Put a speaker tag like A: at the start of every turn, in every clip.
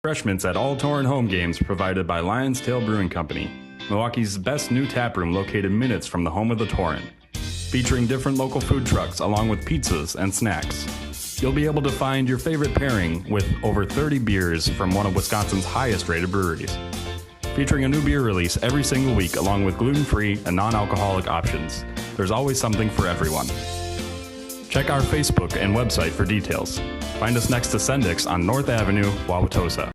A: Refreshments at all Torrent home games provided by Lion's Tail Brewing Company, Milwaukee's best new tap room located minutes from the home of the Torrent. Featuring different local food trucks along with pizzas and snacks. You'll be able to find your favorite pairing with over 30 beers from one of Wisconsin's highest rated breweries. Featuring a new beer release every single week along with gluten-free and non-alcoholic options. There's always something for everyone. Check our Facebook and website for details. Find us next to Sendix on North Avenue, Wauwatosa.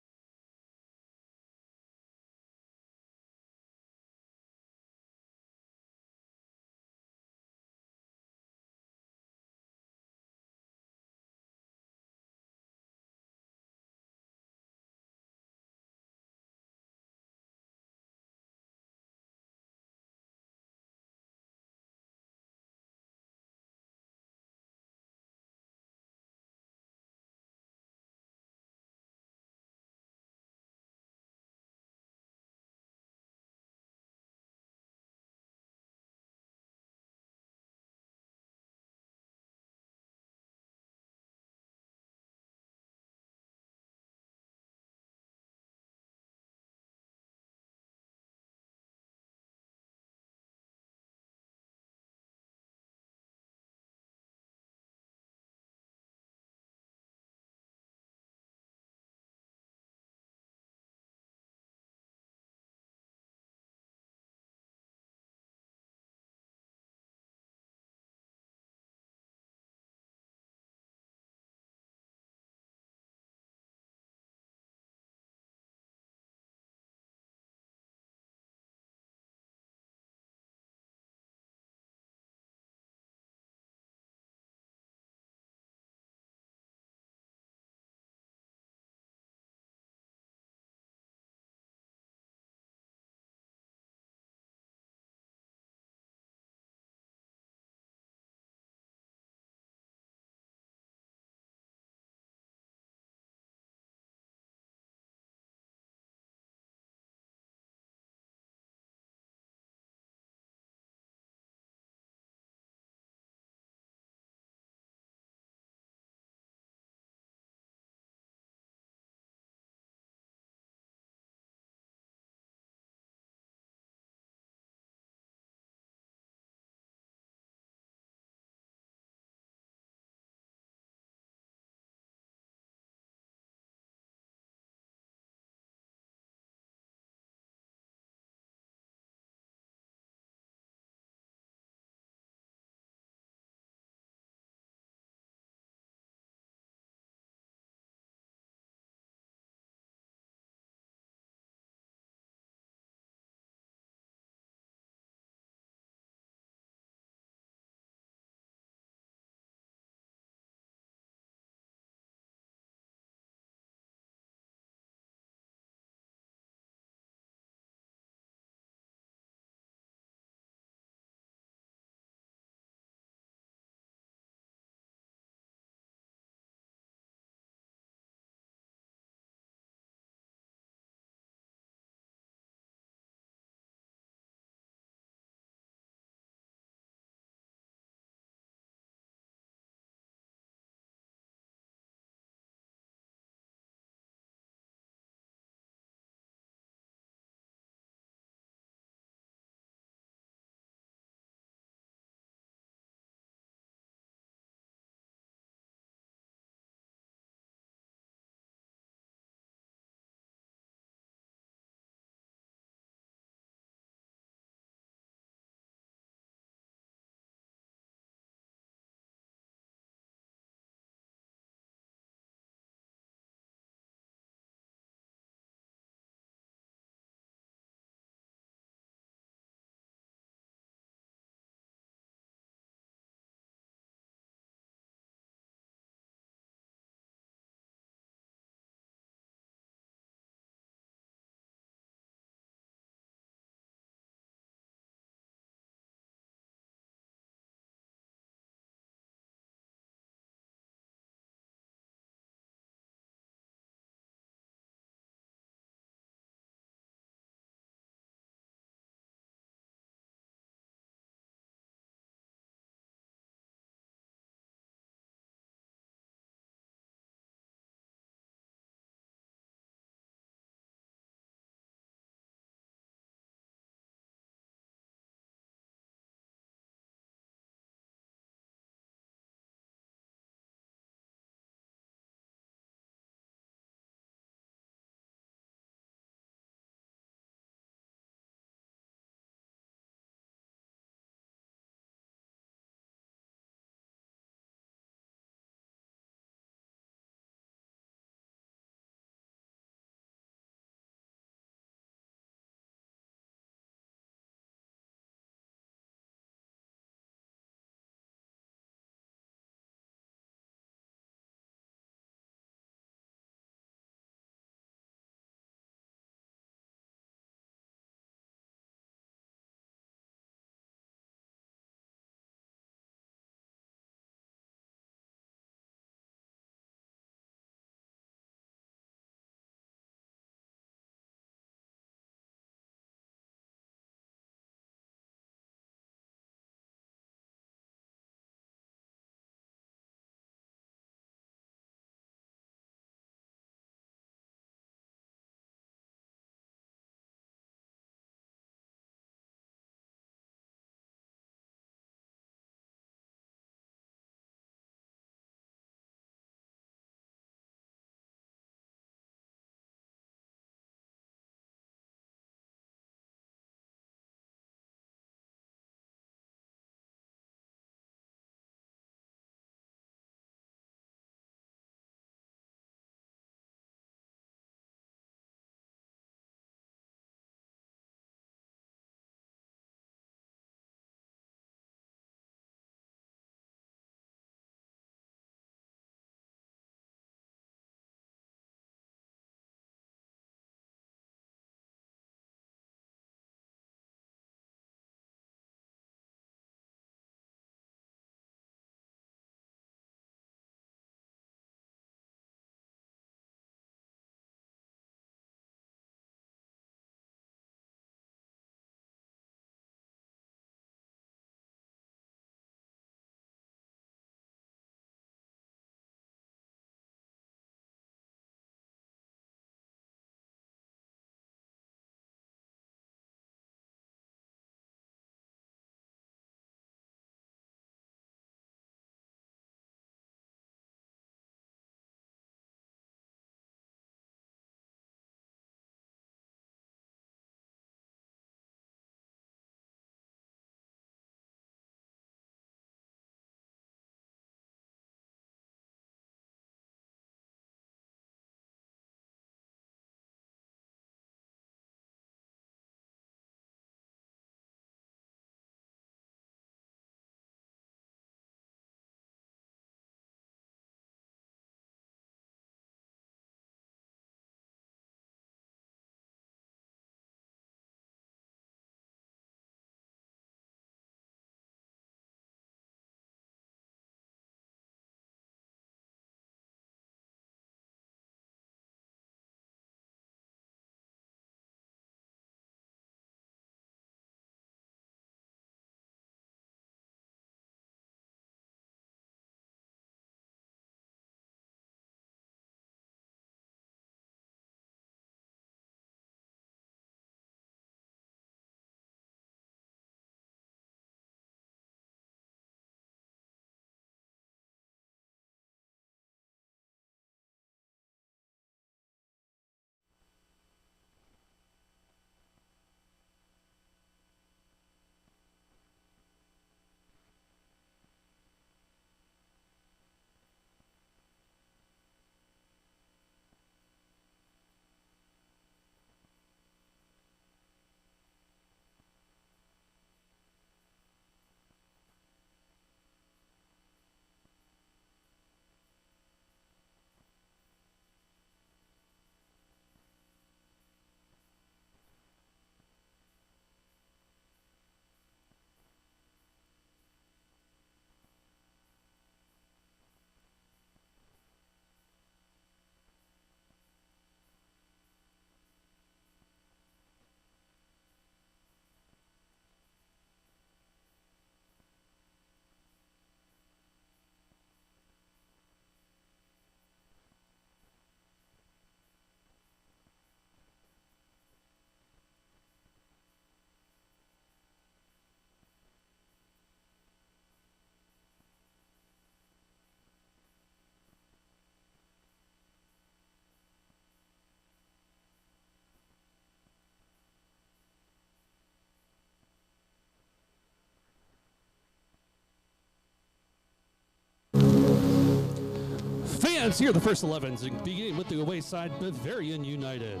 B: Fans, here are the first 11s, beginning with the away side, Bavarian United.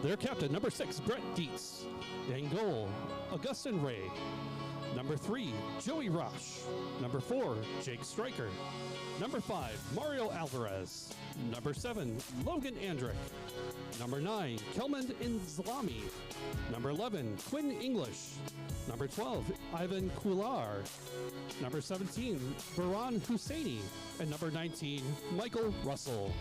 B: Their captain, number 6, Brett Dietz. In goal, Augustin Ray. Number 3, Joey Roche. Number 4, Jake Stryker. Number 5, Mario Alvarez. Number 7, Logan Andrick. Number 9, Kelman Inzlami. Number 11, Quinn English. Number 12, Ivan Kular. Number 17, Baran Husseini. And number 19, Michael Russell.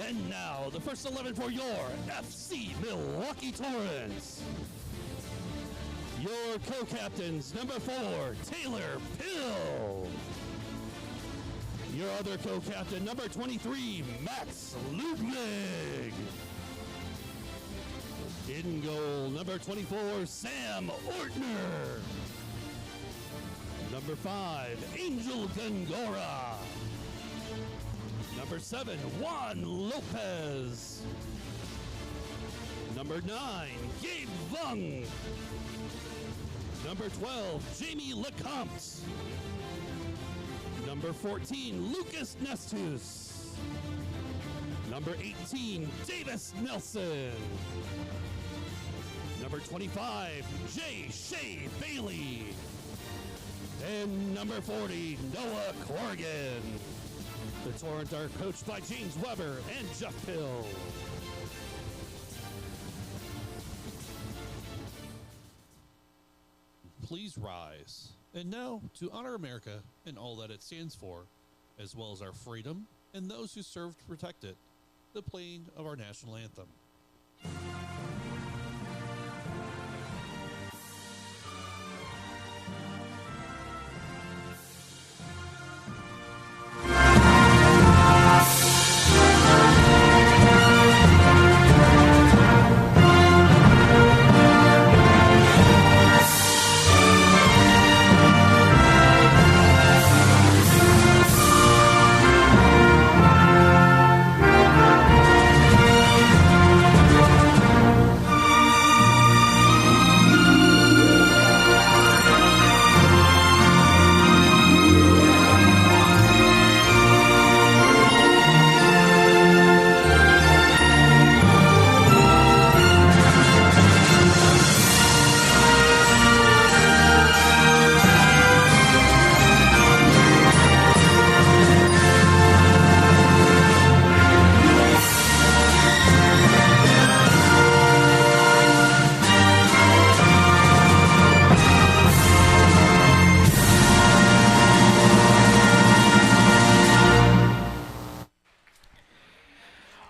B: And now, the first 11 for your FC Milwaukee Torrent. Your co-captains, number 4, Taylor Pill. Your other co-captain, number 23, Max Ludwig. In goal, number 24, Sam Ortner. Number 5, Angel Gongora. Number 7, Juan Lopez. Number 9, Gabe Vung. Number 12, Jamie Lecomte. Number 14, Lucas Nestus. Number 18, Davis Nelson. Number 25, Jay Shea Bailey. And number 40, Noah Corrigan. The Torrent are coached by James Weber and Jeff Hill.
C: Please rise. And now, to honor America and all that it stands for, as well as our freedom and those who serve to protect it, the playing of our national anthem.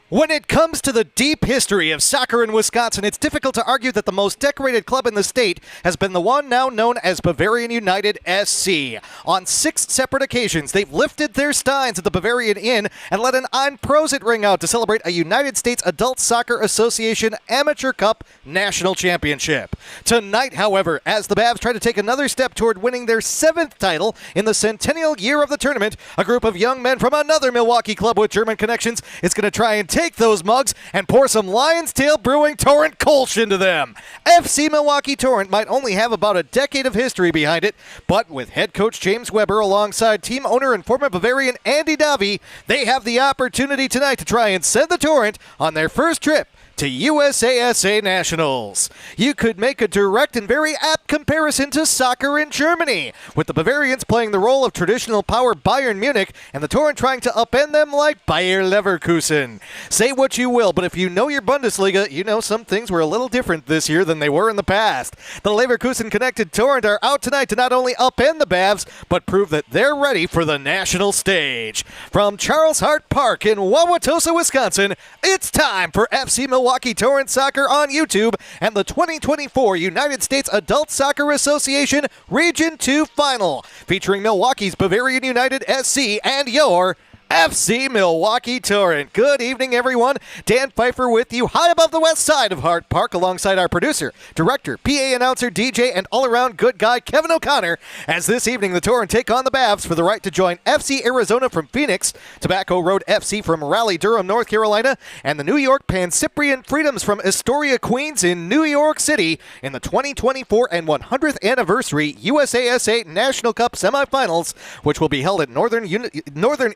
D: When it comes to the deep history of soccer in Wisconsin, it's difficult to argue that the most decorated club in the state has been the one now known as Bavarian United SC. On 6 separate occasions, they've lifted their steins at the Bavarian Inn and let an Ein Prosit ring out to celebrate a United States Adult Soccer Association Amateur Cup National Championship. Tonight, however, as the Bavs try to take another step toward winning their 7th title in the centennial year of the tournament, a group of young men from another Milwaukee club with German connections is going to try and take those mugs and pour some Lion's Tail Brewing Torrent Kolsch into them. FC Milwaukee Torrent might only have about a decade of history behind it, but with head coach James Weber alongside team owner and former Bavarian Andy Davi, they have the opportunity tonight to try and send the Torrent on their first trip to USASA Nationals. You could make a direct and very apt comparison to soccer in Germany, with the Bavarians playing the role of traditional power Bayern Munich and the Torrent trying to upend them like Bayer Leverkusen. Say what you will, but if you know your Bundesliga, you know some things were a little different this year than they were in the past. The Leverkusen-connected Torrent are out tonight to not only upend the Bavs, but prove that they're ready for the national stage. From Charles Hart Park in Wauwatosa, Wisconsin, it's time for FC Milwaukee Torrent Soccer on YouTube and the 2024 United States Adult Soccer Association Region 2 Final, featuring Milwaukee's Bavarian United SC and your FC Milwaukee Torrent. Good evening, everyone. Dan Pfeiffer with you high above the west side of Hart Park alongside our producer, director, PA announcer, DJ, and all-around good guy, Kevin O'Connor, as this evening the Torrent take on the Bavs for the right to join FC Arizona from Phoenix, Tobacco Road FC from Raleigh-Durham, North Carolina, and the New York Pan-Cyprian Freedoms from Astoria, Queens in New York City in the 2024 and 100th anniversary USASA National Cup semifinals, which will be held at Northern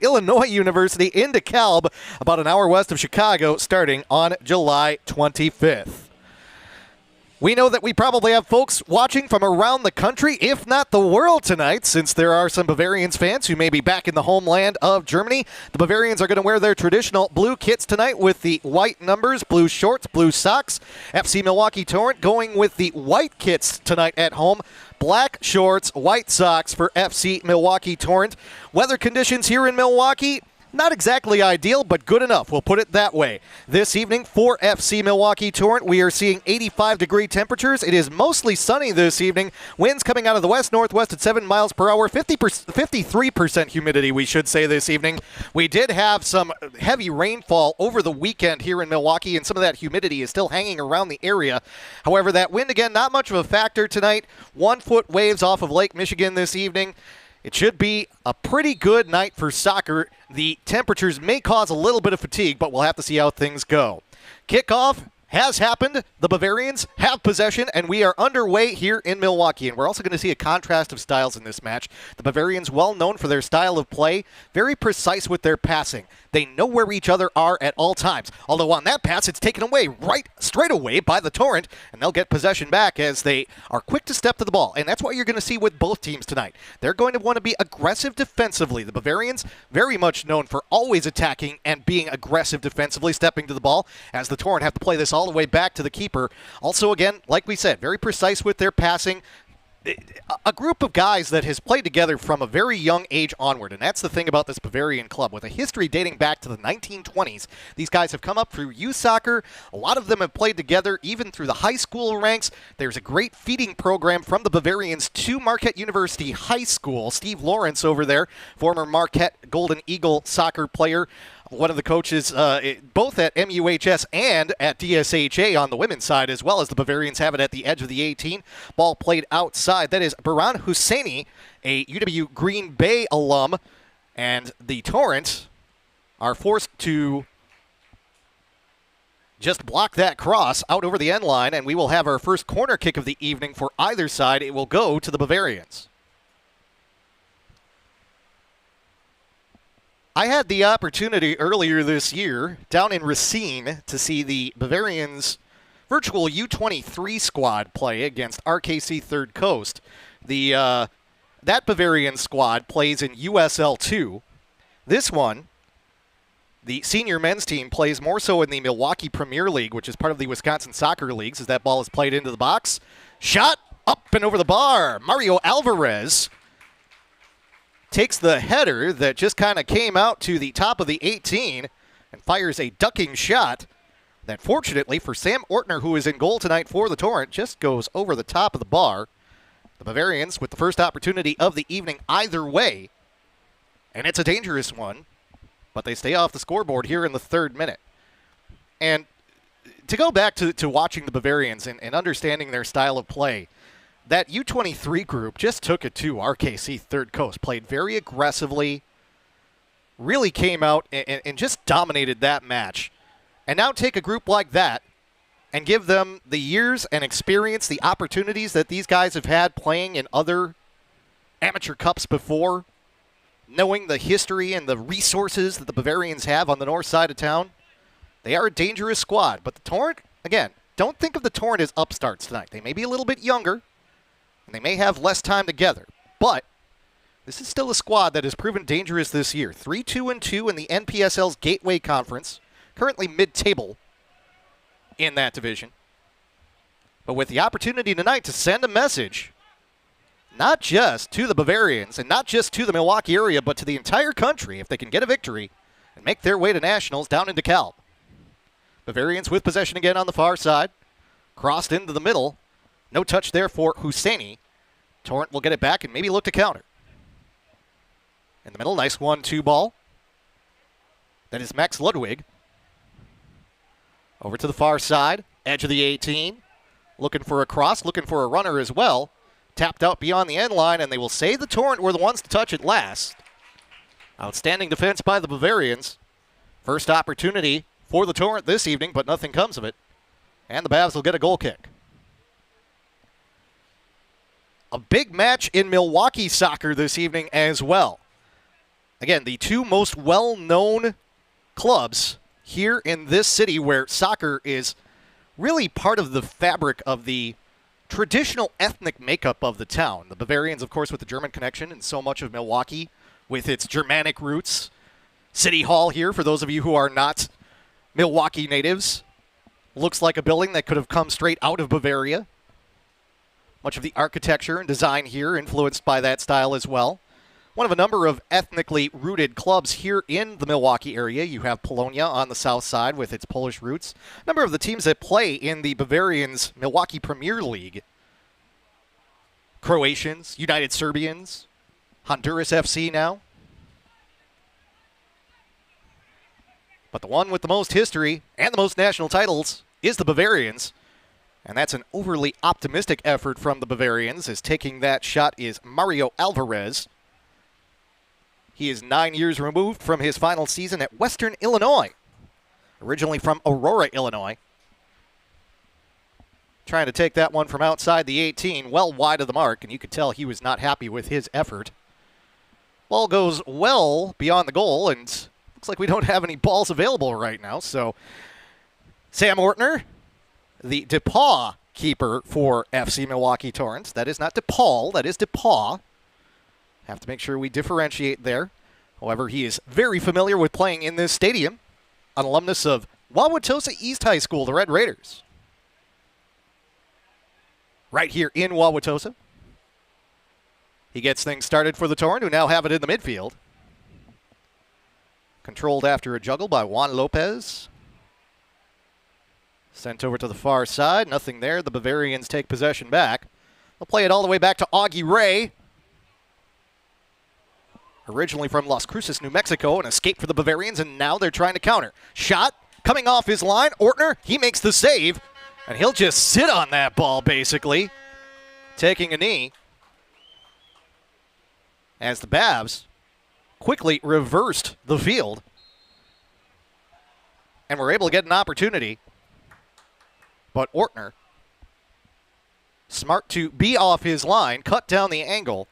D: Illinois University in DeKalb, about an hour west of Chicago, starting on July 25th. We know that we probably have folks watching from around the country, if not the world tonight, since there are some Bavarians fans who may be back in the homeland of Germany. The Bavarians are going to wear their traditional blue kits tonight with the white numbers, blue shorts, blue socks. FC Milwaukee Torrent going with the white kits tonight at home. Black shorts, white socks for FC Milwaukee Torrent. Weather conditions here in Milwaukee, not exactly ideal, but good enough. We'll put it that way. This evening for FC Milwaukee Torrent, we are seeing 85-degree temperatures. It is mostly sunny this evening. Winds coming out of the west-northwest at 7 miles per hour. 53% humidity, we should say, this evening. We did have some heavy rainfall over the weekend here in Milwaukee, and some of that humidity is still hanging around the area. However, that wind, again, not much of a factor tonight. 1-foot waves off of Lake Michigan this evening. It should be a pretty good night for soccer. The temperatures may cause a little bit of fatigue, but we'll have to see how things go. Kickoff has happened. The Bavarians have possession, and we are underway here in Milwaukee. And we're also going to see a contrast of styles in this match. The Bavarians, well known for their style of play, very precise with their passing. They know where each other are at all times. Although on that pass, it's taken away straight away by the Torrent, and they'll get possession back as they are quick to step to the ball. And that's what you're going to see with both teams tonight. They're going to want to be aggressive defensively. The Bavarians, very much known for always attacking and being aggressive defensively, stepping to the ball, as the Torrent have to play this all the way back to the keeper. Also, again, like we said, very precise with their passing. A group of guys that has played together from a very young age onward, and that's the thing about this Bavarian club. With a history dating back to the 1920s, these guys have come up through youth soccer. A lot of them have played together even through the high school ranks. There's a great feeding program from the Bavarians to Marquette University High School. Steve Lawrence over there, former Marquette Golden Eagle soccer player, one of the coaches both at MUHS and at DSHA on the women's side, as well as the Bavarians have it at the edge of the 18. Ball played outside. That is Baran Husseini, a UW Green Bay alum, and the Torrent are forced to just block that cross out over the end line, and we will have our first corner kick of the evening for either side. It will go to the Bavarians. I had the opportunity earlier this year down in Racine to see the Bavarians' virtual U23 squad play against RKC Third Coast. That Bavarian squad plays in USL2. This one, the senior men's team, plays more so in the Milwaukee Premier League, which is part of the Wisconsin Soccer Leagues, as that ball is played into the box. Shot up and over the bar. Mario Alvarez takes the header that just kind of came out to the top of the 18 and fires a ducking shot that, fortunately for Sam Ortner, who is in goal tonight for the Torrent, just goes over the top of the bar. The Bavarians with the first opportunity of the evening either way, and it's a dangerous one, but they stay off the scoreboard here in the third minute. And to go back to watching the Bavarians and understanding their style of play, that U23 group just took it to RKC Third Coast, played very aggressively, really came out and just dominated that match. And now take a group like that and give them the years and experience, the opportunities that these guys have had playing in other amateur cups before, knowing the history and the resources that the Bavarians have on the north side of town. They are a dangerous squad, but the Torrent, again, don't think of the Torrent as upstarts tonight. They may be a little bit younger, and they may have less time together, but this is still a squad that has proven dangerous this year. 3-2-2 in the NPSL's Gateway Conference, currently mid-table in that division. But with the opportunity tonight to send a message, not just to the Bavarians and not just to the Milwaukee area, but to the entire country, if they can get a victory and make their way to nationals down in DeKalb. Bavarians with possession again on the far side. Crossed into the middle. No touch there for Husseini. Torrent will get it back and maybe look to counter. In the middle, nice 1-2 ball. That is Max Ludwig. Over to the far side, edge of the 18. Looking for a cross, looking for a runner as well. Tapped out beyond the end line, and they will say the Torrent were the ones to touch it last. Outstanding defense by the Bavarians. First opportunity for the Torrent this evening, but nothing comes of it. And the Bavs will get a goal kick. A big match in Milwaukee soccer this evening as well. Again, the two most well-known clubs here in this city where soccer is really part of the fabric of the traditional ethnic makeup of the town. The Bavarians, of course, with the German connection, and so much of Milwaukee with its Germanic roots. City Hall here, for those of you who are not Milwaukee natives, looks like a building that could have come straight out of Bavaria. Much of the architecture and design here influenced by that style as well. One of a number of ethnically rooted clubs here in the Milwaukee area. You have Polonia on the south side with its Polish roots. A number of the teams that play in the Bavarians' Milwaukee Premier League. Croatians, United Serbians, Honduras FC now. But the one with the most history and the most national titles is the Bavarians. And that's an overly optimistic effort from the Bavarians, as taking that shot is Mario Alvarez. He is 9 years removed from his final season at Western Illinois. Originally from Aurora, Illinois. Trying to take that one from outside the 18, well wide of the mark, and you could tell he was not happy with his effort. Ball goes well beyond the goal, and looks like we don't have any balls available right now. So Sam Ortner, the DePaul keeper for FC Milwaukee Torrent. That is not DePaul, that is DePaul. Have to make sure we differentiate there. However, he is very familiar with playing in this stadium. An alumnus of Wauwatosa East High School, the Red Raiders. Right here in Wauwatosa. He gets things started for the Torrent, who now have it in the midfield. Controlled after a juggle by Juan Lopez. Sent over to the far side. Nothing there. The Bavarians take possession back. They'll play it all the way back to Augie Ray. Originally from Las Cruces, New Mexico. An escape for the Bavarians, and now they're trying to counter. Shot coming off his line. Ortner, he makes the save. And he'll just sit on that ball, basically. Taking a knee. As the Bavs quickly reversed the field. And were able to get an opportunity. But Ortner, smart to be off his line, cut down the angle,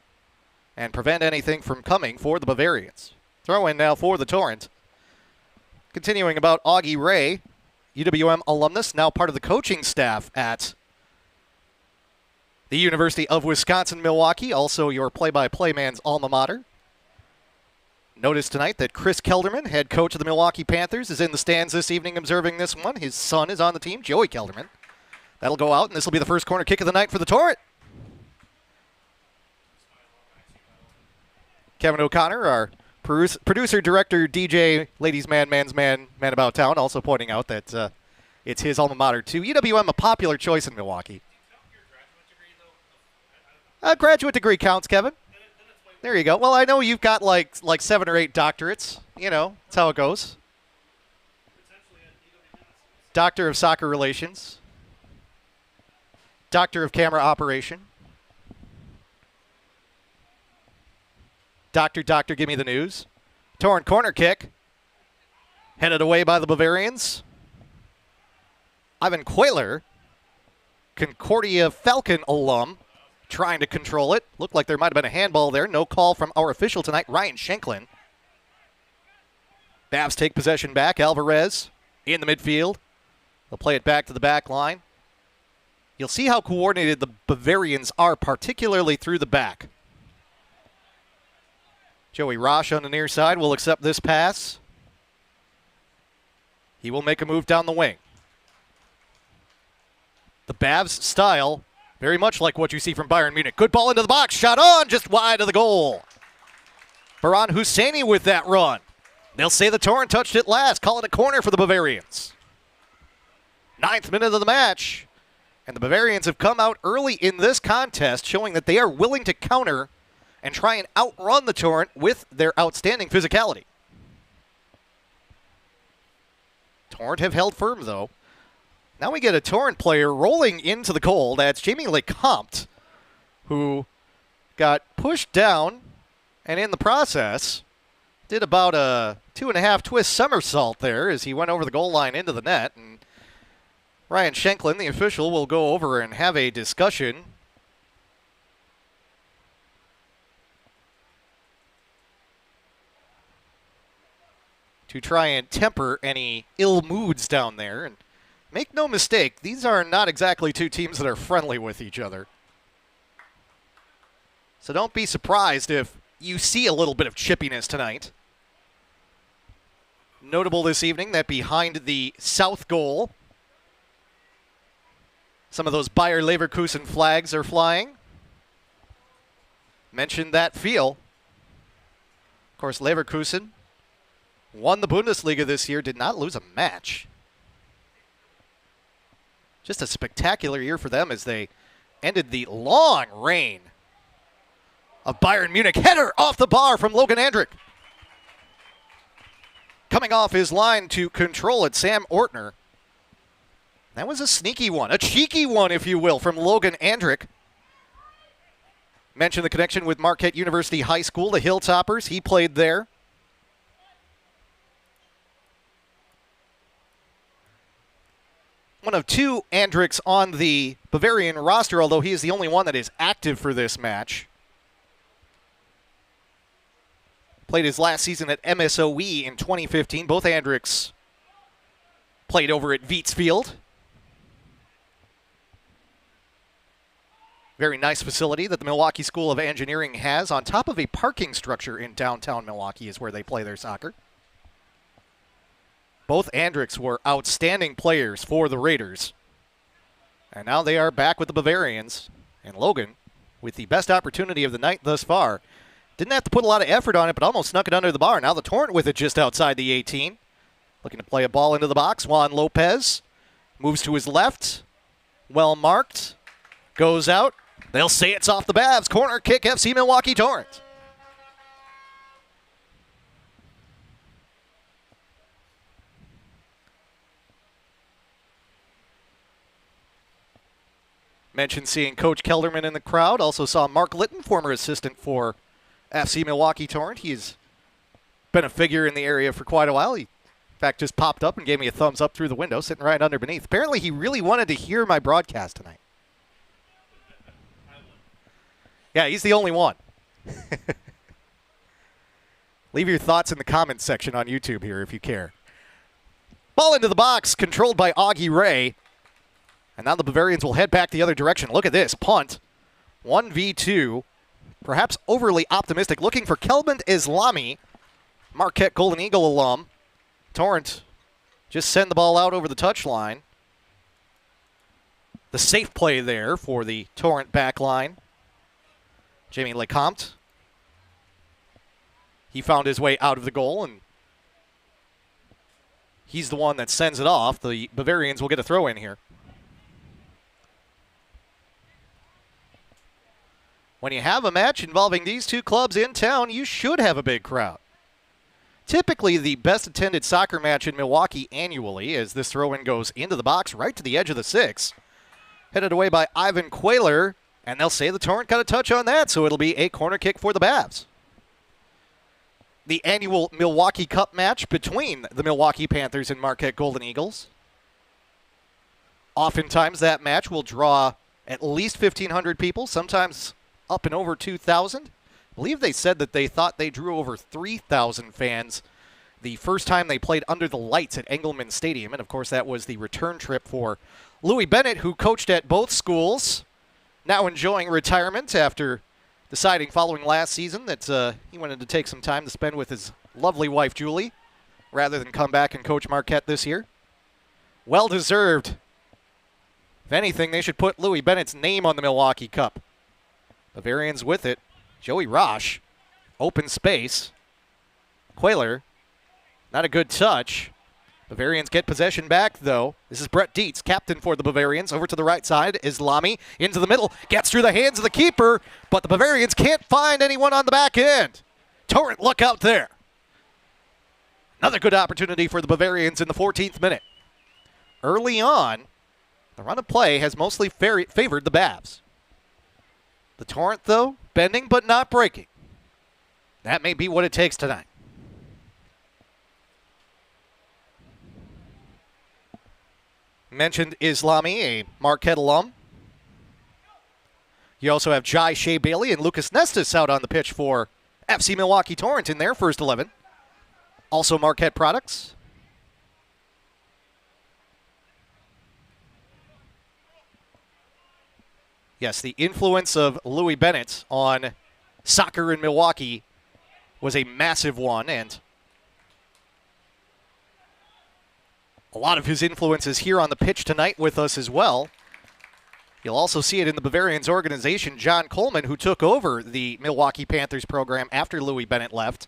D: and prevent anything from coming for the Bavarians. Throw in now for the Torrent. Continuing about Augie Ray, UWM alumnus, now part of the coaching staff at the University of Wisconsin-Milwaukee, also your play-by-play man's alma mater. Notice tonight that Chris Kelderman, head coach of the Milwaukee Panthers, is in the stands this evening observing this one. His son is on the team, Joey Kelderman. That'll go out, and this will be the first corner kick of the night for the Torrent. Kevin O'Connor, our producer, director, DJ, ladies man, man's man, man about town, also pointing out that it's his alma mater too. UWM, a popular choice in Milwaukee. A graduate degree counts, Kevin. There you go. Well, I know you've got like 7 or 8 doctorates. You know, that's how it goes. Doctor of Soccer Relations. Doctor of Camera Operation. Doctor, give me the news. Torrent corner kick. Headed away by the Bavarians. Ivan Quayler, Concordia Falcon alum, trying to control it. Looked like there might have been a handball there. No call from our official tonight, Ryan Shanklin. Bavs take possession back. Alvarez in the midfield. They'll play it back to the back line. You'll see how coordinated the Bavarians are, particularly through the back. Joey Rosh on the near side will accept this pass. He will make a move down the wing. The Bavs style, very much like what you see from Bayern Munich. Good ball into the box, shot on, just wide of the goal. Baran Husseini with that run. They'll say the Torrent touched it last, call it a corner for the Bavarians. 9th minute of the match, and the Bavarians have come out early in this contest, showing that they are willing to counter and try and outrun the Torrent with their outstanding physicality. Torrent have held firm, though. Now we get a Torrent player rolling into the goal. That's Jamie Lecomte, who got pushed down and in the process did about a 2.5 twist somersault there as he went over the goal line into the net. And Ryan Schenklin, the official, will go over and have a discussion to try and temper any ill moods down there. And make no mistake, these are not exactly two teams that are friendly with each other. So don't be surprised if you see a little bit of chippiness tonight. Notable this evening that behind the south goal, some of those Bayer Leverkusen flags are flying. Mentioned that feel. Of course, Leverkusen won the Bundesliga this year, did not lose a match. Just a spectacular year for them as they ended the long reign of Bayern Munich. Header off the bar from Logan Andrick. Coming off his line to control it, Sam Ortner. That was a sneaky one, a cheeky one, if you will, from Logan Andrick. Mentioned the connection with Marquette University High School, the Hilltoppers. He played there. One of two Andricks on the Bavarian roster, although he is the only one that is active for this match. Played his last season at MSOE in 2015. Both Andricks played over at Vietzfield. Very nice facility that the Milwaukee School of Engineering has on top of a parking structure in downtown Milwaukee is where they play their soccer. Both Andricks were outstanding players for the Raiders. And now they are back with the Bavarians. And Logan, with the best opportunity of the night thus far, didn't have to put a lot of effort on it, but almost snuck it under the bar. Now the Torrent with it just outside the 18. Looking to play a ball into the box. Juan Lopez moves to his left. Well marked. Goes out. They'll say it's off the Bavs. Corner kick, FC Milwaukee Torrent. Mentioned seeing Coach Kelderman in the crowd. Also saw Mark Litton, former assistant for FC Milwaukee Torrent. He's been a figure in the area for quite a while. He, in fact, just popped up and gave me a thumbs up through the window, sitting right under beneath. Apparently, he really wanted to hear my broadcast tonight. Yeah, he's the only one. Leave your thoughts in the comments section on YouTube here if you care. Ball into the box, controlled by Augie Ray. And now the Bavarians will head back the other direction. Look at this, punt. 1v2. Perhaps overly optimistic. Looking for Kelband Islami, Marquette Golden Eagle alum. Torrent just send the ball out over the touchline. The safe play there for the Torrent back line. Jamie Lecomte. He found his way out of the goal, and he's the one that sends it off. The Bavarians will get a throw in here. When you have a match involving these two clubs in town, you should have a big crowd. Typically the best attended soccer match in Milwaukee annually, as this throw-in goes into the box right to the edge of the 6. Headed away by Ivan Quayler, and they'll say the Torrent got a touch on that, so it'll be a corner kick for the Bavs. The annual Milwaukee Cup match between the Milwaukee Panthers and Marquette Golden Eagles. Oftentimes that match will draw at least 1,500 people, sometimes up and over 2,000. I believe they said that they thought they drew over 3,000 fans the first time they played under the lights at Engelman Stadium. And, of course, that was the return trip for Louis Bennett, who coached at both schools, now enjoying retirement after deciding following last season that he wanted to take some time to spend with his lovely wife, Julie, rather than come back and coach Marquette this year. Well-deserved. If anything, they should put Louis Bennett's name on the Milwaukee Cup. Bavarians with it. Joey Roche. Open space. Quayler. Not a good touch. Bavarians get possession back, though. This is Brett Dietz, captain for the Bavarians. Over to the right side. Islami into the middle. Gets through the hands of the keeper, but the Bavarians can't find anyone on the back end. Torrent, look out there. Another good opportunity for the Bavarians in the 14th minute. early on, the run of play has mostly favored the Bavs. The Torrent, though, bending but not breaking. That may be what it takes tonight. Mentioned Islami, a Marquette alum. You also have Jai Shea Bailey and Lucas Nestis out on the pitch for FC Milwaukee Torrent in their first 11. Also Marquette products. Yes, the influence of Louis Bennett on soccer in Milwaukee was a massive one, and a lot of his influences here on the pitch tonight with us as well. You'll also see it in the Bavarians organization. John Coleman, who took over the Milwaukee Panthers program after Louis Bennett left.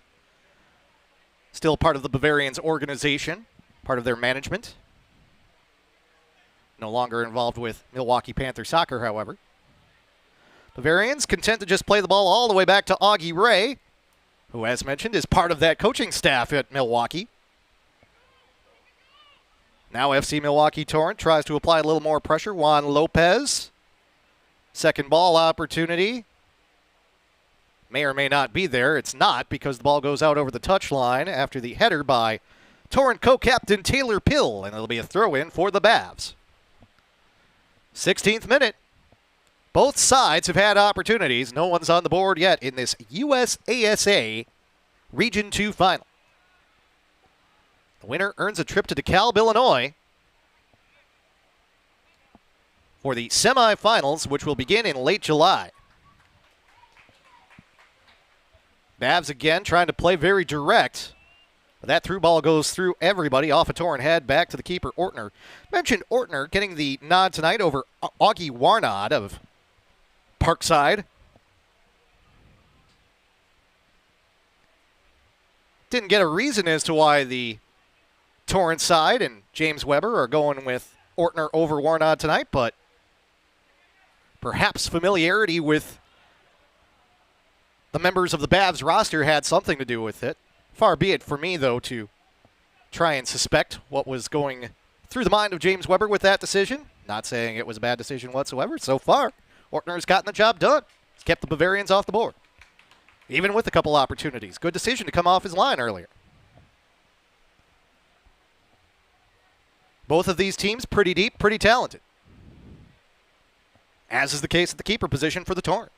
D: Still part of the Bavarians organization, part of their management. No longer involved with Milwaukee Panther soccer, however. Bavarians content to just play the ball all the way back to Augie Ray, who, as mentioned, is part of that coaching staff at Milwaukee. Now FC Milwaukee Torrent tries to apply a little more pressure. Juan Lopez. Second ball opportunity. May or may not be there. It's not, because the ball goes out over the touchline after the header by Torrent co-captain Taylor Pill, and it'll be a throw-in for the Bavs. 16th minute. Both sides have had opportunities. No one's on the board yet in this USASA Region 2 final. The winner earns a trip to DeKalb, Illinois for the semifinals, which will begin in late July. Bavs again trying to play very direct. But that through ball goes through everybody off a Torrent head back to the keeper, Ortner. Mentioned Ortner getting the nod tonight over Augie Warnod of Parkside. Didn't get a reason as to why the Torrent side and James Weber are going with Ortner over Warnod tonight, but perhaps familiarity with the members of the Bavs roster had something to do with it. Far be it for me, though, to try and suspect what was going through the mind of James Weber with that decision. Not saying it was a bad decision whatsoever. So far, Ortner's gotten the job done. He's kept the Bavarians off the board, even with a couple opportunities. Good decision to come off his line earlier. Both of these teams pretty deep, pretty talented, as is the case at the keeper position for the Torrent.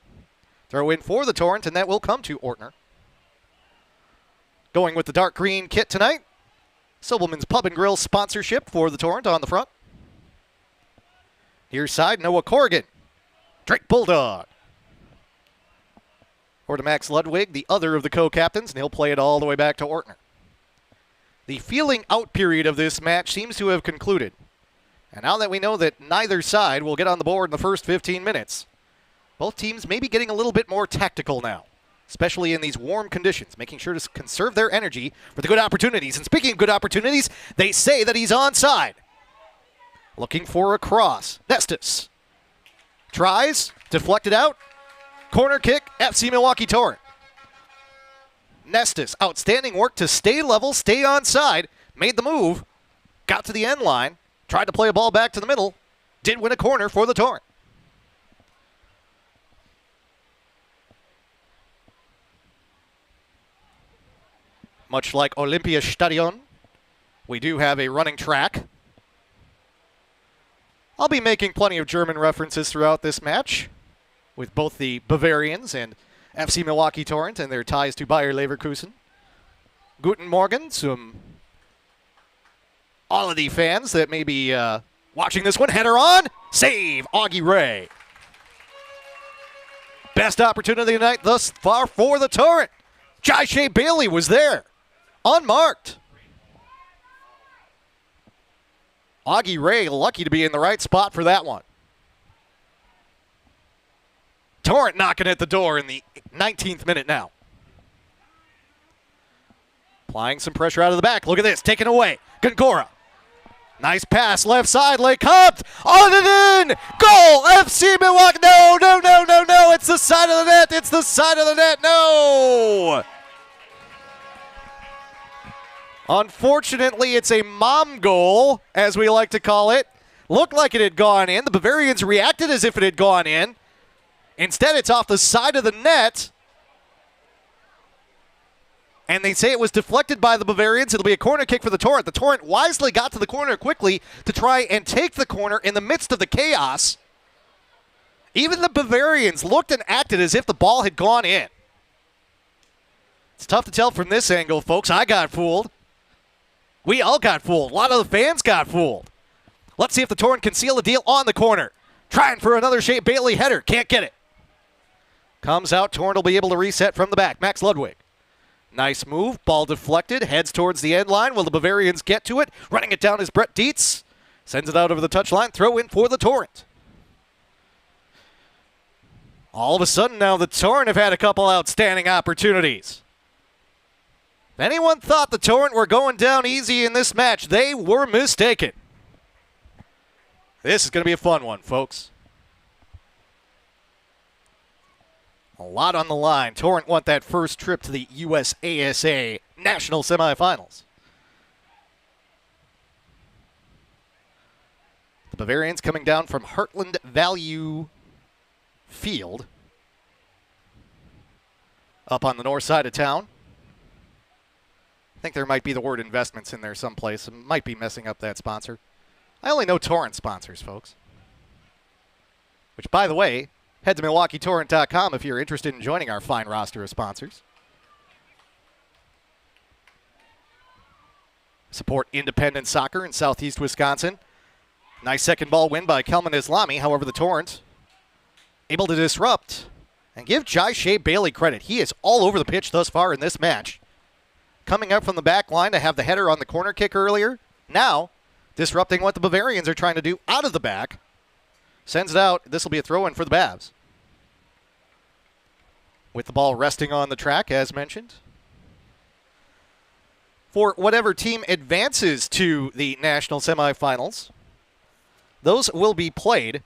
D: Throw in for the Torrent, and that will come to Ortner. Going with the dark green kit tonight. Sobelman's Pub and Grill sponsorship for the Torrent on the front. Near side, Noah Corrigan. Drake Bulldog. Or to Max Ludwig, the other of the co-captains, and he'll play it all the way back to Ortner. The feeling out period of this match seems to have concluded. And now that we know that neither side will get on the board in the first 15 minutes, both teams may be getting a little bit more tactical now, especially in these warm conditions, making sure to conserve their energy for the good opportunities. And speaking of good opportunities, they say that he's onside. Looking for a cross. Nestis tries, deflected out. Corner kick, FC Milwaukee Torrent. Nestis, outstanding work to stay level, stay onside, made the move, got to the end line, tried to play a ball back to the middle, did win a corner for the Torrent. Much like Olympia Stadion, we do have a running track. I'll be making plenty of German references throughout this match with both the Bavarians and FC Milwaukee Torrent and their ties to Bayer Leverkusen. Guten Morgen zum all of the fans that may be watching this one. Header on, save, Augie Ray. Best opportunity tonight thus far for the Torrent. Jai Shea Bailey was there, unmarked. Augie Ray lucky to be in the right spot for that one. Torrent knocking at the door in the 19th minute now. Applying some pressure out of the back. Look at this, taken away. Gongora. Nice pass, left side, Lecompte. On and in! Goal! FC Milwaukee. No, no, no, no, no. It's the side of the net. It's the side of the net. No! Unfortunately, it's a mom goal, as we like to call it. Looked like it had gone in. The Bavarians reacted as if it had gone in. Instead, it's off the side of the net. And they say it was deflected by the Bavarians. It'll be a corner kick for the Torrent. The Torrent wisely got to the corner quickly to try and take the corner in the midst of the chaos. Even the Bavarians looked and acted as if the ball had gone in. It's tough to tell from this angle, folks. I got fooled. We all got fooled. A lot of the fans got fooled. Let's see if the Torrent can seal the deal on the corner. Trying for another Shea Bailey header. Can't get it. Comes out. Torrent will be able to reset from the back. Max Ludwig. Nice move. Ball deflected. Heads towards the end line. Will the Bavarians get to it? Running it down is Brett Dietz. Sends it out over the touchline. Throw in for the Torrent. All of a sudden now the Torrent have had a couple outstanding opportunities. If anyone thought the Torrent were going down easy in this match, they were mistaken. This is going to be a fun one, folks. A lot on the line. Torrent want that first trip to the USASA National Semifinals. The Bavarians coming down from Heartland Value Field up on the north side of town. I think there might be the word investments in there someplace. It might be messing up that sponsor. I only know Torrent sponsors, folks. Which, by the way, head to MilwaukeeTorrent.com if you're interested in joining our fine roster of sponsors. Support independent soccer in southeast Wisconsin. Nice second ball win by Kelman Islami. However, the Torrent able to disrupt and give Jai Shea Bailey credit. He is all over the pitch thus far in this match. Coming up from the back line to have the header on the corner kick earlier. Now, disrupting what the Bavarians are trying to do out of the back. Sends it out. This will be a throw-in for the Bavs. With the ball resting on the track, as mentioned. For whatever team advances to the national semifinals, those will be played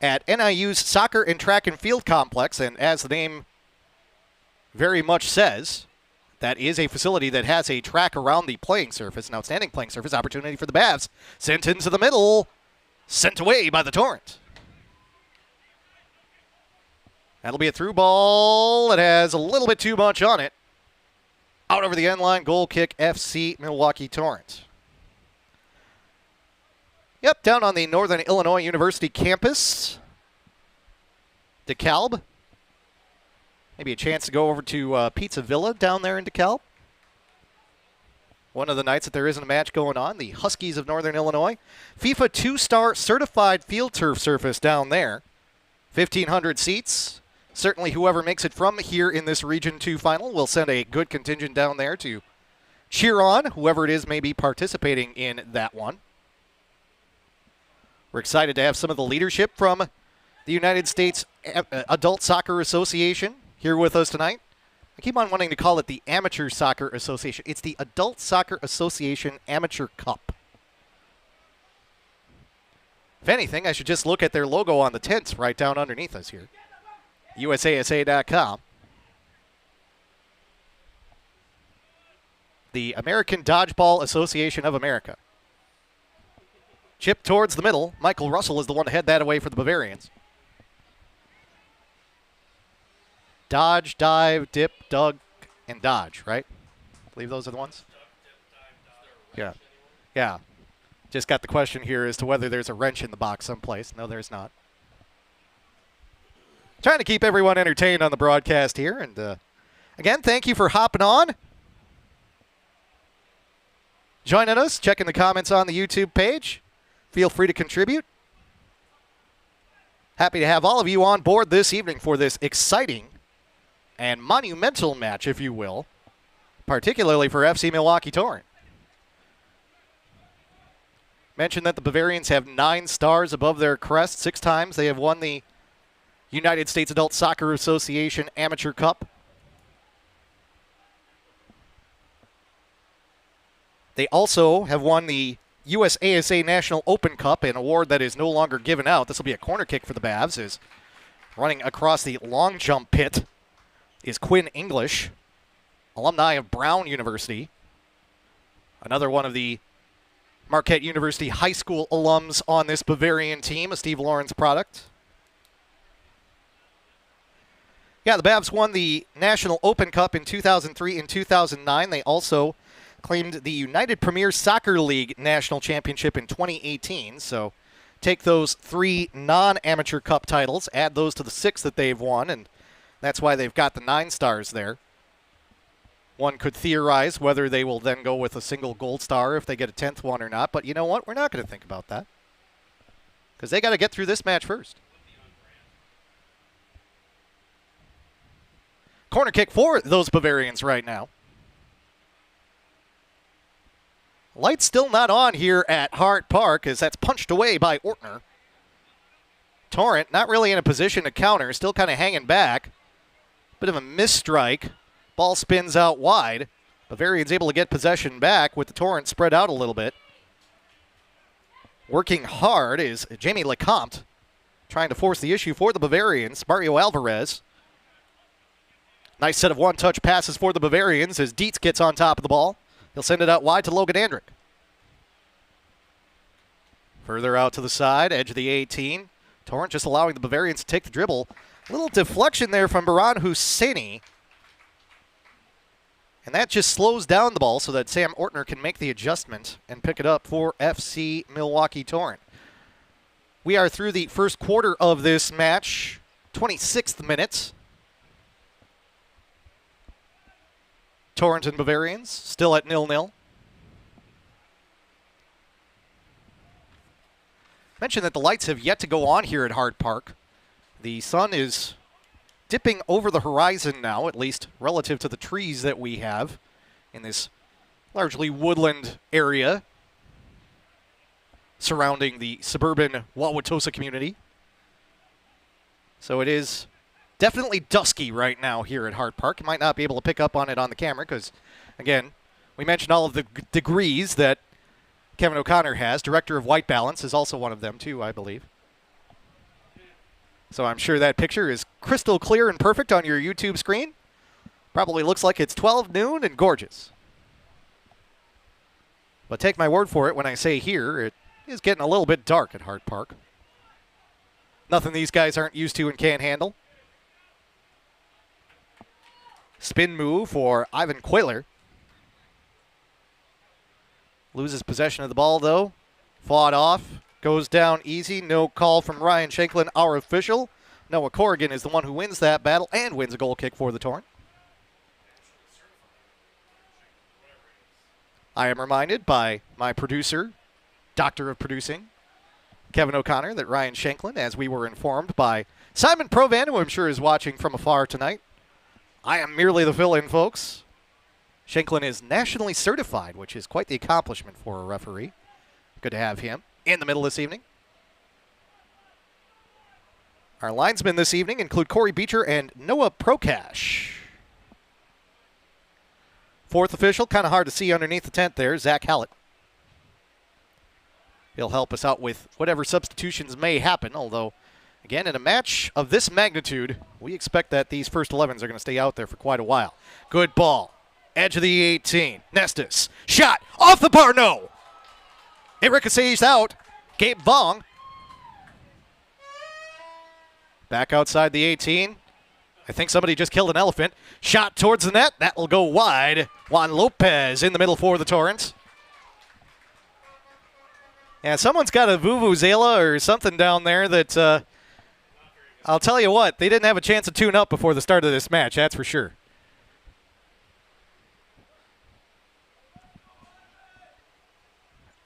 D: at NIU's Soccer and Track and Field Complex. And as the name very much says, that is a facility that has a track around the playing surface, an outstanding playing surface opportunity for the Bavs. Sent into the middle, sent away by the Torrent. That'll be a through ball. It has a little bit too much on it. Out over the end line, goal kick, FC Milwaukee Torrent. Yep, down on the Northern Illinois University campus. DeKalb. Maybe a chance to go over to Pizza Villa down there in DeKalb. One of the nights that there isn't a match going on, the Huskies of Northern Illinois. FIFA 2-star certified field turf surface down there. 1,500 seats. Certainly whoever makes it from here in this Region 2 final will send a good contingent down there to cheer on whoever it is may be participating in that one. We're excited to have some of the leadership from the United States Adult Soccer Association here with us tonight. I keep on wanting to call it the Amateur Soccer Association. It's the Adult Soccer Association Amateur Cup. If anything, I should just look at their logo on the tents right down underneath us here. USASA.com. The American Dodgeball Association of America. Chip towards the middle. Michael Russell is the one to head that away for the Bavarians. Dodge, dive, dip, dug, and dodge, right? I believe those are the ones? Yeah. Yeah. Just got the question here as to whether there's a wrench in the box someplace. No, there's not. Trying to keep everyone entertained on the broadcast here. And again, thank you for hopping on. Joining us, checking the comments on the YouTube page. Feel free to contribute. Happy to have all of you on board this evening for this exciting and monumental match, if you will, particularly for FC Milwaukee Torrent. Mentioned that the Bavarians have 9 stars above their crest. 6 times they have won the United States Adult Soccer Association Amateur Cup. They also have won the USASA National Open Cup, an award that is no longer given out. This will be a corner kick for the Bavs. Is running across the long jump pit is Quinn English, alumni of Brown University. Another one of the Marquette University High School alums on this Bavarian team, a Steve Lawrence product. Yeah, the Babs won the National Open Cup in 2003 and 2009. They also claimed the United Premier Soccer League National Championship in 2018. So take those 3 non-amateur cup titles, add those to the 6 that they've won, and that's why they've got the 9 stars there. One could theorize whether they will then go with a single gold star if they get a 10th one or not, but you know what? We're not going to think about that because they got to get through this match first. Corner kick for those Bavarians right now. Light's still not on here at Hart Park as that's punched away by Ortner. Torrent not really in a position to counter, still kind of hanging back. Bit of a misstrike. Ball spins out wide. Bavarian's able to get possession back with the Torrent spread out a little bit. Working hard is Jamie Lecomte, trying to force the issue for the Bavarians. Mario Alvarez. Nice set of one-touch passes for the Bavarians as Dietz gets on top of the ball. He'll send it out wide to Logan Andrick. Further out to the side, edge of the 18. Torrent just allowing the Bavarians to take the dribble. A little deflection there from Baran Husseini. And that just slows down the ball so that Sam Ortner can make the adjustment and pick it up for FC Milwaukee Torrent. We are through the first quarter of this match, 26th minute. Torrent and Bavarians still at 0-0. Mentioned that the lights have yet to go on here at Hart Park. The sun is dipping over the horizon now, at least relative to the trees that we have in this largely woodland area surrounding the suburban Wauwatosa community. So it is definitely dusky right now here at Hart Park. You might not be able to pick up on it on the camera because, again, we mentioned all of the degrees that Kevin O'Connor has. Director of White Balance is also one of them, too, I believe. So I'm sure that picture is crystal clear and perfect on your YouTube screen. Probably looks like it's 12 noon and gorgeous. But take my word for it when I say here, it is getting a little bit dark at Hart Park. Nothing these guys aren't used to and can't handle. Spin move for Ivan Quayler. Loses possession of the ball, though. Fought off. Goes down easy. No call from Ryan Shanklin, our official. Noah Corrigan is the one who wins that battle and wins a goal kick for the Torrent. I am reminded by my producer, Doctor of Producing, Kevin O'Connor, that Ryan Shanklin, as we were informed by Simon Provan, who I'm sure is watching from afar tonight. I am merely the fill-in, folks. Shanklin is nationally certified, which is quite the accomplishment for a referee. Good to have him in the middle this evening. Our linesmen this evening include Corey Beecher and Noah Prokash. Fourth official, kind of hard to see underneath the tent there, Zach Hallett. He'll help us out with whatever substitutions may happen, although, again, in a match of this magnitude, we expect that these first 11s are going to stay out there for quite a while. Good ball. Edge of the 18. Nestus. Shot. Off the bar. No. It ricochets out. Gabe Vong. Back outside the 18. I think somebody just killed an elephant. Shot towards the net. That will go wide. Juan Lopez in the middle for the Torrent. Yeah, someone's got a vuvuzela or something down there that, I'll tell you what, they didn't have a chance to tune up before the start of this match, that's for sure.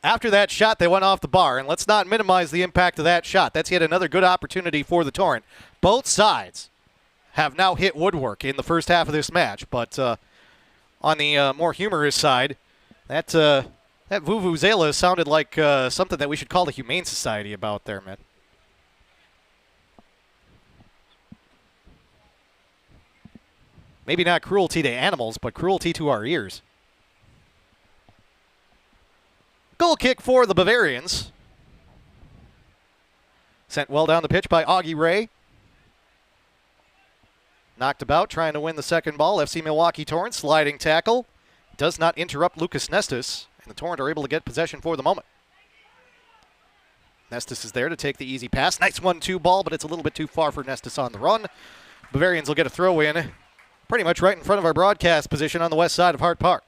D: After that shot, they went off the bar, and let's not minimize the impact of that shot. That's yet another good opportunity for the Torrent. Both sides have now hit woodwork in the first half of this match, but on the more humorous side, that vuvuzela sounded like something that we should call the Humane Society about there, man. Maybe not cruelty to animals, but cruelty to our ears. Goal kick for the Bavarians. Sent well down the pitch by Augie Ray. Knocked about, trying to win the second ball. FC Milwaukee Torrent, sliding tackle. Does not interrupt Lucas Nestus And the Torrent are able to get possession for the moment. Nestis is there to take the easy pass. Nice 1-2 ball, but it's a little bit too far for Nestis on the run. Bavarians will get a throw in pretty much right in front of our broadcast position on the west side of Hart Park.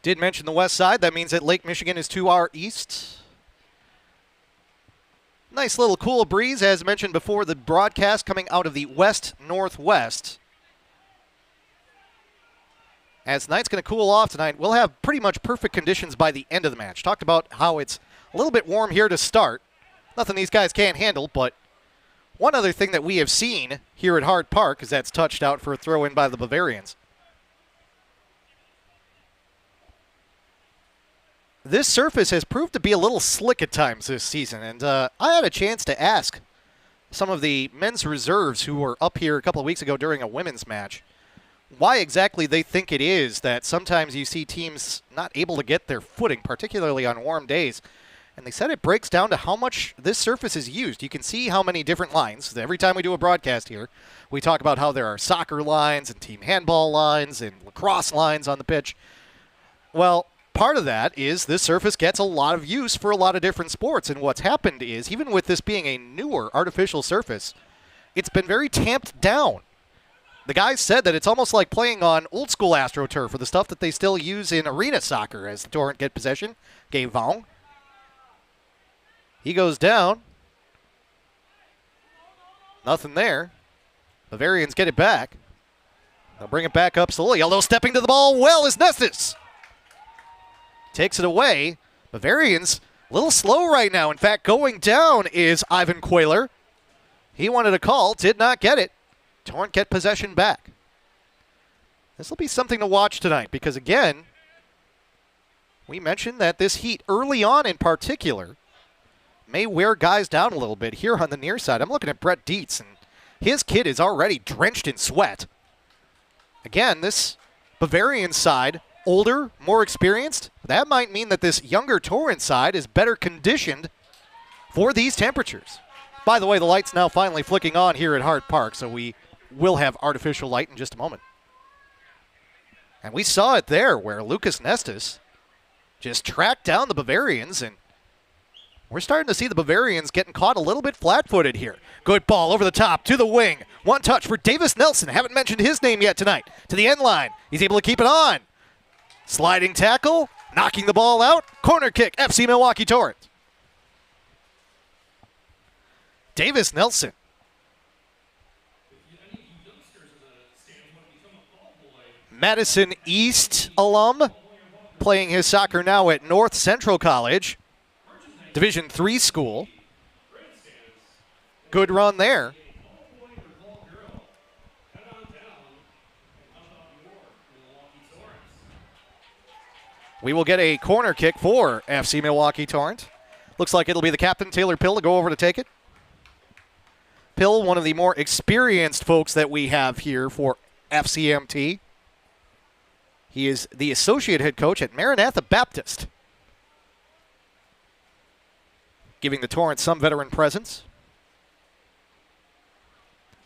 D: Did mention the west side. That means that Lake Michigan is to our east. Nice little cool breeze, as mentioned before, the broadcast coming out of the west-northwest. As tonight's going to cool off tonight, we'll have pretty much perfect conditions by the end of the match. Talked about how it's a little bit warm here to start. Nothing these guys can't handle, but one other thing that we have seen here at Hart Park is that's touched out for a throw-in by the Bavarians. This surface has proved to be a little slick at times this season, and I had a chance to ask some of the men's reserves who were up here a couple of weeks ago during a women's match why exactly they think it is that sometimes you see teams not able to get their footing, particularly on warm days. And they said it breaks down to how much this surface is used. You can see how many different lines. Every time we do a broadcast here, we talk about how there are soccer lines and team handball lines and lacrosse lines on the pitch. Well, part of that is this surface gets a lot of use for a lot of different sports. And what's happened is, even with this being a newer artificial surface, it's been very tamped down. The guys said that it's almost like playing on old school AstroTurf for the stuff that they still use in arena soccer as the Torrent get possession. Gabe Vaughn. He goes down. Nothing there. Bavarians get it back. They'll bring it back up slowly, although stepping to the ball well is Nestis. Takes it away. Bavarians a little slow right now. In fact, going down is Ivan Quayler. He wanted a call, did not get it. Torrent get possession back. This will be something to watch tonight because, again, we mentioned that this heat early on in particular may wear guys down a little bit. Here on the near side, I'm looking at Brett Dietz, and his kid is already drenched in sweat. Again, this Bavarian side, older, more experienced, that might mean that this younger Torrent side is better conditioned for these temperatures. By the way, the light's now finally flicking on here at Hart Park, so we will have artificial light in just a moment. And we saw it there where Lucas Nestis just tracked down the Bavarians, and we're starting to see the Bavarians getting caught a little bit flat-footed here. Good ball over the top to the wing. One touch for Davis Nelson. Haven't mentioned his name yet tonight. To the end line. He's able to keep it on. Sliding tackle. Knocking the ball out. Corner kick. FC Milwaukee Torrent. Davis Nelson. Madison East alum. Playing his soccer now at North Central College. Division III school. Good run there. We will get a corner kick for FC Milwaukee Torrent. Looks like it'll be the captain, Taylor Pill, to go over to take it. Pill, one of the more experienced folks that we have here for FCMT. He is the associate head coach at Maranatha Baptist, giving the Torrent some veteran presence.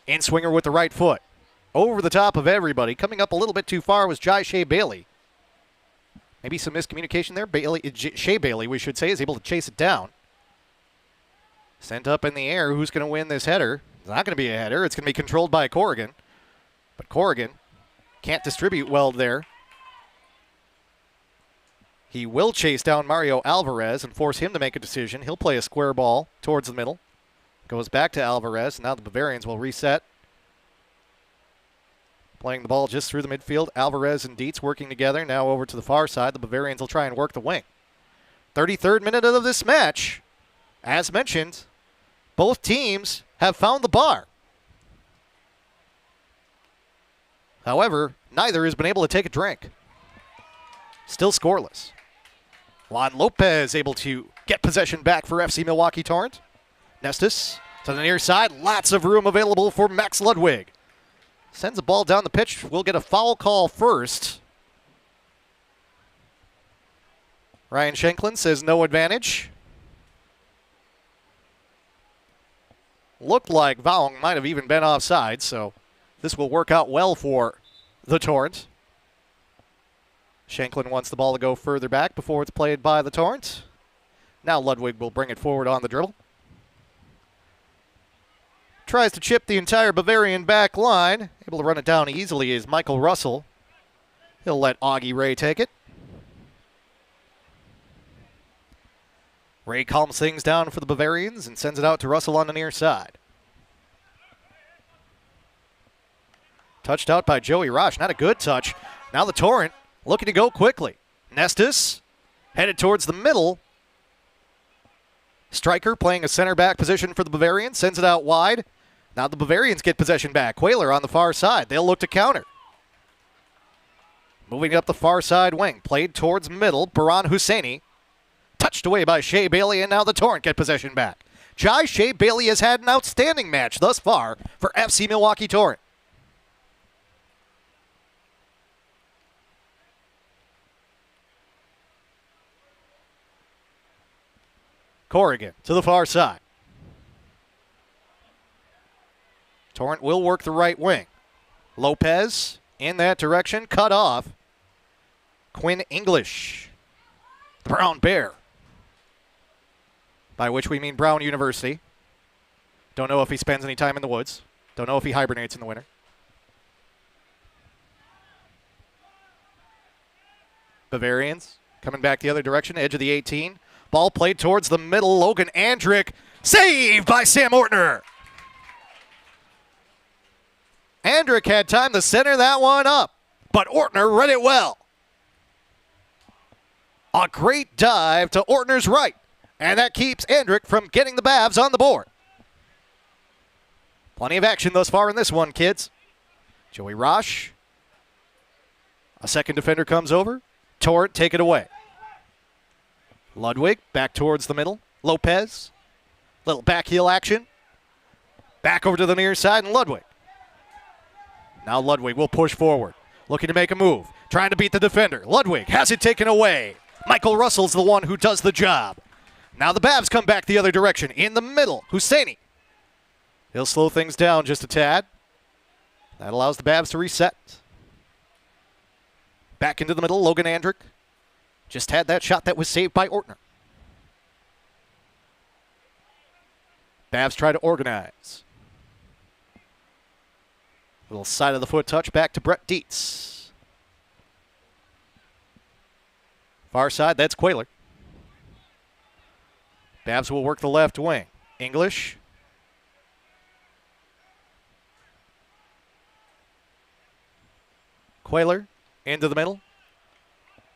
D: In-swinger with the right foot. Over the top of everybody. Coming up a little bit too far was Jai Shea Bailey. Maybe some miscommunication there. Shea Bailey, we should say, is able to chase it down. Sent up in the air. Who's going to win this header? It's not going to be a header. It's going to be controlled by Corrigan. But Corrigan can't distribute well there. He will chase down Mario Alvarez and force him to make a decision. He'll play a square ball towards the middle. Goes back to Alvarez. Now the Bavarians will reset. Playing the ball just through the midfield. Alvarez and Dietz working together. Now over to the far side. The Bavarians will try and work the wing. 33rd minute of this match. As mentioned, both teams have found the bar. However, neither has been able to take a drink. Still scoreless. Juan Lopez able to get possession back for FC Milwaukee Torrent. Nestis to the near side. Lots of room available for Max Ludwig. Sends the ball down the pitch. We'll get a foul call first. Ryan Shanklin says no advantage. Looked like Vaughan might have even been offside, so this will work out well for the Torrent. Shanklin wants the ball to go further back before it's played by the Torrent. Now Ludwig will bring it forward on the dribble. Tries to chip the entire Bavarian back line. Able to run it down easily is Michael Russell. He'll let Augie Ray take it. Ray calms things down for the Bavarians and sends it out to Russell on the near side. Touched out by Joey Rosh. Not a good touch. Now the Torrent looking to go quickly. Nestis headed towards the middle. Stryker playing a center back position for the Bavarians. Sends it out wide. Now the Bavarians get possession back. Quayler on the far side. They'll look to counter. Moving up the far side wing. Played towards middle. Baran Husseini. Touched away by Shea Bailey, and now the Torrent get possession back. Shea Bailey has had an outstanding match thus far for FC Milwaukee Torrent. Corrigan to the far side. Torrent will work the right wing. Lopez in that direction, cut off. Quinn English, the Brown Bear, by which we mean Brown University. Don't know if he spends any time in the woods. Don't know if he hibernates in the winter. Bavarians coming back the other direction, edge of the 18. Ball played towards the middle. Logan Andrick, saved by Sam Ortner. Andrick had time to center that one up, but Ortner read it well. A great dive to Ortner's right, and that keeps Andrick from getting the Bavs on the board. Plenty of action thus far in this one, kids. Joey Rosh. A second defender comes over. Torrent take it away. Ludwig back towards the middle. Lopez. Little back heel action. Back over to the near side, and Ludwig. Now Ludwig will push forward. Looking to make a move. Trying to beat the defender. Ludwig has it taken away. Michael Russell's the one who does the job. Now the Bavs come back the other direction. In the middle, Husseini. He'll slow things down just a tad. That allows the Bavs to reset. Back into the middle, Logan Andrick. Just had that shot that was saved by Ortner. Bavs try to organize. Little side of the foot touch back to Brett Dietz. Far side, that's Quayler. Bavs will work the left wing. English. Quayler into the middle.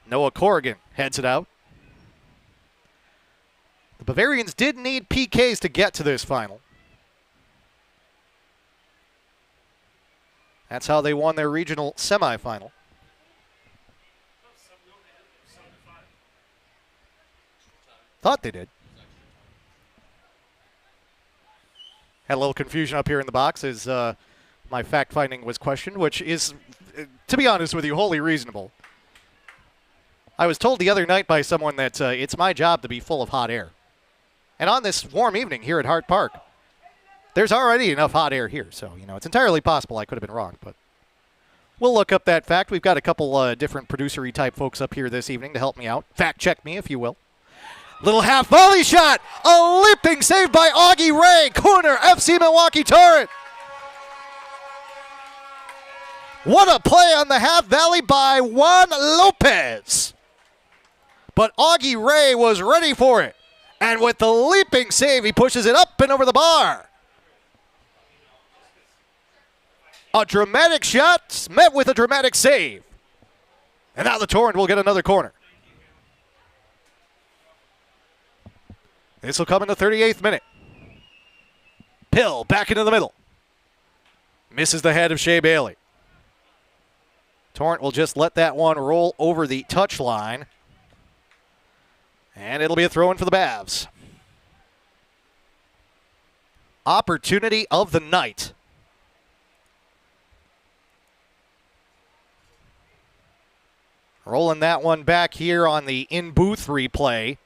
D: Noah Corrigan heads it out. The Bavarians did need PKs to get to this final. That's how they won their regional semifinal. Thought they did. Had a little confusion up here in the box as my fact-finding was questioned, which is, to be honest with you, wholly reasonable. I was told the other night by someone that it's my job to be full of hot air. And on this warm evening here at Hart Park, there's already enough hot air here. So, it's entirely possible I could have been wrong, but we'll look up that fact. We've got a couple different producer-y type folks up here this evening to help me out. Fact check me, if you will. Little half volley shot. A leaping save by Augie Ray. Corner, FC Milwaukee Torrent. What a play on the half volley by Juan Lopez. But Augie Ray was ready for it. And with the leaping save, he pushes it up and over the bar. A dramatic shot met with a dramatic save. And now the Torrent will get another corner. This will come in the 38th minute. Pill back into the middle. Misses the head of Shea Bailey. Torrent will just let that one roll over the touchline. And it'll be a throw-in for the Bavs. Opportunity of the night. Rolling that one back here on the in-booth replay.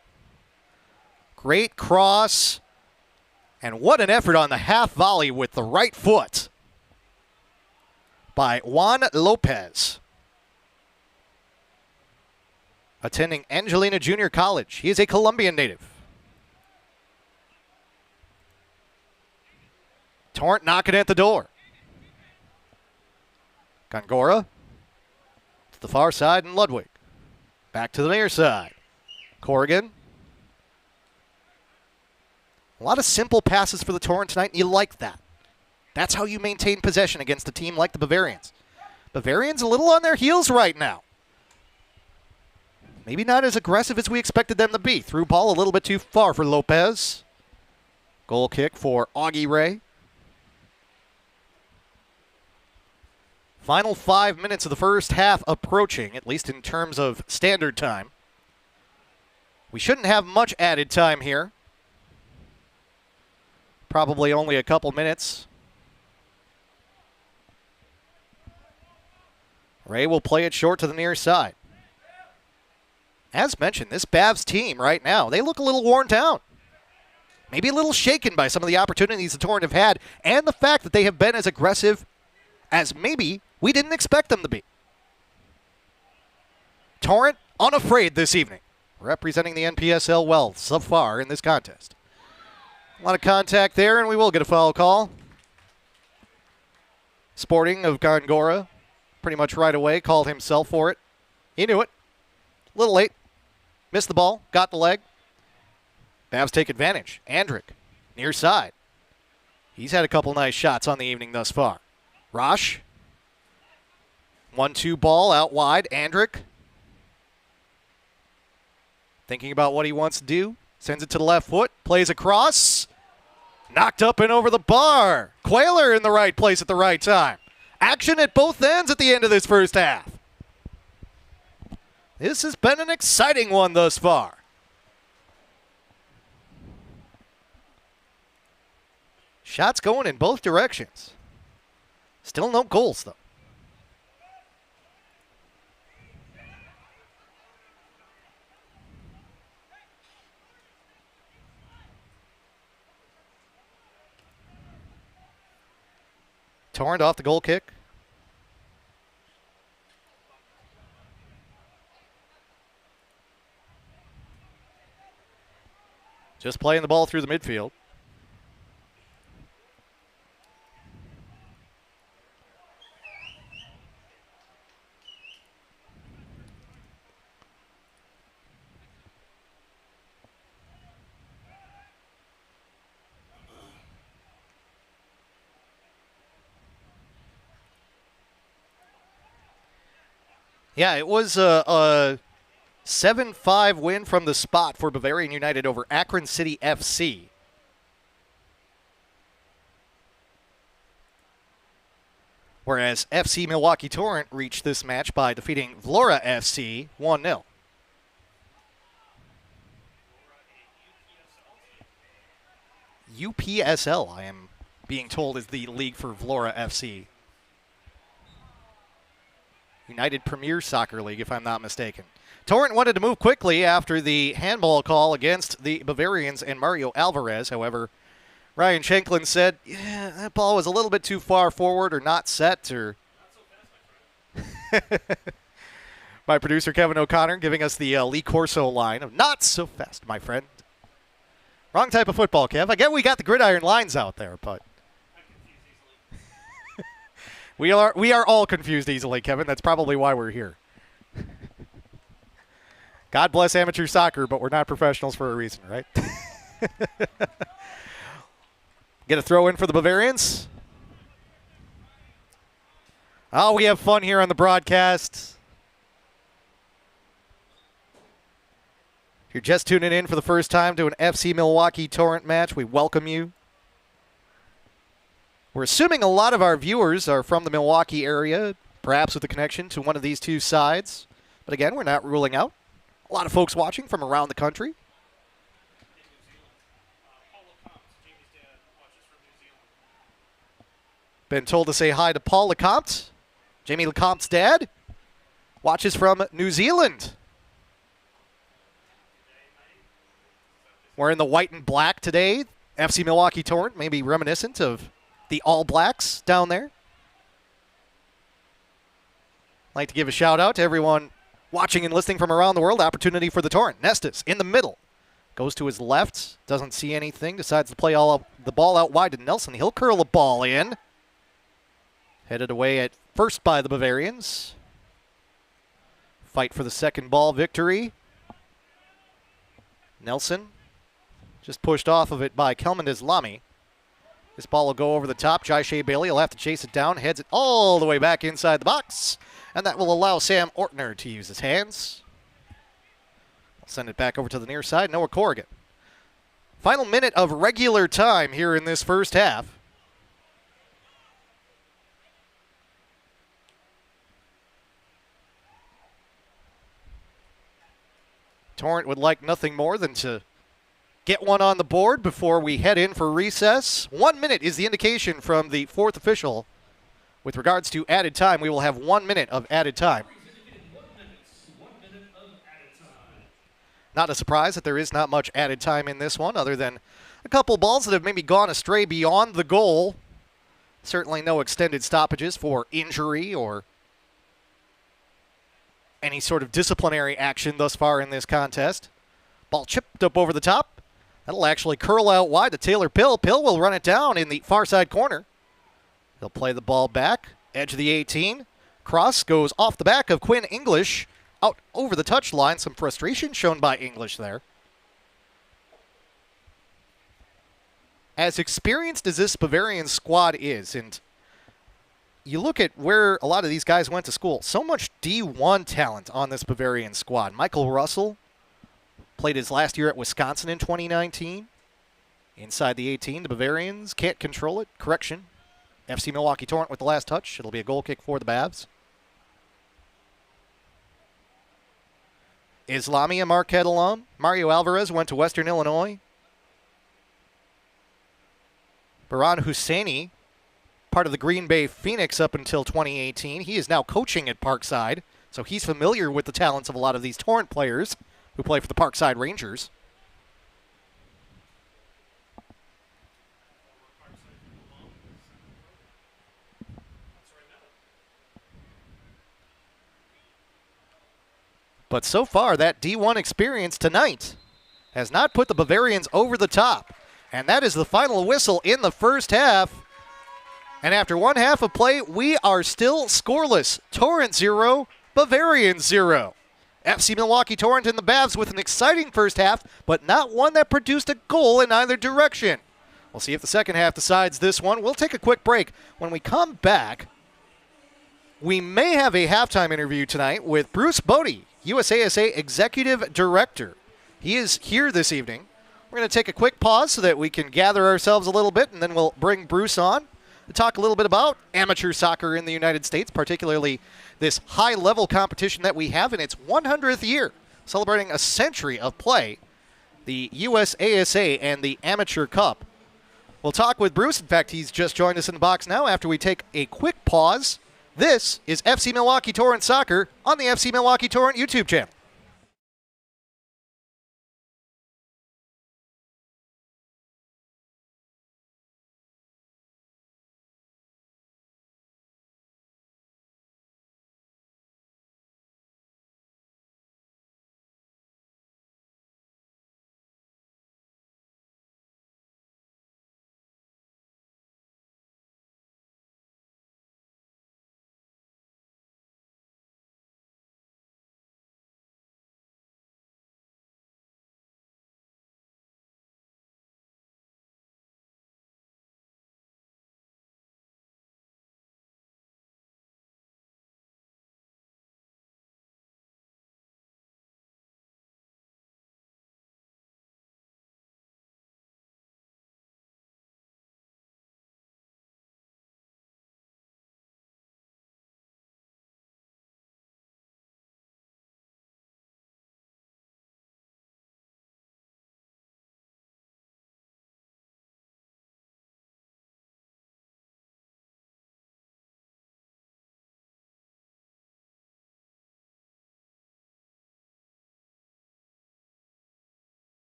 D: Great cross. And what an effort on the half volley with the right foot by Juan Lopez. attending Angelina Junior College. He is a Colombian native. Torrent knocking at the door. Gongora to the far side, and Ludwig back to the near side. Corrigan. A lot of simple passes for the Torrent tonight, and you like that. That's how you maintain possession against a team like the Bavarians. Bavarians a little on their heels right now. Maybe not as aggressive as we expected them to be. Through ball a little bit too far for Lopez. Goal kick for Augie Ray. Final 5 minutes of the first half approaching, at least in terms of standard time. We shouldn't have much added time here. Probably only a couple minutes. Ray will play it short to the near side. As mentioned, this Bavs team right now, they look a little worn down. Maybe a little shaken by some of the opportunities the Torrent have had and the fact that they have been as aggressive as maybe we didn't expect them to be. Torrent unafraid this evening, representing the NPSL well so far in this contest. A lot of contact there, and we will get a foul call. Sporting of Gongora, pretty much right away, called himself for it. He knew it. A little late. Missed the ball, got the leg. Bavs take advantage. Andrick, near side. He's had a couple nice shots on the evening thus far. Rosh. 1-2 ball out wide. Andrick. Thinking about what he wants to do. Sends it to the left foot. Plays across. Knocked up and over the bar. Quayler in the right place at the right time. Action at both ends at the end of this first half. This has been an exciting one thus far. Shots going in both directions. Still no goals, though. Torrent off the goal kick. Just playing the ball through the midfield. Yeah, it was a 7-5 win from the spot for Bavarian United over Akron City FC. Whereas FC Milwaukee Torrent reached this match by defeating Vlora FC 1-0. UPSL, I am being told, is the league for Vlora FC. United Premier Soccer League, if I'm not mistaken. Torrent wanted to move quickly after the handball call against the Bavarians and Mario Alvarez. However, Ryan Shanklin said, yeah, that ball was a little bit too far forward or not set. Or my producer, Kevin O'Connor, giving us the Lee Corso line of not so fast, my friend. Wrong type of football, Kev. I get we got the gridiron lines out there, but we are all confused easily, Kevin. That's probably why we're here. God bless amateur soccer, but we're not professionals for a reason, right? Get a throw in for the Bavarians. Oh, we have fun here on the broadcast. If you're just tuning in for the first time to an FC Milwaukee Torrent match, we welcome you. We're assuming a lot of our viewers are from the Milwaukee area, perhaps with a connection to one of these two sides. But again, we're not ruling out a lot of folks watching from around the country. Been told to say hi to Paul Lecomte. Jamie Lecomte's dad watches from New Zealand. We're in the white and black today. FC Milwaukee Torrent, maybe reminiscent of the All Blacks down there. I'd like to give a shout out to everyone Watching and listening from around the world, opportunity for the Torrent. Nestis in the middle. Goes to his left, doesn't see anything, decides to play the ball out wide to Nelson. He'll curl the ball in. Headed away at first by the Bavarians. Fight for the second ball victory. Nelson just pushed off of it by Kelman Islami. This ball will go over the top. Jai Shea Bailey will have to chase it down, heads it all the way back inside the box, and that will allow Sam Ortner to use his hands. Send it back over to the near side. Noah Corrigan. Final minute of regular time here in this first half. Torrent would like nothing more than to get one on the board before we head in for recess. 1 minute is the indication from the fourth official. With regards to added time, we will have 1 minute of added time. Not a surprise that there is not much added time in this one, other than a couple balls that have maybe gone astray beyond the goal. Certainly no extended stoppages for injury or any sort of disciplinary action thus far in this contest. Ball chipped up over the top. That'll actually curl out wide to Taylor Pill. Pill will run it down in the far side corner. He'll play the ball back, edge of the 18. Cross goes off the back of Quinn English. Out over the touchline. Some frustration shown by English there. As experienced as this Bavarian squad is, and you look at where a lot of these guys went to school, so much D1 talent on this Bavarian squad. Michael Russell played his last year at Wisconsin in 2019. Inside the 18, the Bavarians can't control it. Correction. FC Milwaukee Torrent with the last touch. It'll be a goal kick for the Bavs. Islami, a Marquette alum. Mario Alvarez went to Western Illinois. Baran Husseini, part of the Green Bay Phoenix up until 2018. He is now coaching at Parkside, so he's familiar with the talents of a lot of these Torrent players who play for the Parkside Rangers. But so far, that D1 experience tonight has not put the Bavarians over the top. And that is the final whistle in the first half. And after one half of play, we are still scoreless. Torrent 0, Bavarian 0. FC Milwaukee Torrent and the Bavs with an exciting first half, but not one that produced a goal in either direction. We'll see if the second half decides this one. We'll take a quick break. When we come back, we may have a halftime interview tonight with Bruce Bodie, USASA Executive Director. He is here this evening. We're going to take a quick pause so that we can gather ourselves a little bit, and then we'll bring Bruce on to talk a little bit about amateur soccer in the United States, particularly this high-level competition that we have in its 100th year, celebrating a century of play, the USASA and the Amateur Cup. We'll talk with Bruce. In fact, he's just joined us in the box now after we take a quick pause. This is FC Milwaukee Torrent Soccer on the FC Milwaukee Torrent YouTube channel.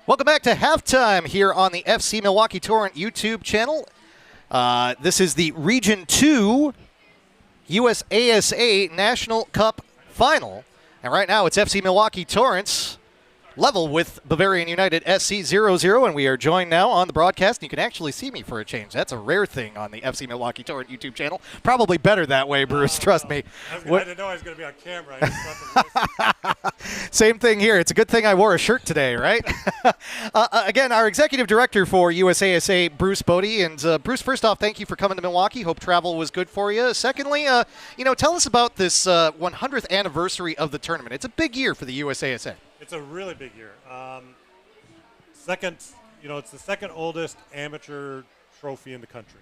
D: Welcome back to halftime here on the FC Milwaukee Torrent YouTube channel. This is the Region 2 USASA National Cup Final. And right now it's FC Milwaukee Torrents level with Bavarian United SC 0-0, and we are joined now on the broadcast. You can actually see me for a change. That's a rare thing on the FC Milwaukee Torrent YouTube channel. Probably better that way, Bruce. Trust me.
E: I didn't know I was going to be on camera. I just thought
D: Same thing here. It's a good thing I wore a shirt today, right? Again, our executive director for USASA, Bruce Bodie. And Bruce, first off, thank you for coming to Milwaukee. Hope travel was good for you. Secondly, tell us about this 100th anniversary of the tournament. It's a big year for the USASA.
E: It's a really big year. It's the second oldest amateur trophy in the country.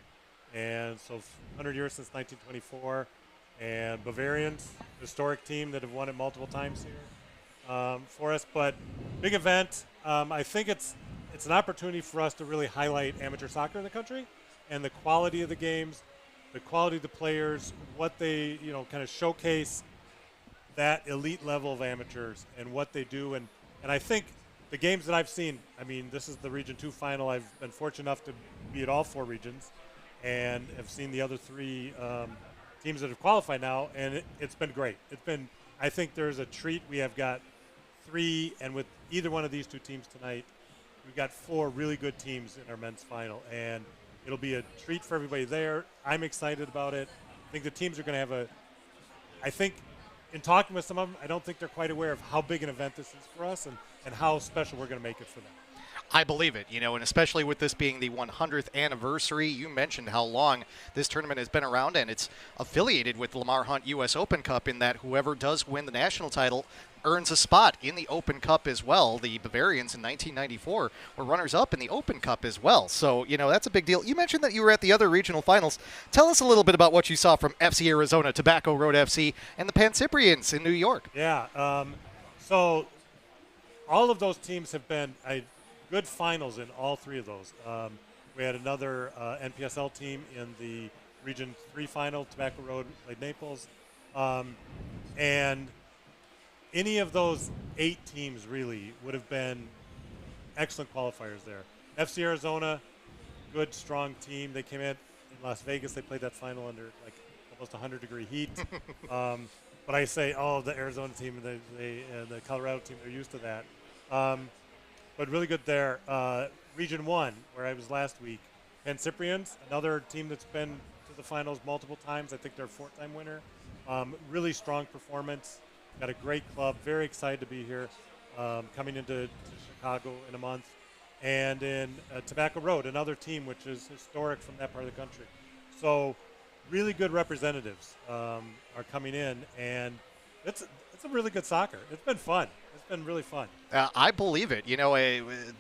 E: And so 100 years since 1924. And Bavarians, historic team that have won it multiple times here for us. But big event. I think it's an opportunity for us to really highlight amateur soccer in the country and the quality of the games, the quality of the players, what they, kind of showcase that elite level of amateurs and what they do. And I think the games that I've seen, this is the Region 2 final. I've been fortunate enough to be at all 4 regions and have seen the other 3 teams that have qualified now, and it's been great. I think there's a treat. We have got 3, and with either one of these 2 teams tonight, we've got 4 really good teams in our men's final, and it'll be a treat for everybody there. I'm excited about it. I think the teams are going to have in talking with some of them, I don't think they're quite aware of how big an event this is for us and how special we're going to make it for them.
D: I believe it, and especially with this being the 100th anniversary. You mentioned how long this tournament has been around, and it's affiliated with the Lamar Hunt U.S. Open Cup in that whoever does win the national title earns a spot in the Open Cup as well. The Bavarians in 1994 were runners-up in the Open Cup as well. So, that's a big deal. You mentioned that you were at the other regional finals. Tell us a little bit about what you saw from FC Arizona, Tobacco Road FC, and the Pancyprians in New York.
E: Yeah, so all of those teams have been good finals in all 3 of those. We had another NPSL team in the Region 3 final. Tobacco Road played Naples. And any of those 8 teams really would have been excellent qualifiers there. FC Arizona, good, strong team. They came in Las Vegas. They played that final under almost 100-degree heat. But I say, the Arizona team and the Colorado team, they're used to that. But really good there. Region 1, where I was last week, Pancyprians, another team that's been to the finals multiple times. I think they're a 4-time winner. Really strong performance. Got a great club. Very excited to be here, coming into Chicago in a month. And in Tobacco Road, another team which is historic from that part of the country. So really good representatives are coming in, and it's a really good soccer. It's been fun. It's been really fun.
D: I believe it.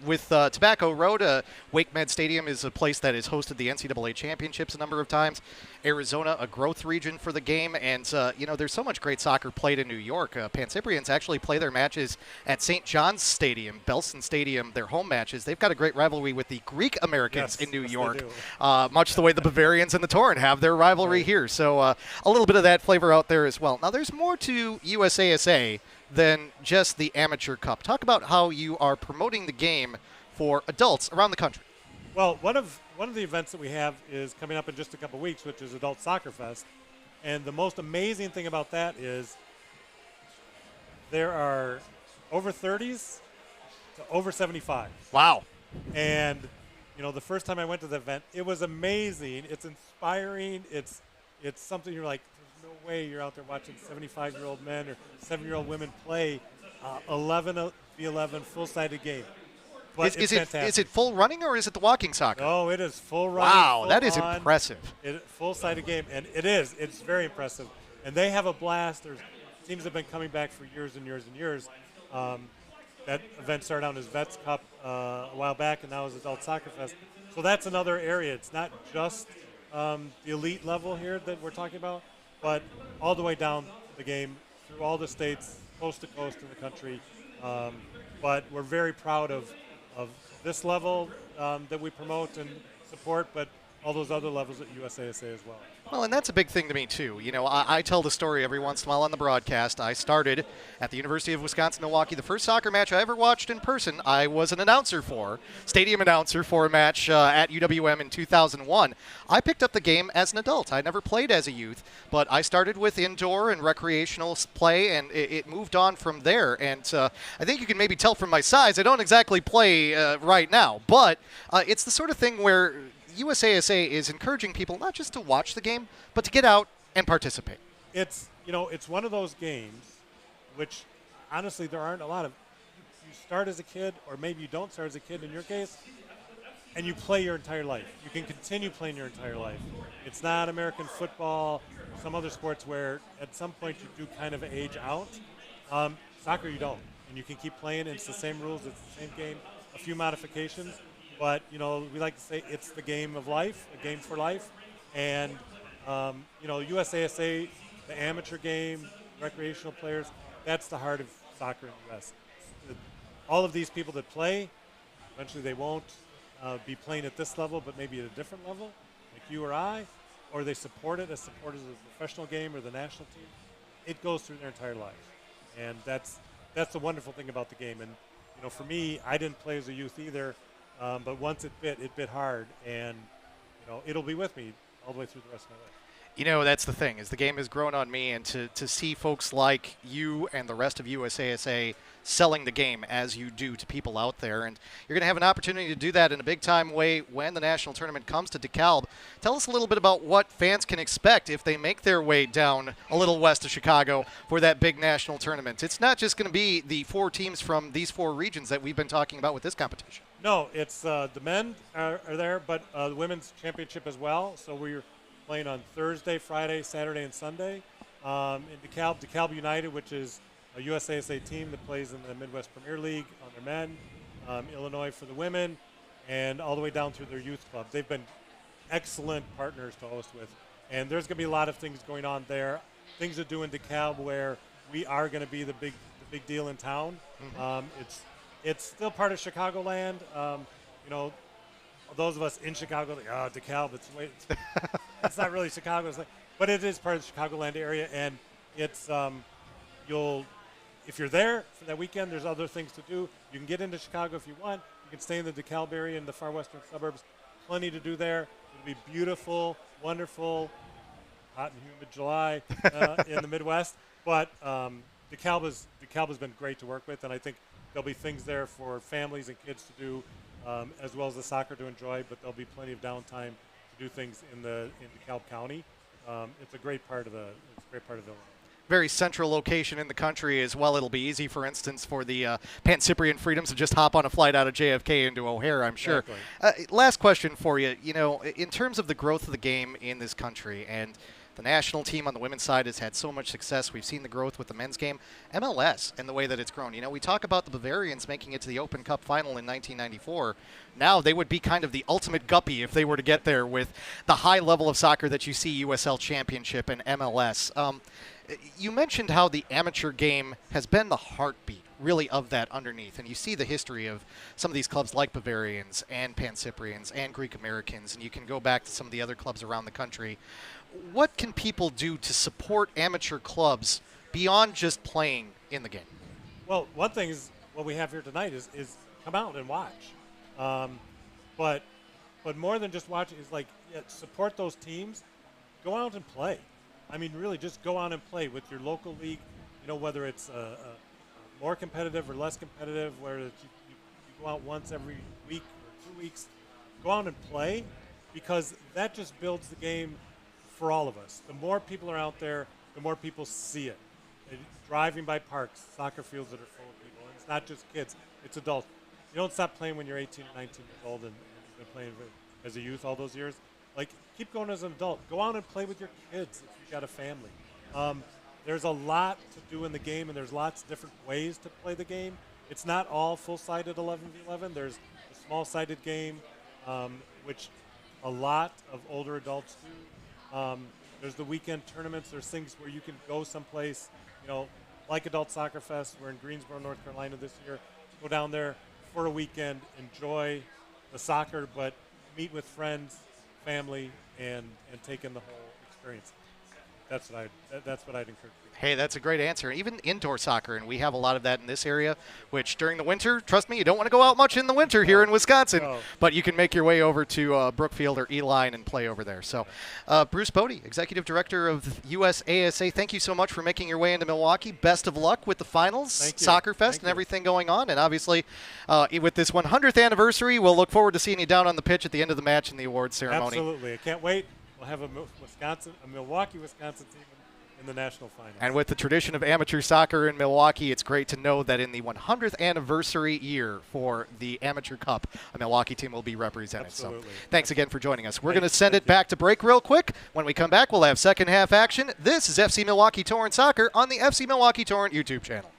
D: With Tobacco Road, Wake Med Stadium is a place that has hosted the NCAA championships a number of times. Arizona, a growth region for the game, and there's so much great soccer played in New York. Pancyprians actually play their matches at St. John's Stadium, Belson Stadium, their home matches. They've got a great rivalry with the Greek Americans in New York, much the way the Bavarians and the Torrent have their rivalry here. So a little bit of that flavor out there as well. Now, there's more to USASA than just the Amateur Cup. Talk about how you are promoting the game for adults around the country.
E: Well, one of the events that we have is coming up in just a couple weeks, which is Adult Soccer Fest. And the most amazing thing about that is there are over 30s to over 75.
D: Wow.
E: And, the first time I went to the event, it was amazing. It's inspiring. It's something you're like, there's no way you're out there watching 75-year-old men or 7-year-old women play 11v11 full-sided game. But
D: is it full running or is it the walking soccer?
E: No, it is full running.
D: Wow, that is impressive.
E: Full-sided game, and it is. It's very impressive. And they have a blast. There's teams have been coming back for years and years and years. That event started out as Vets Cup a while back, and now is Adult Soccer Fest. So that's another area. It's not just the elite level here that we're talking about, but all the way down the game through all the states, coast to coast in the country. But we're very proud of this level that we promote and support, but all those other levels at USASA as well.
D: Well, and that's a big thing to me, too. You know, I tell the story every once in a while on the broadcast. I started at the University of Wisconsin-Milwaukee. The first soccer match I ever watched in person, I was an announcer for, stadium announcer for a match at UWM in 2001. I picked up the game as an adult. I never played as a youth, but I started with indoor and recreational play, and it moved on from there. And I think you can maybe tell from my size, I don't exactly play right now, but it's the sort of thing where USASA is encouraging people not just to watch the game, but to get out and participate.
E: It's one of those games which honestly there aren't a lot of. You start as a kid, or maybe you don't start as a kid in your case, and you play your entire life. You can continue playing your entire life. It's not American football, some other sports where at some point you do kind of age out. Soccer you don't, and you can keep playing. It's the same rules, it's the same game, a few modifications. But, we like to say it's the game of life, a game for life. And, USASA, the amateur game, recreational players, that's the heart of soccer in the U.S. All of these people that play, eventually they won't be playing at this level, but maybe at a different level, like you or I, or they support it as supporters of the professional game or the national team. It goes through their entire life. And that's the wonderful thing about the game. And, for me, I didn't play as a youth either. But once it bit hard, and it'll be with me all the way through the rest of my life.
D: That's the thing, is the game has grown on me, and to see folks like you and the rest of USASA selling the game as you do to people out there, and you're going to have an opportunity to do that in a big-time way when the national tournament comes to DeKalb. Tell us a little bit about what fans can expect if they make their way down a little west of Chicago for that big national tournament. It's not just going to be the 4 teams from these 4 regions that we've been talking about with this competition.
E: No, it's the men are there, but the women's championship as well. So we're playing on Thursday, Friday, Saturday, and Sunday. In DeKalb United, which is a USASA team that plays in the Midwest Premier League on their men, Illinois for the women, and all the way down through their youth clubs. They've been excellent partners to host with. And there's going to be a lot of things going on there, things to do in DeKalb where we are going to be the big deal in town. Mm-hmm. It's still part of Chicagoland. Those of us in Chicago, DeKalb, it's not really Chicago, but it is part of the Chicagoland area, and it's if you're there for that weekend, there's other things to do. You can get into Chicago if you want. You can stay in the DeKalb area in the far western suburbs. Plenty to do there. It'll be beautiful, wonderful, hot and humid July in the Midwest, but DeKalb has been great to work with, and I think there'll be things there for families and kids to do, as well as the soccer to enjoy. But there'll be plenty of downtime to do things in DeKalb County. It's a great part of Illinois.
D: Very central location in the country as well. It'll be easy, for instance, for the Pan Cyprian Freedoms to just hop on a flight out of JFK into O'Hare, I'm sure.
E: Exactly.
D: Last question for you. In terms of the growth of the game in this country, and the national team on the women's side has had so much success. We've seen the growth with the men's game. MLS and the way that it's grown. We talk about the Bavarians making it to the Open Cup final in 1994. Now they would be kind of the ultimate guppy if they were to get there with the high level of soccer that you see USL Championship and MLS. You mentioned how the amateur game has been the heartbeat, really, of that underneath. And you see the history of some of these clubs like Bavarians and Pan Cyprians and Greek Americans, and you can go back to some of the other clubs around the country. What can people do to support amateur clubs beyond just playing in the game?
E: Well, one thing is what we have here tonight is come out and watch. But more than just watching is support those teams. Go out and play. I mean, really, just go out and play with your local league. Whether it's more competitive or less competitive, where you go out once every week or 2 weeks. Go out and play, because that just builds the game for all of us. The more people are out there, the more people see it. Driving by parks, soccer fields that are full of people. And it's not just kids, it's adults. You don't stop playing when you're 18 or 19 years old and you've been playing as a youth all those years. Keep going as an adult. Go out and play with your kids if you've got a family. There's a lot to do in the game, and there's lots of different ways to play the game. It's not all full-sided 11v11. There's a small-sided game, which a lot of older adults do. There's the weekend tournaments. There's things where you can go someplace, like Adult Soccer Fest. We're in Greensboro, North Carolina this year. Go down there for a weekend, enjoy the soccer, but meet with friends, family, and take in the whole experience. That's what I'd encourage people.
D: Hey, that's a great answer. Even indoor soccer, and we have a lot of that in this area, which during the winter, trust me, you don't want to go out much in the winter here in Wisconsin, but you can make your way over to Brookfield or Eline and play over there. So, Bruce Bodie, Executive Director of USASA, thank you so much for making your way into Milwaukee. Best of luck with the finals, Soccer Fest, and everything going on. And obviously, with this 100th anniversary, we'll look forward to seeing you down on the pitch at the end of the match in the awards ceremony.
E: Absolutely. I can't wait. We'll have a Milwaukee, Wisconsin team in the national finals. And
D: with the tradition of amateur soccer in Milwaukee, it's great to know that in the 100th anniversary year for the Amateur Cup, a Milwaukee team will be represented.
E: Absolutely.
D: So thanks again for joining us. We're going to send it back to break real quick. When we come back, we'll have second half action. This is FC Milwaukee Torrent Soccer on the FC Milwaukee Torrent YouTube channel.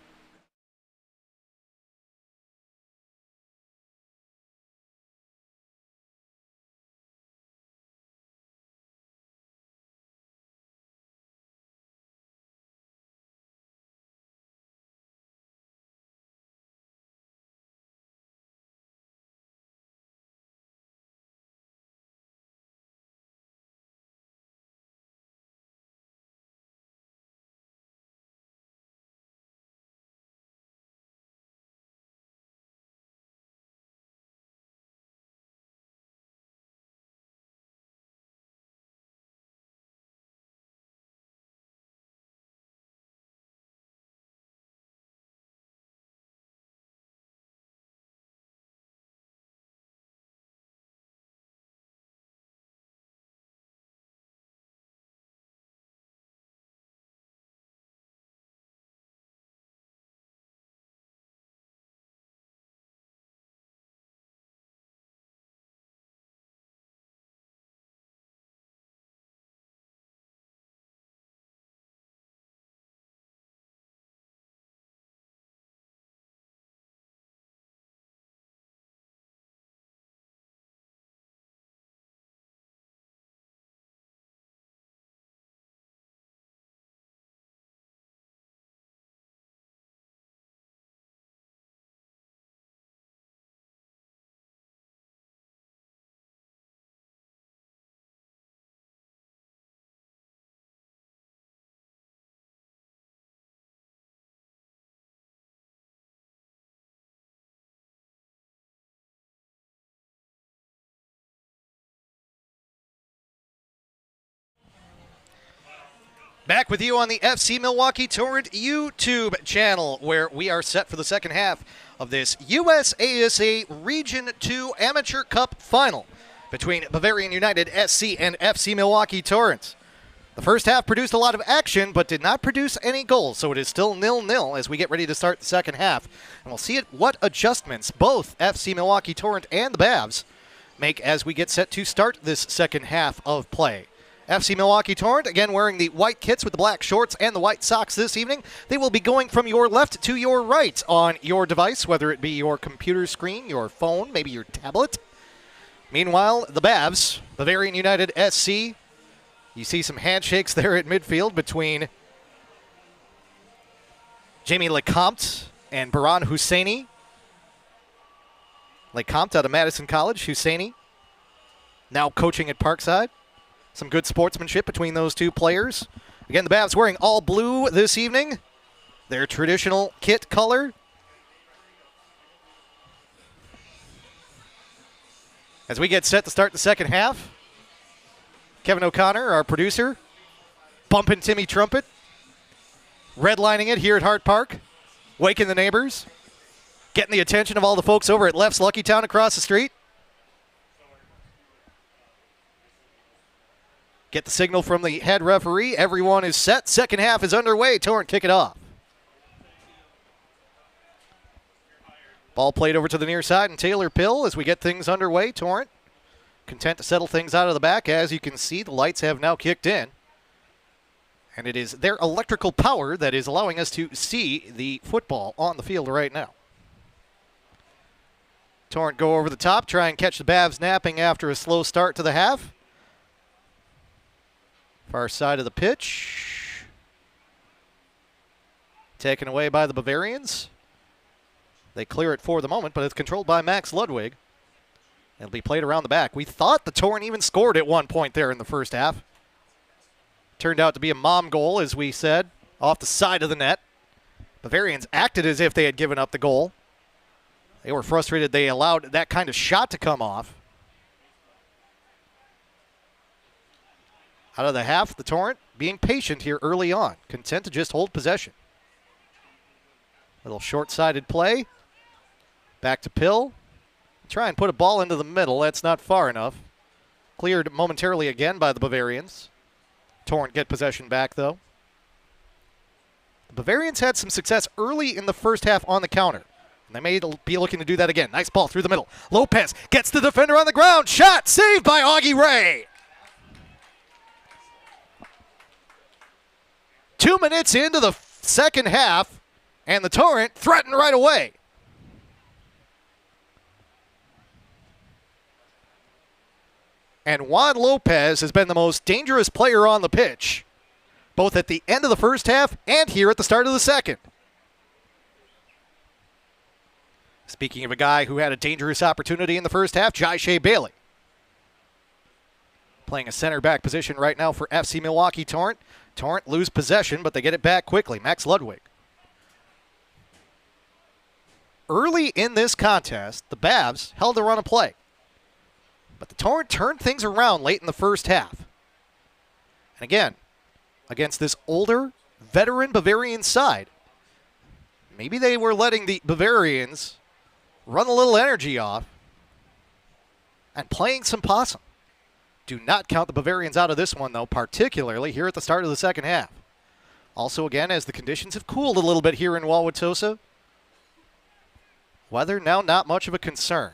D: Back with you on the FC Milwaukee Torrent YouTube channel, where we are set for the second half of this USASA Region 2 Amateur Cup Final between Bavarian United SC and FC Milwaukee Torrent. The first half produced a lot of action, but did not produce any goals, so it is still 0-0 as we get ready to start the second half. And we'll see what adjustments both FC Milwaukee Torrent and the Bavs make as we get set to start this second half of play. FC Milwaukee Torrent, again wearing the white kits with the black shorts and the white socks this evening. They will be going from your left to your right on your device, whether it be your computer screen, your phone, maybe your tablet. Meanwhile, the Bavs, Bavarian United SC, you see some handshakes there at midfield between Jamie Lecomte and Baran Husseini. Lecomte out of Madison College, Husseini now coaching at Parkside. Some good sportsmanship between those two players. Again, the Bavs wearing all blue this evening, their traditional kit color. As we get set to start the second half, Kevin O'Connor, our producer, bumping Timmy Trumpet, redlining it here at Hart Park, waking the neighbors, getting the attention of all the folks over at Left's Lucky Town across the street. Get the signal from the head referee. Everyone is set. Second half is underway. Torrent kick it off. Ball played over to the near side, and Taylor Pill as we get things underway. Torrent content to settle things out of the back. As you can see, the lights have now kicked in. And it is their electrical power that is allowing us to see the football on the field right now. Torrent go over the top, try and catch the Bavs napping after a slow start to the half. Far side of the pitch. Taken away by the Bavarians. They clear it for the moment, but it's controlled by Max Ludwig. It'll be played around the back. We thought the Torrent even scored at one point there in the first half. Turned out to be a mom goal, as we said, off the side of the net. Bavarians acted as if they had given up the goal. They were frustrated they allowed that kind of shot to come off. Out of the half, the Torrent being patient here early on, content to just hold possession. Little short-sided play. Back to Pill. Try and put a ball into the middle. That's not far enough. Cleared momentarily again by the Bavarians. Torrent get possession back, though. The Bavarians had some success early in the first half on the counter. And they may be looking to do that again. Nice ball through the middle. Lopez gets the defender on the ground. Shot saved by Augie Ray. 2 minutes into the second half, and the Torrent threatened right away. And Juan Lopez has been the most dangerous player on the pitch, both at the end of the first half and here at the start of the second. Speaking of a guy who had a dangerous opportunity in the first half, Jai Shea Bailey. Playing a center back position right now for FC Milwaukee Torrent. Torrent lose possession, but they get it back quickly. Max Ludwig. Early in this contest, the Bavs held a run of play. But the Torrent turned things around late in the first half. And again, against this older, veteran Bavarian side, maybe they were letting the Bavarians run a little energy off and playing some possum. Do not count the Bavarians out of this one, though, particularly here at the start of the second half. Also, again, as the conditions have cooled a little bit here in Wauwatosa, weather now not much of a concern.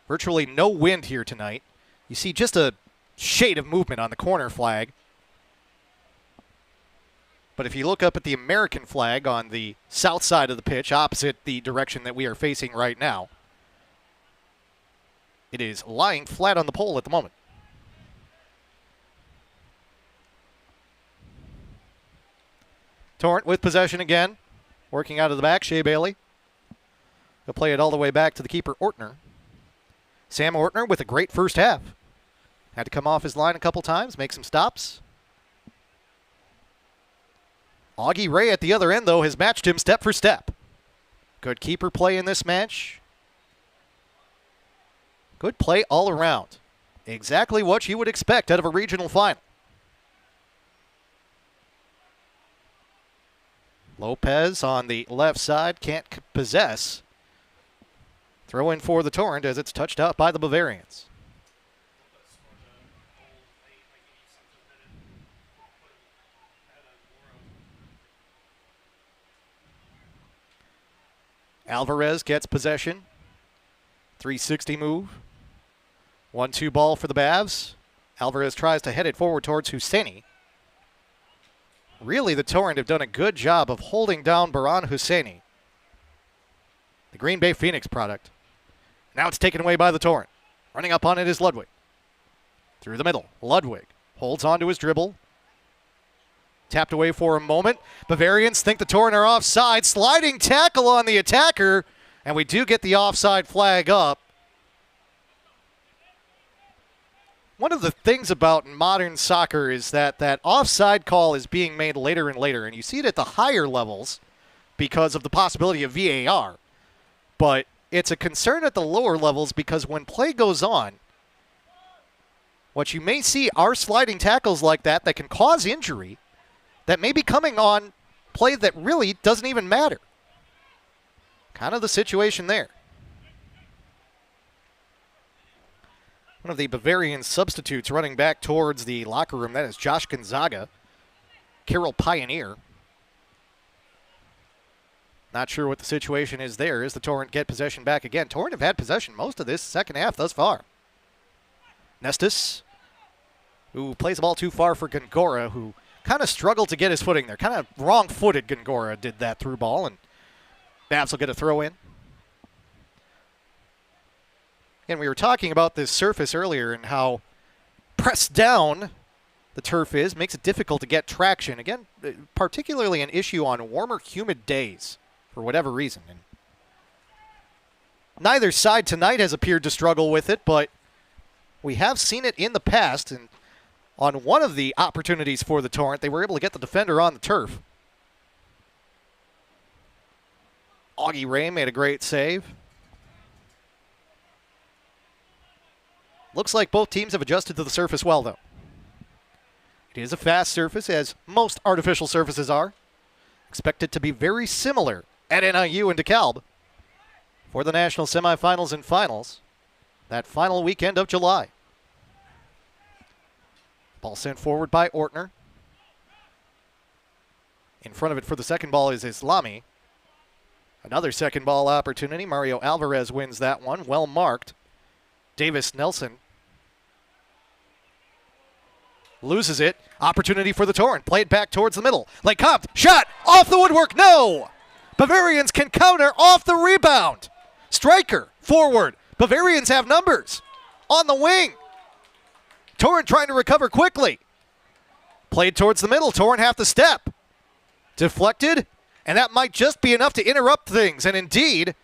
D: Virtually no wind here tonight. You see just a shade of movement on the corner flag. But if you look up at the American flag on the south side of the pitch, opposite the direction that we are facing right now, it is lying flat on the pole at the moment. Torrent with possession again. Working out of the back, Shea Bailey. He'll play it all the way back to the keeper, Ortner. Sam Ortner with a great first half. Had to come off his line a couple times, make some stops. Augie Ray at the other end, though, has matched him step for step. Good keeper play in this match. Good play all around. Exactly what you would expect out of a regional final. Lopez on the left side can't possess. Throw in for the Torrent as it's touched out by the Bavarians. Alvarez gets possession. 360 move. 1-2 ball for the Bavs. Alvarez tries to head it forward towards Husseini. Really, the Torrent have done a good job of holding down Baran Husseini, the Green Bay Phoenix product. Now it's taken away by the Torrent. Running up on it is Ludwig. Through the middle, Ludwig holds on to his dribble. Tapped away for a moment. Bavarians think the Torrent are offside. Sliding tackle on the attacker, and we do get the offside flag up. One of the things about modern soccer is that that offside call is being made later and later, and you see it at the higher levels because of the possibility of VAR. But it's a concern at the lower levels because when play goes on, what you may see are sliding tackles like that that can cause injury that may be coming on play that really doesn't even matter. Kind of the situation there. One of the Bavarian substitutes running back towards the locker room, that is Josh Gonzaga. Carroll Pioneer. Not sure what the situation is there as the Torrent get possession back again. Torrent have had possession most of this second half thus far. Nestus, who plays the ball too far for Gongora, who kind of struggled to get his footing there. Kind of wrong-footed Gongora did that through ball, and Babs will get a throw in. And we were talking about this surface earlier and how pressed down the turf is, makes it difficult to get traction. Again, particularly an issue on warmer, humid days for whatever reason. And Neither side tonight has appeared to struggle with it, but we have seen it in the past, and on one of the opportunities for the Torrent, they were able to get the defender on the turf. Augie Ray made a great save. Looks like both teams have adjusted to the surface well, though. It is a fast surface, as most artificial surfaces are. Expect it to be very similar at NIU and DeKalb for the national semifinals and finals that final weekend of July. Ball sent forward by Ortner. In front of it for the second ball is Islami. Another second ball opportunity. Mario Alvarez wins that one. Well marked. Davis Nelson loses it. Opportunity for the Torrent. Played back towards the middle. Lecomte. Shot. Off the woodwork. No. Bavarians can counter off the rebound. Striker. Forward. Bavarians have numbers. On the wing. Torrent trying to recover quickly. Played towards the middle. Torrent half the step. Deflected. And that might just be enough to interrupt things. And indeed,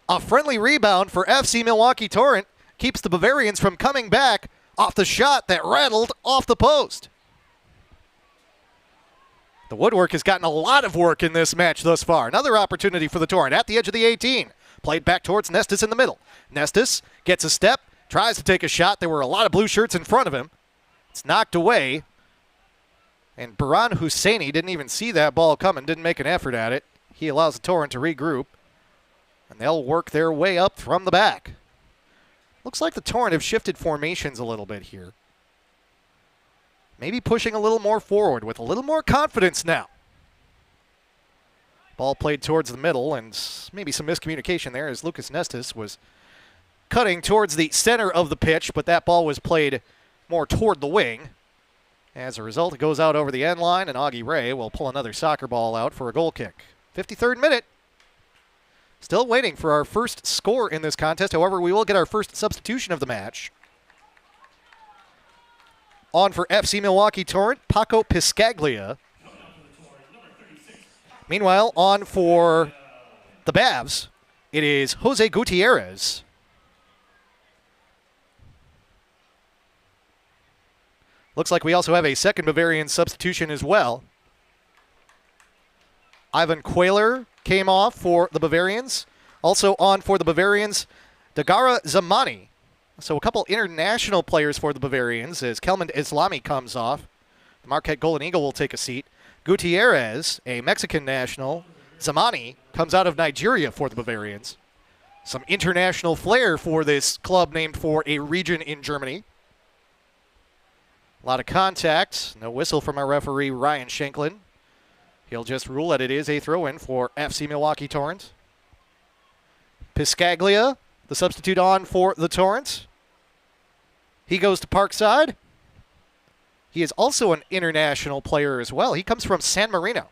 D: a friendly rebound for FC Milwaukee Torrent keeps the Bavarians from coming back off the shot that rattled off the post. The woodwork has gotten a lot of work in this match thus far. Another opportunity for the Torrent at the edge of the 18. Played back towards Nestis in the middle. Nestis gets a step, tries to take a shot. There were a lot of blue shirts in front of him. It's knocked away. And Baran Husseini didn't even see that ball coming, didn't make an effort at it. He allows the Torrent to regroup. And they'll work their way up from the back. Looks like the Torrent have shifted formations a little bit here. Maybe pushing a little more forward with a little more confidence now. Ball played towards the middle, and maybe some miscommunication there as Lucas Nestis was cutting towards the center of the pitch, but that ball was played more toward the wing. As a result, it goes out over the end line, and Augie Ray will pull another soccer ball out for a goal kick. 53rd minute. Still waiting for our first score in this contest. However, we will get our first substitution of the match. On for FC Milwaukee Torrent, Paco Piscaglia. Meanwhile, on for the Bavs, it is Jose Gutierrez. Looks like we also have a second Bavarian substitution as well. Ivan Quayler came off for the Bavarians. Also on for the Bavarians, Dagara Zamani. So a couple international players for the Bavarians as Kelman Islami comes off. The Marquette Golden Eagle will take a seat. Gutierrez, a Mexican national. Zamani comes out of Nigeria for the Bavarians. Some international flair for this club named for a region in Germany. A lot of contact. No whistle from our referee, Ryan Shanklin. He'll just rule that it is a throw-in for FC Milwaukee Torrent. Piscaglia, the substitute on for the Torrent. He goes to Parkside. He is also an international player as well. He comes from San Marino.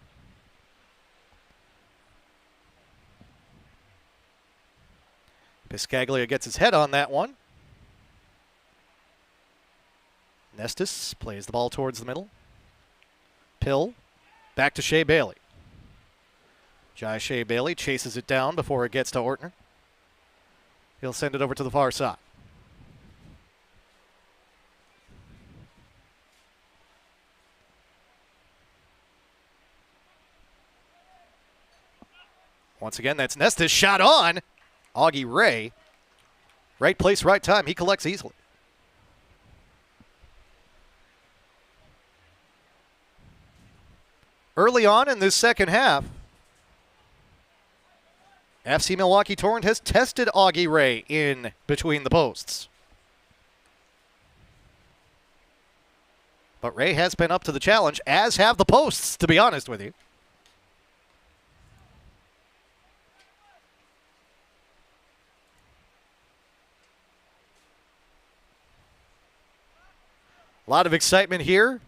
D: Piscaglia gets his head on that one. Nestis plays the ball towards the middle. Pill, back to Shea Bailey. Jai Shea Bailey chases it down before it gets to Ortner. He'll send it over to the far side. Once again, that's Nestis shot on. Augie Ray. Right place, right time. He collects easily. Early on in this second half, FC Milwaukee Torrent has tested Augie Ray in between the posts. But Ray has been up to the challenge, as have the posts, to be honest with you. A lot of excitement here.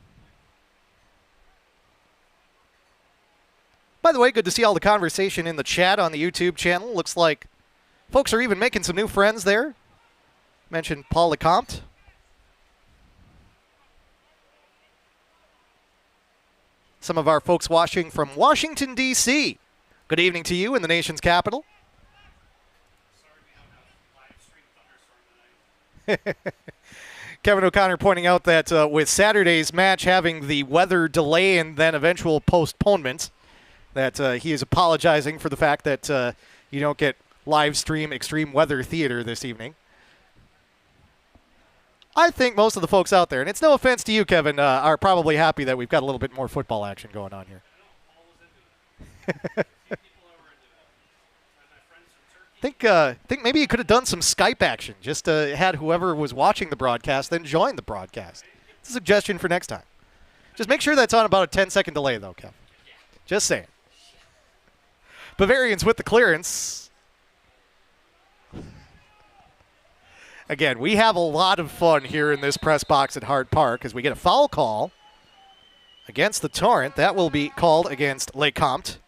D: By the way, good to see all the conversation in the chat on the YouTube channel. Looks like folks are even making some new friends there. Mentioned Paul Lecomte. Some of our folks watching from Washington, D.C. Good evening to you in the nation's capital. Kevin O'Connor pointing out that with Saturday's match having the weather delay and then eventual postponement, that he is apologizing for the fact that you don't get live stream extreme weather theater this evening. I think most of the folks out there, and it's no offense to you, Kevin, are probably happy that we've got a little bit more football action going on here. Think maybe you could have done some Skype action. Just had whoever was watching the broadcast then join the broadcast. It's a suggestion for next time. Just make sure that's on about a 10-second delay, though, Kevin. Just saying. Bavarians with the clearance. Again, we have a lot of fun here in this press box at Hart Park as we get a foul call against the Torrent. That will be called against LeCompte,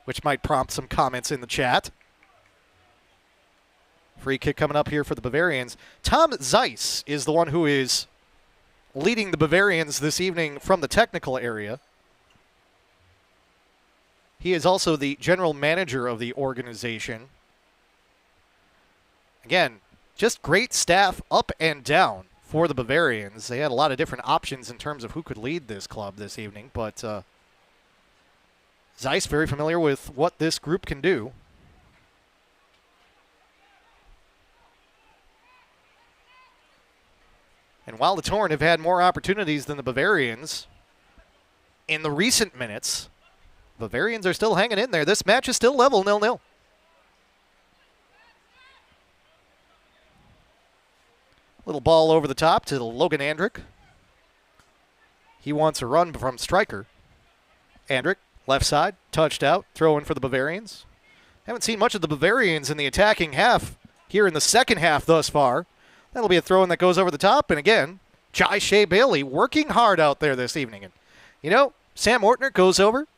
D: which might prompt some comments in the chat. Free kick coming up here for the Bavarians. Tom Zeiss is the one who is leading the Bavarians this evening from the technical area. He is also the general manager of the organization. Again, just great staff up and down for the Bavarians. They had a lot of different options in terms of who could lead this club this evening, but Zeiss very familiar with what this group can do. And while the Torrent have had more opportunities than the Bavarians in the recent minutes, Bavarians are still hanging in there. This match is still level, 0-0. Little ball over the top to Logan Andrick. He wants a run from striker. Andrick, left side, touched out, throw-in for the Bavarians. Haven't seen much of the Bavarians in the attacking half here in the second half thus far. That'll be a throw-in that goes over the top. And again, Jai Shea Bailey working hard out there this evening. And, you know, Sam Ortner goes over,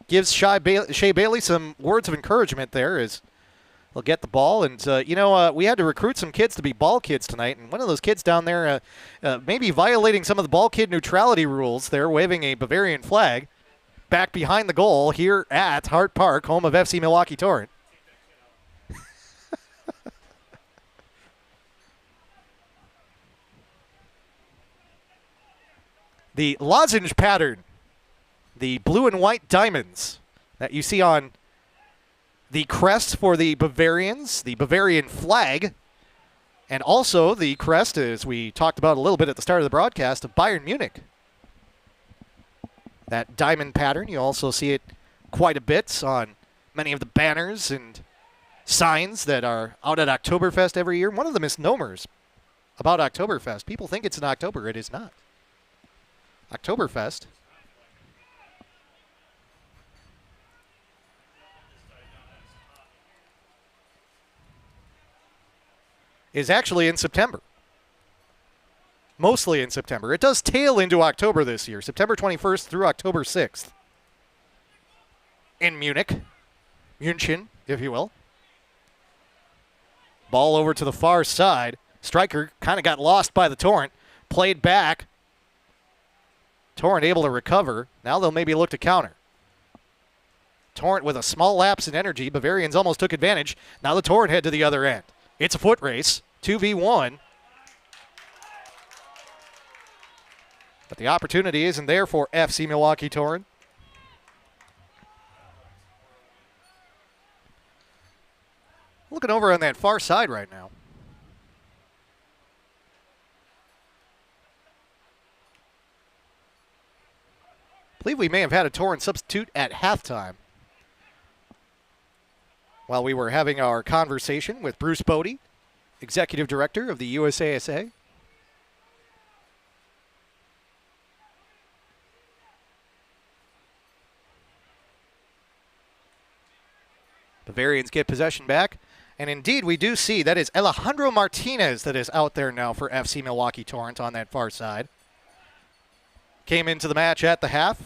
D: gives Shea Bailey some words of encouragement there as he'll get the ball. And, we had to recruit some kids to be ball kids tonight. And one of those kids down there maybe violating some of the ball kid neutrality rules there, waving a Bavarian flag back behind the goal here at Hart Park, home of FC Milwaukee Torrent. The lozenge pattern, the blue and white diamonds that you see on the crest for the Bavarians, the Bavarian flag, and also the crest, as we talked about a little bit at the start of the broadcast, of Bayern Munich. That diamond pattern, you also see it quite a bit on many of the banners and signs that are out at Oktoberfest every year. One of the misnomers about Oktoberfest, people think it's in October. It is not. Oktoberfest is actually in September. Mostly in September. It does tail into October this year, September 21st through October 6th. In Munich. München, if you will. Ball over to the far side. Striker kind of got lost by the Torrent. Played back. Torrent able to recover. Now they'll maybe look to counter. Torrent with a small lapse in energy. Bavarians almost took advantage. Now the Torrent head to the other end. It's a foot race. 2v1. But the opportunity isn't there for FC Milwaukee Torrent. Looking over on that far side right now. I believe we may have had a Torrent substitute at halftime while we were having our conversation with Bruce Bodie, Executive Director of the USASA. Bavarians get possession back. And indeed, we do see that is Alejandro Martinez that is out there now for FC Milwaukee Torrent on that far side. Came into the match at the half.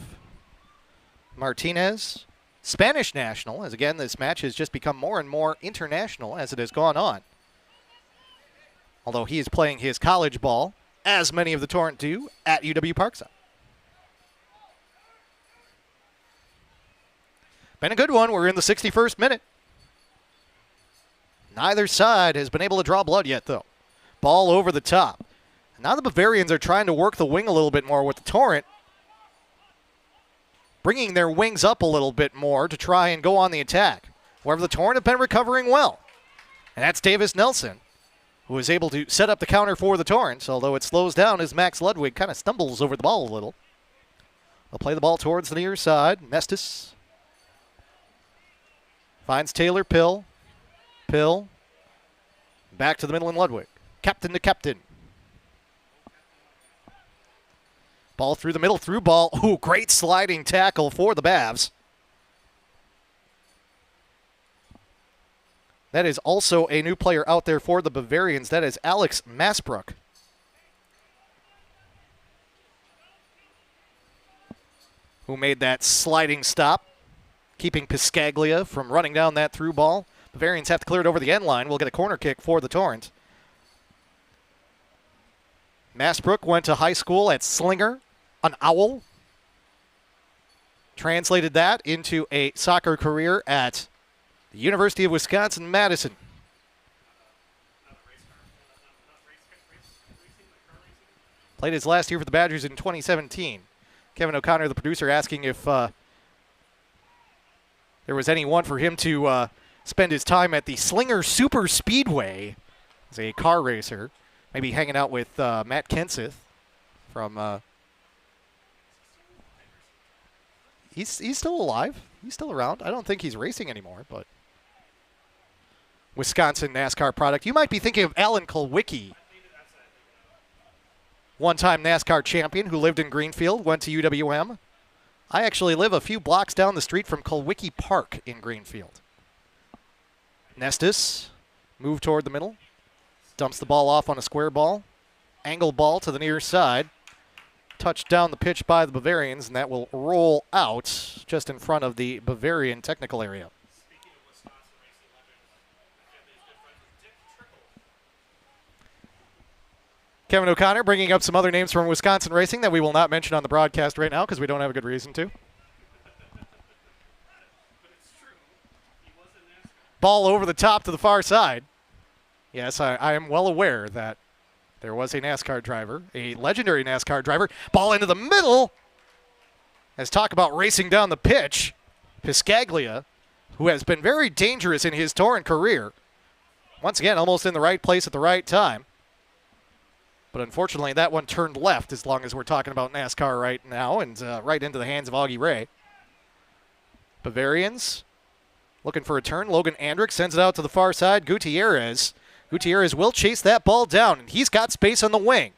D: Martinez, Spanish national, as again, this match has just become more and more international as it has gone on. Although he is playing his college ball, as many of the Torrent do, at UW Parkside. Been a good one. We're in the 61st minute. Neither side has been able to draw blood yet, though. Ball over the top. Now the Bavarians are trying to work the wing a little bit more with the Torrent, bringing their wings up a little bit more to try and go on the attack. However, the Torrent have been recovering well. And that's Davis Nelson, who is able to set up the counter for the Torrent, although it slows down as Max Ludwig kind of stumbles over the ball a little. They'll play the ball towards the near side. Mestis finds Taylor Pill. Pill back to the middle and Ludwig. Captain to captain. Ball through the middle, through ball. Ooh, great sliding tackle for the Bavs. That is also a new player out there for the Bavarians. That is Alex Masbrook. Who made that sliding stop, keeping Piscaglia from running down that through ball. Bavarians have to clear it over the end line. We'll get a corner kick for the Torrent. Masbrook went to high school at Slinger, an Owl. Translated that into a soccer career at the University of Wisconsin-Madison. Played his last year for the Badgers in 2017. Kevin O'Connor, the producer, asking if there was anyone for him to spend his time at the Slinger Super Speedway as a car racer. Maybe hanging out with Matt Kenseth from... He's still alive. He's still around. I don't think he's racing anymore, but... Wisconsin NASCAR product. You might be thinking of Alan Kulwicki, one-time NASCAR champion who lived in Greenfield, went to UWM. I actually live a few blocks down the street from Kulwicki Park in Greenfield. Nestis, move toward the middle. Dumps the ball off on a square ball. Angle ball to the near side. Touched down the pitch by the Bavarians, and that will roll out just in front of the Bavarian technical area. Kevin O'Connor bringing up some other names from Wisconsin racing that we will not mention on the broadcast right now because we don't have a good reason to. Ball over the top to the far side. Yes, I am well aware that there was a NASCAR driver, a legendary NASCAR driver. Ball into the middle. Let's talk about racing down the pitch. Piscaglia, who has been very dangerous in his Torrent career. Once again, almost in the right place at the right time. But unfortunately, that one turned left as long as we're talking about NASCAR right now and right into the hands of Augie Ray. Bavarians looking for a turn. Logan Andrick sends it out to the far side. Gutierrez will chase that ball down, and he's got space on the wing.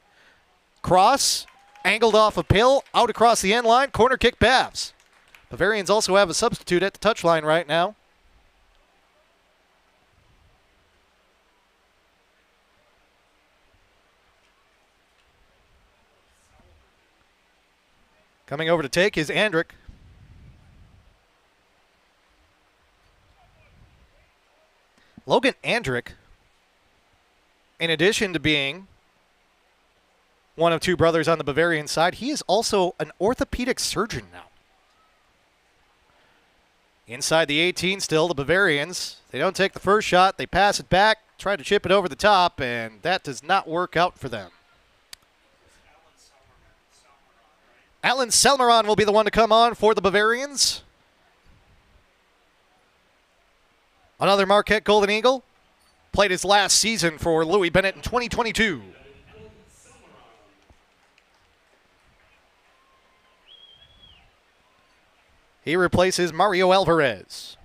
D: Cross, angled off a Pill, out across the end line, corner kick Bavs. Bavarians also have a substitute at the touchline right now. Coming over to take is Andrick. Logan Andrick, in addition to being one of two brothers on the Bavarian side, he is also an orthopedic surgeon now. Inside the 18 still, the Bavarians. They don't take the first shot. They pass it back, try to chip it over the top, and that does not work out for them. Alan Selmaron will be the one to come on for the Bavarians. Another Marquette Golden Eagle. Played his last season for Louis Bennett in 2022. He replaces Mario Alvarez.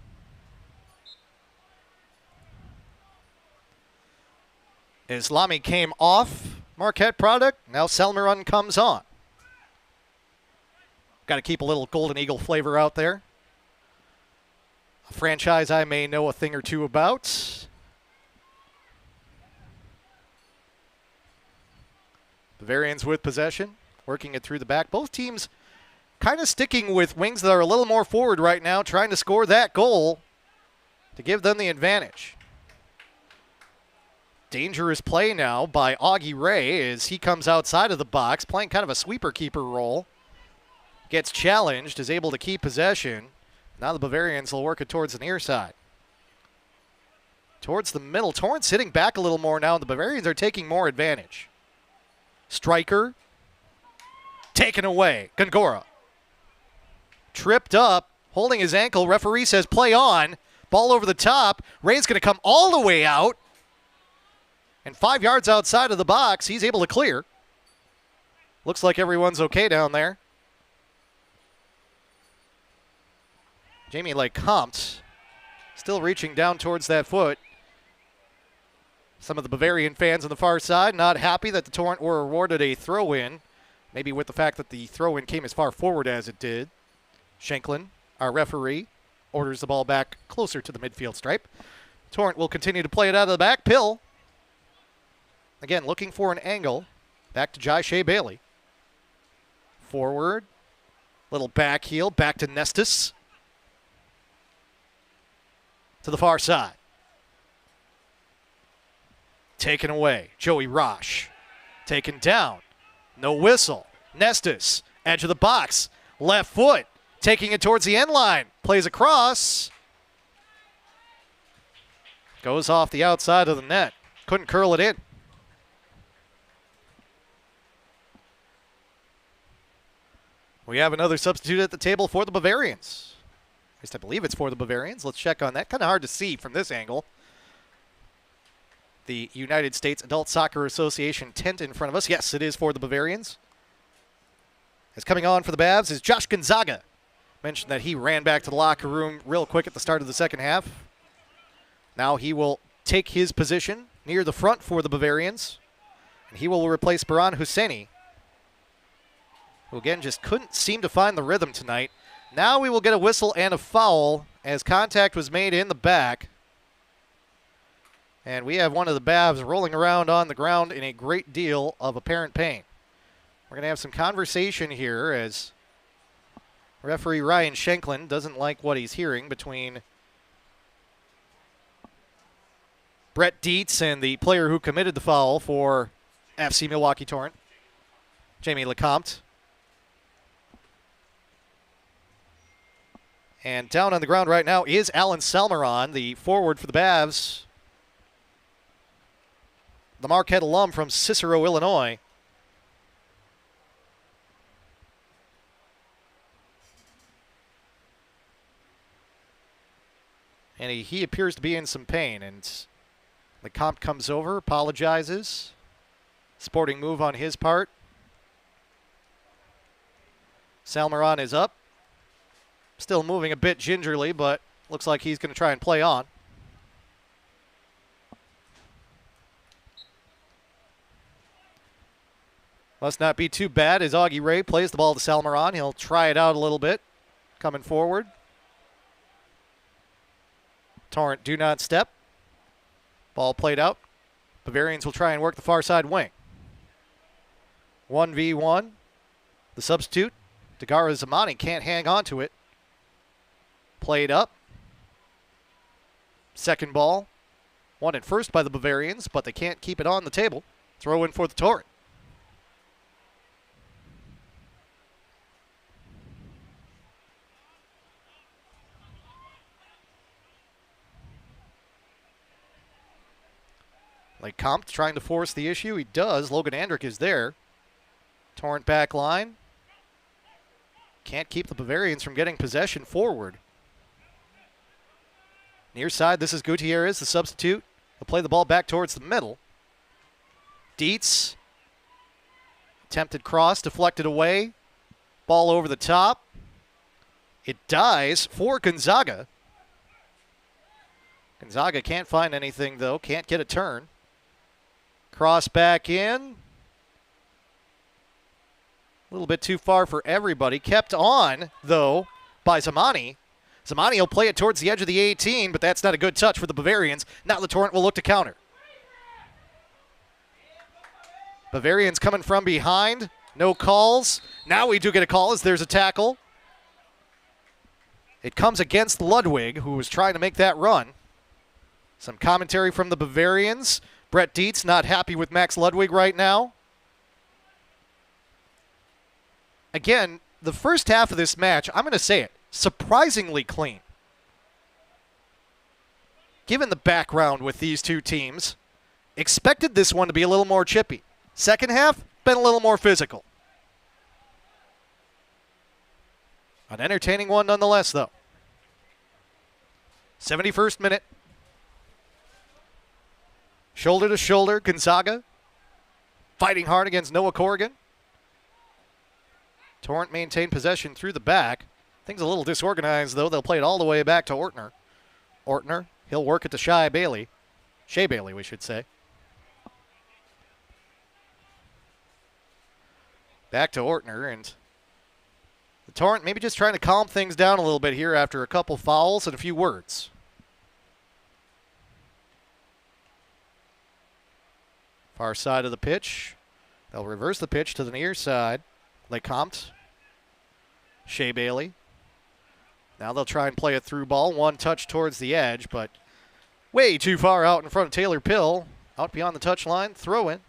D: Islami came off Marquette product. Now Selmaron comes on. Got to keep a little Golden Eagle flavor out there. A franchise I may know a thing or two about. Bavarians with possession, working it through the back. Both teams kind of sticking with wings that are a little more forward right now, trying to score that goal to give them the advantage. Dangerous play now by Augie Ray as he comes outside of the box, playing kind of a sweeper-keeper role. Gets challenged, is able to keep possession. Now the Bavarians will work it towards the near side. towards the middle. Torrent sitting back a little more now, and the Bavarians are taking more advantage. Striker. Taken away. Gongora. Tripped up. Holding his ankle. Referee says play on. Ball over the top. Ray's going to come all the way out. And 5 yards outside of the box, he's able to clear. Looks like everyone's okay down there. Jamie Lecomte still reaching down towards that foot. Some of the Bavarian fans on the far side not happy that the Torrent were awarded a throw-in. Maybe with the fact that the throw-in came as far forward as it did. Shanklin, our referee, orders the ball back closer to the midfield stripe. Torrent will continue to play it out of the back. Pill. Again, looking for an angle. Back to Jai Shea Bailey. Forward. Little back heel. Back to Nestus. To the far side. Taken away. Joey Rosh. Taken down. No whistle. Nestus. Edge of the box. Left foot. Taking it towards the end line. Plays across. Goes off the outside of the net. Couldn't curl it in. We have another substitute at the table for the Bavarians. At least I believe it's for the Bavarians. Let's check on that. Kind of hard to see from this angle. The United States Adult Soccer Association tent in front of us. Yes, it is for the Bavarians. As coming on for the Bavs is Josh Gonzaga. Mentioned that he ran back to the locker room real quick at the start of the second half. Now he will take his position near the front for the Bavarians. And he will replace Baran Husseini, who again just couldn't seem to find the rhythm tonight. Now we will get a whistle and a foul as contact was made in the back. And we have one of the Bavs rolling around on the ground in a great deal of apparent pain. We're going to have some conversation here as referee Ryan Shanklin doesn't like what he's hearing between Brett Dietz and the player who committed the foul for FC Milwaukee Torrent, Jamie Lecomte. And down on the ground right now is Alan Salmeron, the forward for the Bavs, the Marquette alum from Cicero, Illinois. And he appears to be in some pain. And Lecomte comes over, apologizes. Sporting move on his part. Salmeron is up. Still moving a bit gingerly, but looks like he's going to try and play on. Must not be too bad as Augie Ray plays the ball to Salmeron. He'll try it out a little bit. Coming forward. Torrent do not step. Ball played out. Bavarians will try and work the far side wing. 1v1. The substitute, Dagara Zamani, can't hang on to it. Played up. Second ball. Won at first by the Bavarians, but they can't keep it on the table. Throw in for the Torrent. Lecomte trying to force the issue. He does. Logan Andrick is there. Torrent back line. Can't keep the Bavarians from getting possession forward. Near side, this is Gutierrez, the substitute. He'll play the ball back towards the middle. Dietz. Attempted cross, deflected away. Ball over the top. It dies for Gonzaga. Gonzaga can't find anything, though. Can't get a turn. Cross back in. A little bit too far for everybody. Kept on, though, by Zamani. Zamani will play it towards the edge of the 18, but that's not a good touch for the Bavarians. Now the Torrent will look to counter. Bavarians coming from behind. No calls. Now we do get a call as there's a tackle. It comes against Ludwig, who was trying to make that run. Some commentary from the Bavarians. Brett Dietz not happy with Max Ludwig right now. Again, the first half of this match, I'm going to say it, surprisingly clean. given the background with these two teams, expected this one to be a little more chippy. Second half, been a little more physical. An entertaining one nonetheless, though. 71st minute. Shoulder to shoulder, Gonzaga fighting hard against Noah Corrigan. Torrent maintained possession through the back. Things a little disorganized, though. They'll play it all the way back to Ortner. Ortner, he'll work it to Shea Bailey, we should say. Back to Ortner, and the Torrent maybe just trying to calm things down a little bit here after a couple fouls and a few words. Far side of the pitch. They'll reverse the pitch to the near side. Lecomte. Shea Bailey. Now they'll try and play a through ball. One touch towards the edge, but way too far out in front of Taylor Pill. Out beyond the touch line. Throw in.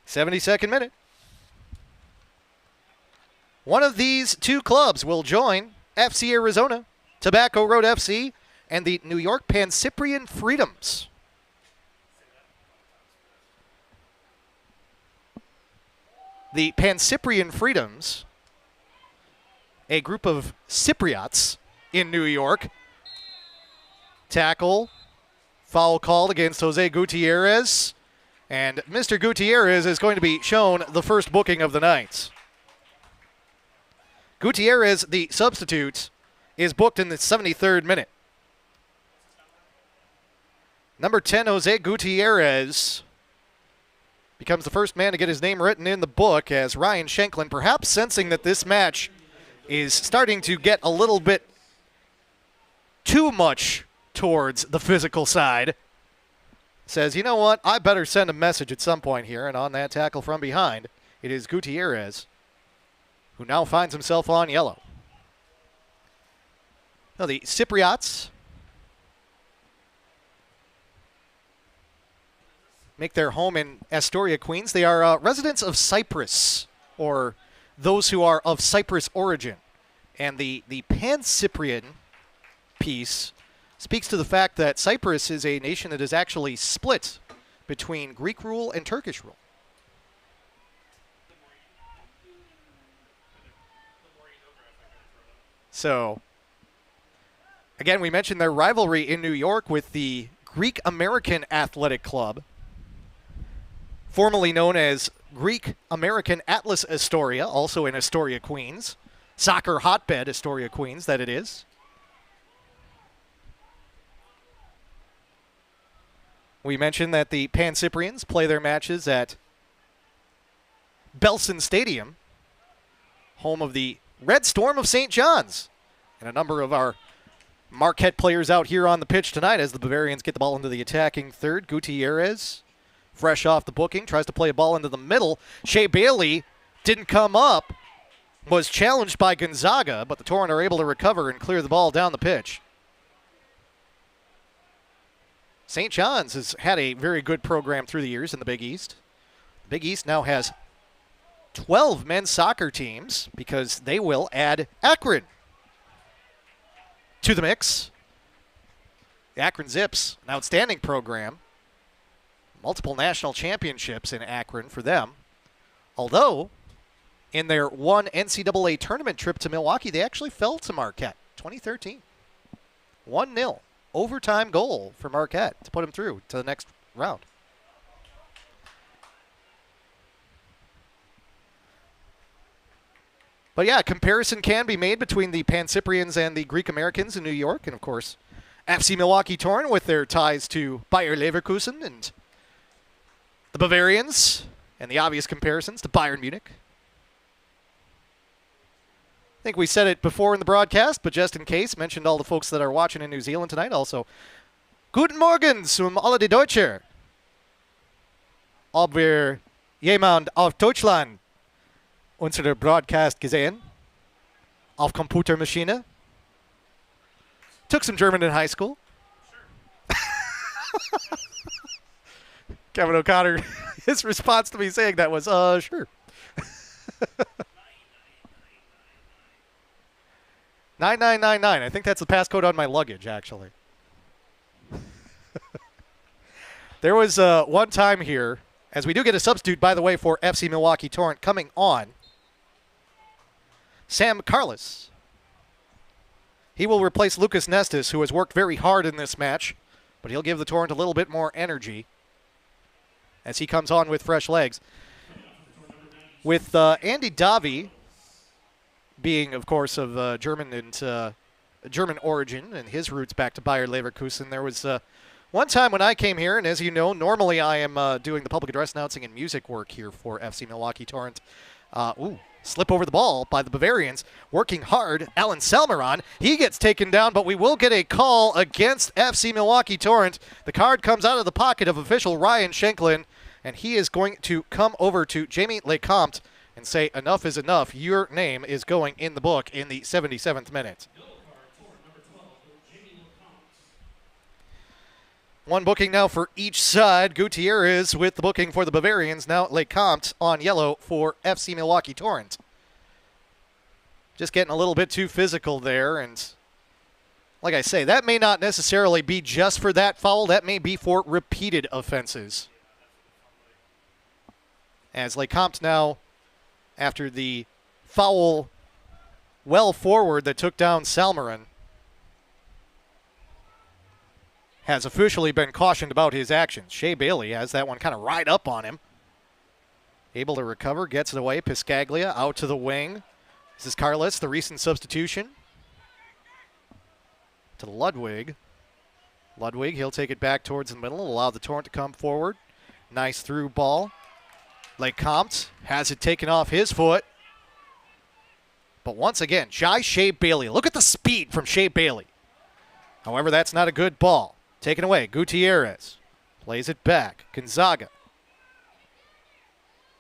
D: 72nd minute. One of these two clubs will join FC Arizona, Tobacco Road FC, and the New York Pan-Cyprian Freedoms. The Pan-Cyprian Freedoms, a group of Cypriots in New York. Tackle, foul called against Jose Gutierrez. And Mr. Gutierrez is going to be shown the first booking of the night. Gutierrez, the substitute, is booked in the 73rd minute. Number 10, Jose Gutierrez, becomes the first man to get his name written in the book, as Ryan Shanklin, perhaps sensing that this match is starting to get a little bit too much towards the physical side, says, you know what, I better send a message at some point here. And on that tackle from behind, it is Gutierrez, who now finds himself on yellow. Now the Cypriots make their home in Astoria, Queens. They are residents of Cyprus, or those who are of Cyprus origin. And the Pan-Cyprian piece speaks to the fact that Cyprus is a nation that is actually split between Greek rule and Turkish rule. So, again, we mentioned their rivalry in New York with the Greek American Athletic Club, formerly known as Greek American Atlas Astoria, also in Astoria, Queens. Soccer hotbed, Astoria, Queens, that it is. We mentioned that the Pan-Cyprians play their matches at Belson Stadium, home of the Red Storm of St. John's. And a number of our Marquette players out here on the pitch tonight as the Bavarians get the ball into the attacking third. Gutierrez, fresh off the booking, tries to play a ball into the middle. Shea Bailey didn't come up, was challenged by Gonzaga, but the Torrent are able to recover and clear the ball down the pitch. St. John's has had a very good program through the years in the Big East. The Big East now has 12 men's soccer teams because they will add Akron to the mix. The Akron Zips, an outstanding program. Multiple national championships in Akron for them. Although, in their one NCAA tournament trip to Milwaukee, they actually fell to Marquette, 2013. 1-0. Overtime goal for Marquette to put him through to the next round. But yeah, comparison can be made between the Pan-Cyprians and the Greek Americans in New York, and of course, FC Milwaukee Torrent with their ties to Bayer Leverkusen and the Bavarians, and the obvious comparisons to Bayern Munich. I think we said it before in the broadcast, but just in case, mentioned all the folks that are watching in New Zealand tonight also. Guten Morgen zum alle die Deutsche. Ob wir jemand auf Deutschland unsere Broadcast gesehen? Auf Computermaschine? Took some German in high school. Kevin O'Connor, his response to me saying that was, sure. 9999. I think that's the passcode on my luggage, actually. There was one time here, as we do get a substitute, by the way, for FC Milwaukee Torrent coming on. Sam Carlos. He will replace Lucas Nestis, who has worked very hard in this match, but he'll give the Torrent a little bit more energy as he comes on with fresh legs. With Andy Davi being, of course, of German origin and his roots back to Bayer Leverkusen, there was one time when I came here, and as you know, normally I am doing the public address announcing and music work here for FC Milwaukee Torrent. Slip over the ball by the Bavarians, working hard. Alan Salmeron, he gets taken down, but we will get a call against FC Milwaukee Torrent. The card comes out of the pocket of official Ryan Schenklin, and he is going to come over to Jamie Lecomte and say, enough is enough. Your name is going in the book in the 77th minute. One booking now for each side. Gutierrez with the booking for the Bavarians. Now Lecomte on yellow for FC Milwaukee Torrent. Just getting a little bit too physical there. And like I say, that may not necessarily be just for that foul. That may be for repeated offenses. As Lecomte now, after the foul well forward that took down Salmeron, has officially been cautioned about his actions. Shea Bailey has that one kind of right up on him. Able to recover, gets it away. Piscaglia out to the wing. This is Carlos, the recent substitution. To Ludwig. Ludwig, he'll take it back towards the middle, allow the Torrent to come forward. Nice through ball. Lecomte has it taken off his foot. But once again, Shea Bailey. Look at the speed from Shea Bailey. However, that's not a good ball. Taken away, Gutierrez. Plays it back, Gonzaga.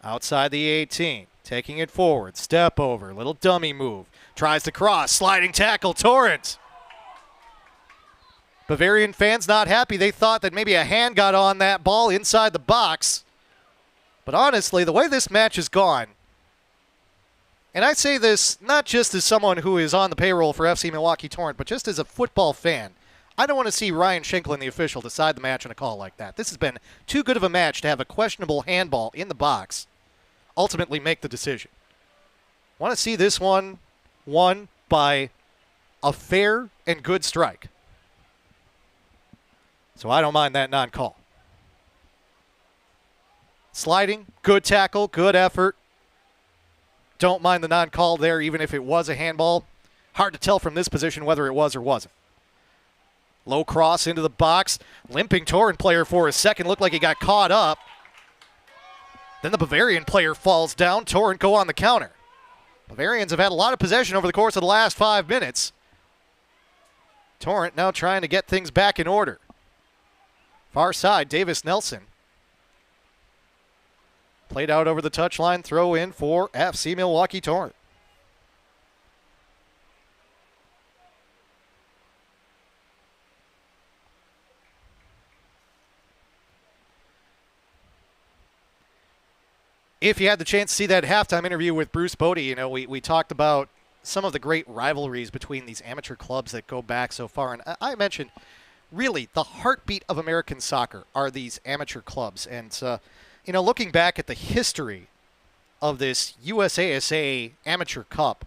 D: Outside the 18, taking it forward, step over, little dummy move. Tries to cross, sliding tackle, Torrent. Bavarian fans not happy. They thought that maybe a hand got on that ball inside the box. But honestly, the way this match has gone, and I say this not just as someone who is on the payroll for FC Milwaukee Torrent, but just as a football fan, I don't want to see Ryan Schenklin, the official, decide the match on a call like that. This has been too good of a match to have a questionable handball in the box ultimately make the decision. Want to see this one won by a fair and good strike. So I don't mind that non-call. Sliding, good tackle, good effort. Don't mind the non-call there, even if it was a handball. Hard to tell from this position whether it was or wasn't. Low cross into the box. Limping Torrent player for a second. Looked like he got caught up. Then the Bavarian player falls down. Torrent go on the counter. Bavarians have had a lot of possession over the course of the last 5 minutes. Torrent now trying to get things back in order. Far side, Davis Nelson. Played out over the touchline. Throw in for FC Milwaukee Torrent. If you had the chance to see that halftime interview with Bruce Bodie, we talked about some of the great rivalries between these amateur clubs that go back so far. And I mentioned, really, the heartbeat of American soccer are these amateur clubs. And, looking back at the history of this USASA Amateur Cup,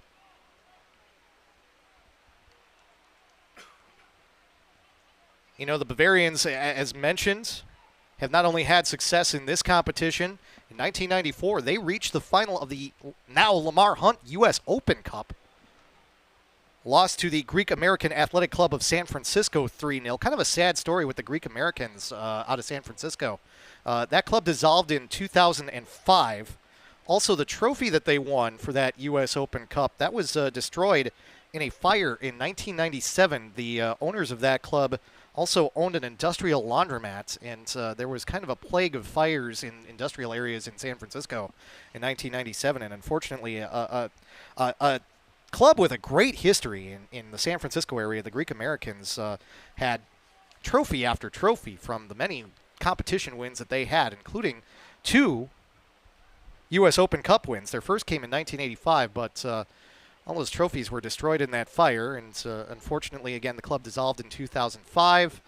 D: the Bavarians, as mentioned, have not only had success in this competition. In 1994, they reached the final of the now Lamar Hunt U.S. Open Cup. Lost to the Greek American Athletic Club of San Francisco 3-0. Kind of a sad story with the Greek Americans out of San Francisco. That club dissolved in 2005. Also, the trophy that they won for that U.S. Open Cup, that was destroyed in a fire in 1997. The owners of that club also owned an industrial laundromat, and there was kind of a plague of fires in industrial areas in San Francisco in 1997. And unfortunately, a club with a great history in the San Francisco area, the Greek Americans, had trophy after trophy from the many competition wins that they had, including 2 U.S. Open Cup wins. Their first came in 1985, but All those trophies were destroyed in that fire, and unfortunately, again, the club dissolved in 2005.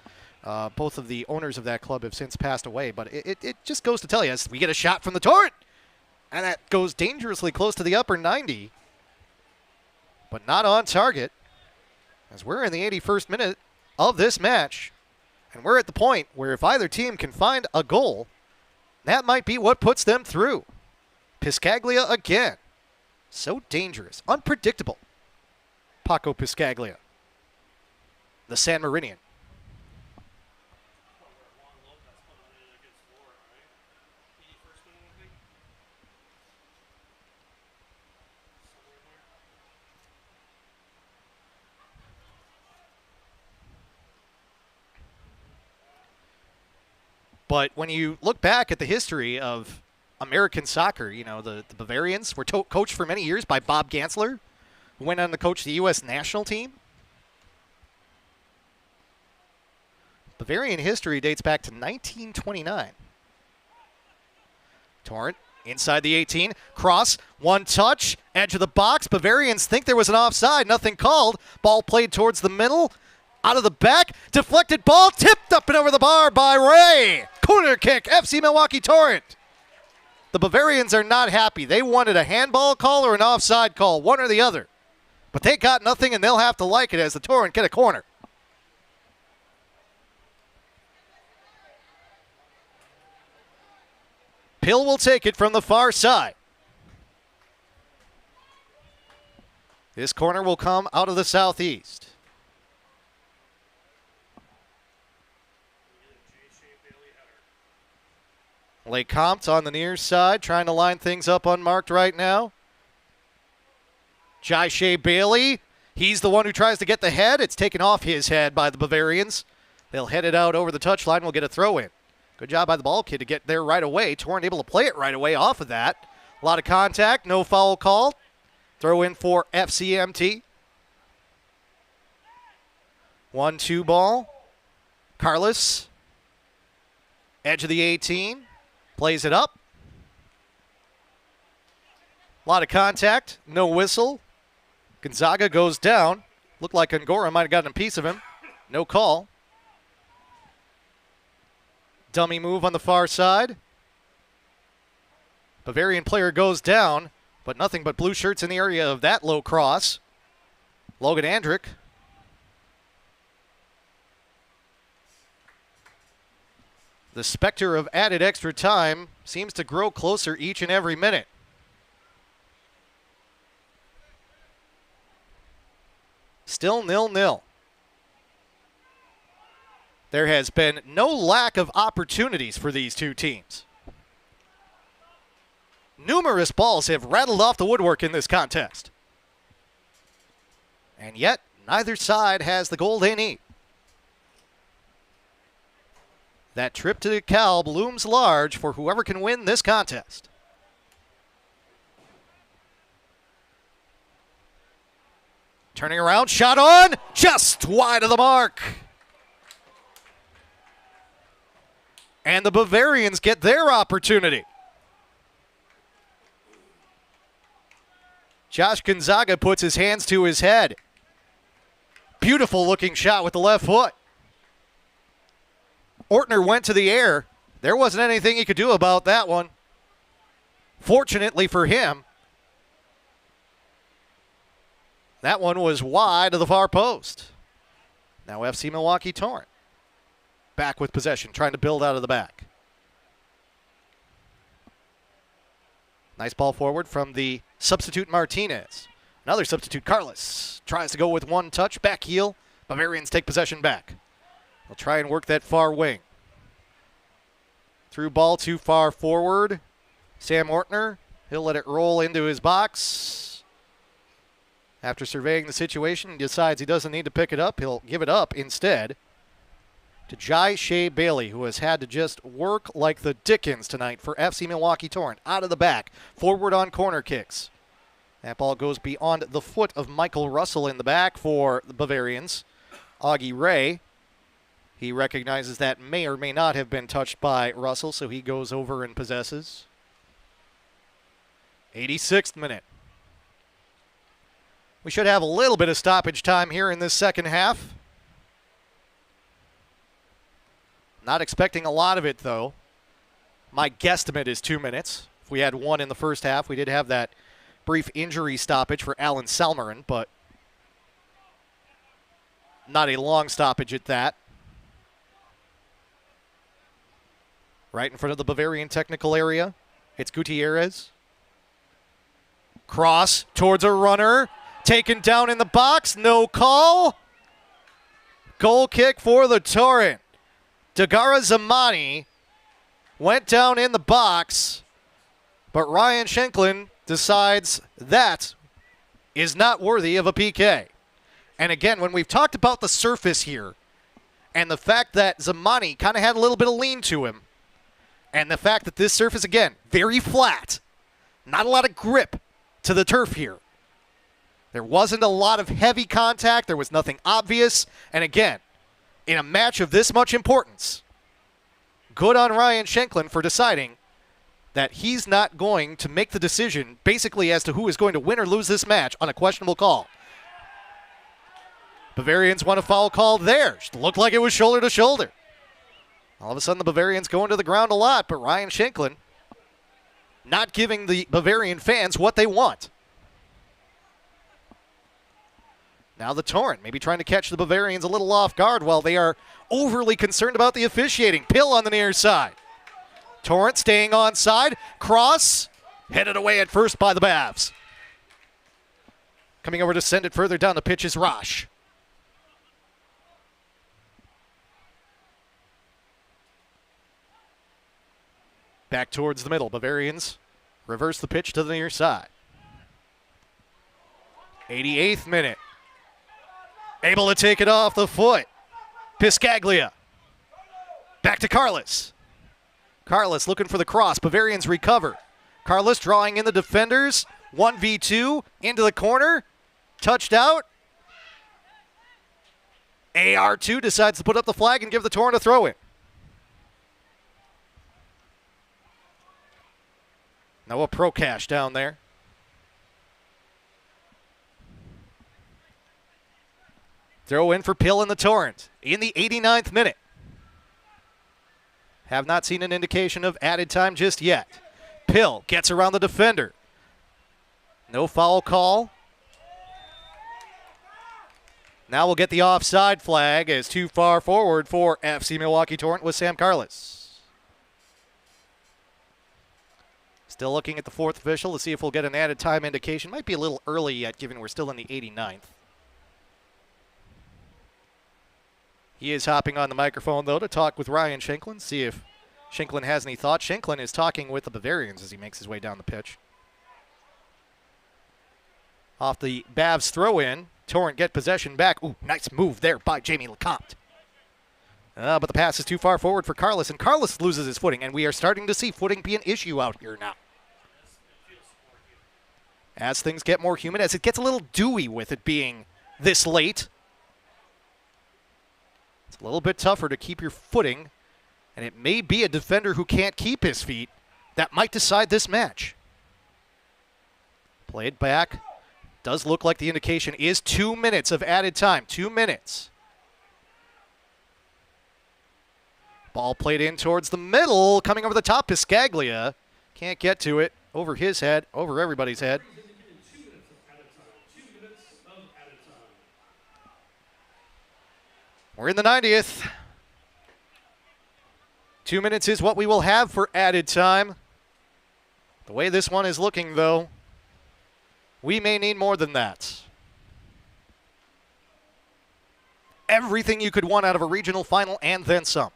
D: Both of the owners of that club have since passed away, but it just goes to tell you, we get a shot from the Torrent, and that goes dangerously close to the upper 90, but not on target, as we're in the 81st minute of this match, and we're at the point where if either team can find a goal, that might be what puts them through. Piscaglia again. So dangerous. Unpredictable. Paco Piscaglia. The San Marinian. But when you look back at the history of American soccer, you know, the Bavarians were coached for many years by Bob Gansler, who went on to coach the U.S. national team. Bavarian history dates back to 1929. Torrent inside the 18. Cross, one touch, edge of the box. Bavarians think there was an offside. Nothing called. Ball played towards the middle. Out of the back. Deflected ball. Tipped up and over the bar by Ray. Corner kick. FC Milwaukee Torrent. The Bavarians are not happy. They wanted a handball call or an offside call, one or the other. But they got nothing, and they'll have to like it as the Torrent get a corner. Pill will take it from the far side. This corner will come out of the southeast. LeCompte on the near side, trying to line things up unmarked right now. Jai Shea Bailey, he's the one who tries to get the head. It's taken off his head by the Bavarians. They'll head it out over the touchline. We'll get a throw in. Good job by the ball kid to get there right away. Torrent able to play it right away off of that. A lot of contact, no foul called. Throw in for FCMT. 1-2 ball. Carlos, edge of the 18. Plays it up. A lot of contact. No whistle. Gonzaga goes down. Looked like Angora might have gotten a piece of him. No call. Dummy move on the far side. Bavarian player goes down, but nothing but blue shirts in the area of that low cross. Logan Andrick. The specter of added extra time seems to grow closer each and every minute. Still 0-0. There has been no lack of opportunities for these two teams. Numerous balls have rattled off the woodwork in this contest. And yet, neither side has the goal they need. That trip to DeKalb looms large for whoever can win this contest. Turning around, shot on, just wide of the mark. And the Bavarians get their opportunity. Josh Gonzaga puts his hands to his head. Beautiful looking shot with the left foot. Ortner went to the air. There wasn't anything he could do about that one. Fortunately for him, that one was wide of the far post. Now FC Milwaukee Torrent back with possession, trying to build out of the back. Nice ball forward from the substitute Martinez. Another substitute, Carlos, tries to go with one touch, back heel. Bavarians take possession back. They'll try and work that far wing. Through ball too far forward. Sam Ortner, he'll let it roll into his box. After surveying the situation, he decides he doesn't need to pick it up. He'll give it up instead to Jai Shea Bailey, who has had to just work like the Dickens tonight for FC Milwaukee Torrent. Out of the back, forward on corner kicks. That ball goes beyond the foot of Michael Russell in the back for the Bavarians. Augie Ray, he recognizes that may or may not have been touched by Russell, so he goes over and possesses. 86th minute. We should have a little bit of stoppage time here in this second half. Not expecting a lot of it, though. My guesstimate is 2 minutes. If we had one in the first half, we did have that brief injury stoppage for Alan Salmarin, but not a long stoppage at that. Right in front of the Bavarian technical area, it's Gutierrez. Cross towards a runner. Taken down in the box. No call. Goal kick for the Torrent. Dagara Zamani went down in the box, but Ryan Schenklin decides that is not worthy of a PK. And again, when we've talked about the surface here and the fact that Zamani kind of had a little bit of lean to him, and the fact that this surface, again, very flat, not a lot of grip to the turf here. There wasn't a lot of heavy contact. There was nothing obvious. And again, in a match of this much importance, good on Ryan Schenklin for deciding that he's not going to make the decision basically as to who is going to win or lose this match on a questionable call. Bavarians want a foul call there. Looked like it was shoulder to shoulder. All of a sudden, the Bavarians going to the ground a lot, but Ryan Schenklin not giving the Bavarian fans what they want. Now the Torrent maybe trying to catch the Bavarians a little off guard while they are overly concerned about the officiating. Pill on the near side. Torrent staying onside. Cross headed away at first by the Bavs. Coming over to send it further down the pitch is Rosh. Back towards the middle. Bavarians reverse the pitch to the near side. 88th minute. Able to take it off the foot. Piscaglia. Back to Carlos. Carlos looking for the cross. Bavarians recover. Carlos drawing in the defenders. 1v2 into the corner. Touched out. AR2 decides to put up the flag and give the Torrent a throw-in. Noah Prokash down there. Throw in for Pill in the Torrent in the 89th minute. Have not seen an indication of added time just yet. Pill gets around the defender. No foul call. Now we'll get the offside flag as too far forward for FC Milwaukee Torrent with Sam Carlos. Still looking at the fourth official to see if we'll get an added time indication. Might be a little early yet given we're still in the 89th. He is hopping on the microphone, though, to talk with Ryan Schenklin, see if Schenklin has any thoughts. Schenklin is talking with the Bavarians as he makes his way down the pitch. Off the Bavs throw-in, Torrent get possession back. Ooh, nice move there by Jamie Lecomte. But the pass is too far forward for Carlos, and Carlos loses his footing, and we are starting to see footing be an issue out here now. As things get more humid, as it gets a little dewy with it being this late, it's a little bit tougher to keep your footing, and it may be a defender who can't keep his feet that might decide this match. Played back. Does look like the indication is 2 minutes of added time. 2 minutes. Ball played in towards the middle. Coming over the top, Piscaglia. Can't get to it. Over his head. Over everybody's head. We're in the 90th. 2 minutes is what we will have for added time. The way this one is looking, though, we may need more than that. Everything you could want out of a regional final and then some.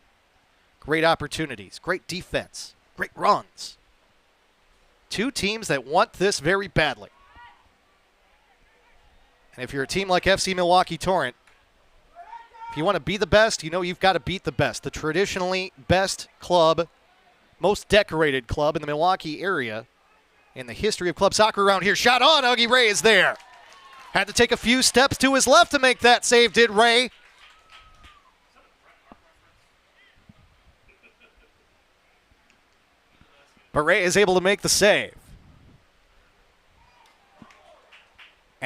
D: Great opportunities, great defense, great runs. Two teams that want this very badly. And if you're a team like FC Milwaukee Torrent, if you want to be the best, you know you've got to beat the best. The traditionally best club, most decorated club in the Milwaukee area in the history of club soccer around here. Shot on, Augie Ray is there. Had to take a few steps to his left to make that save, did Ray. But Ray is able to make the save.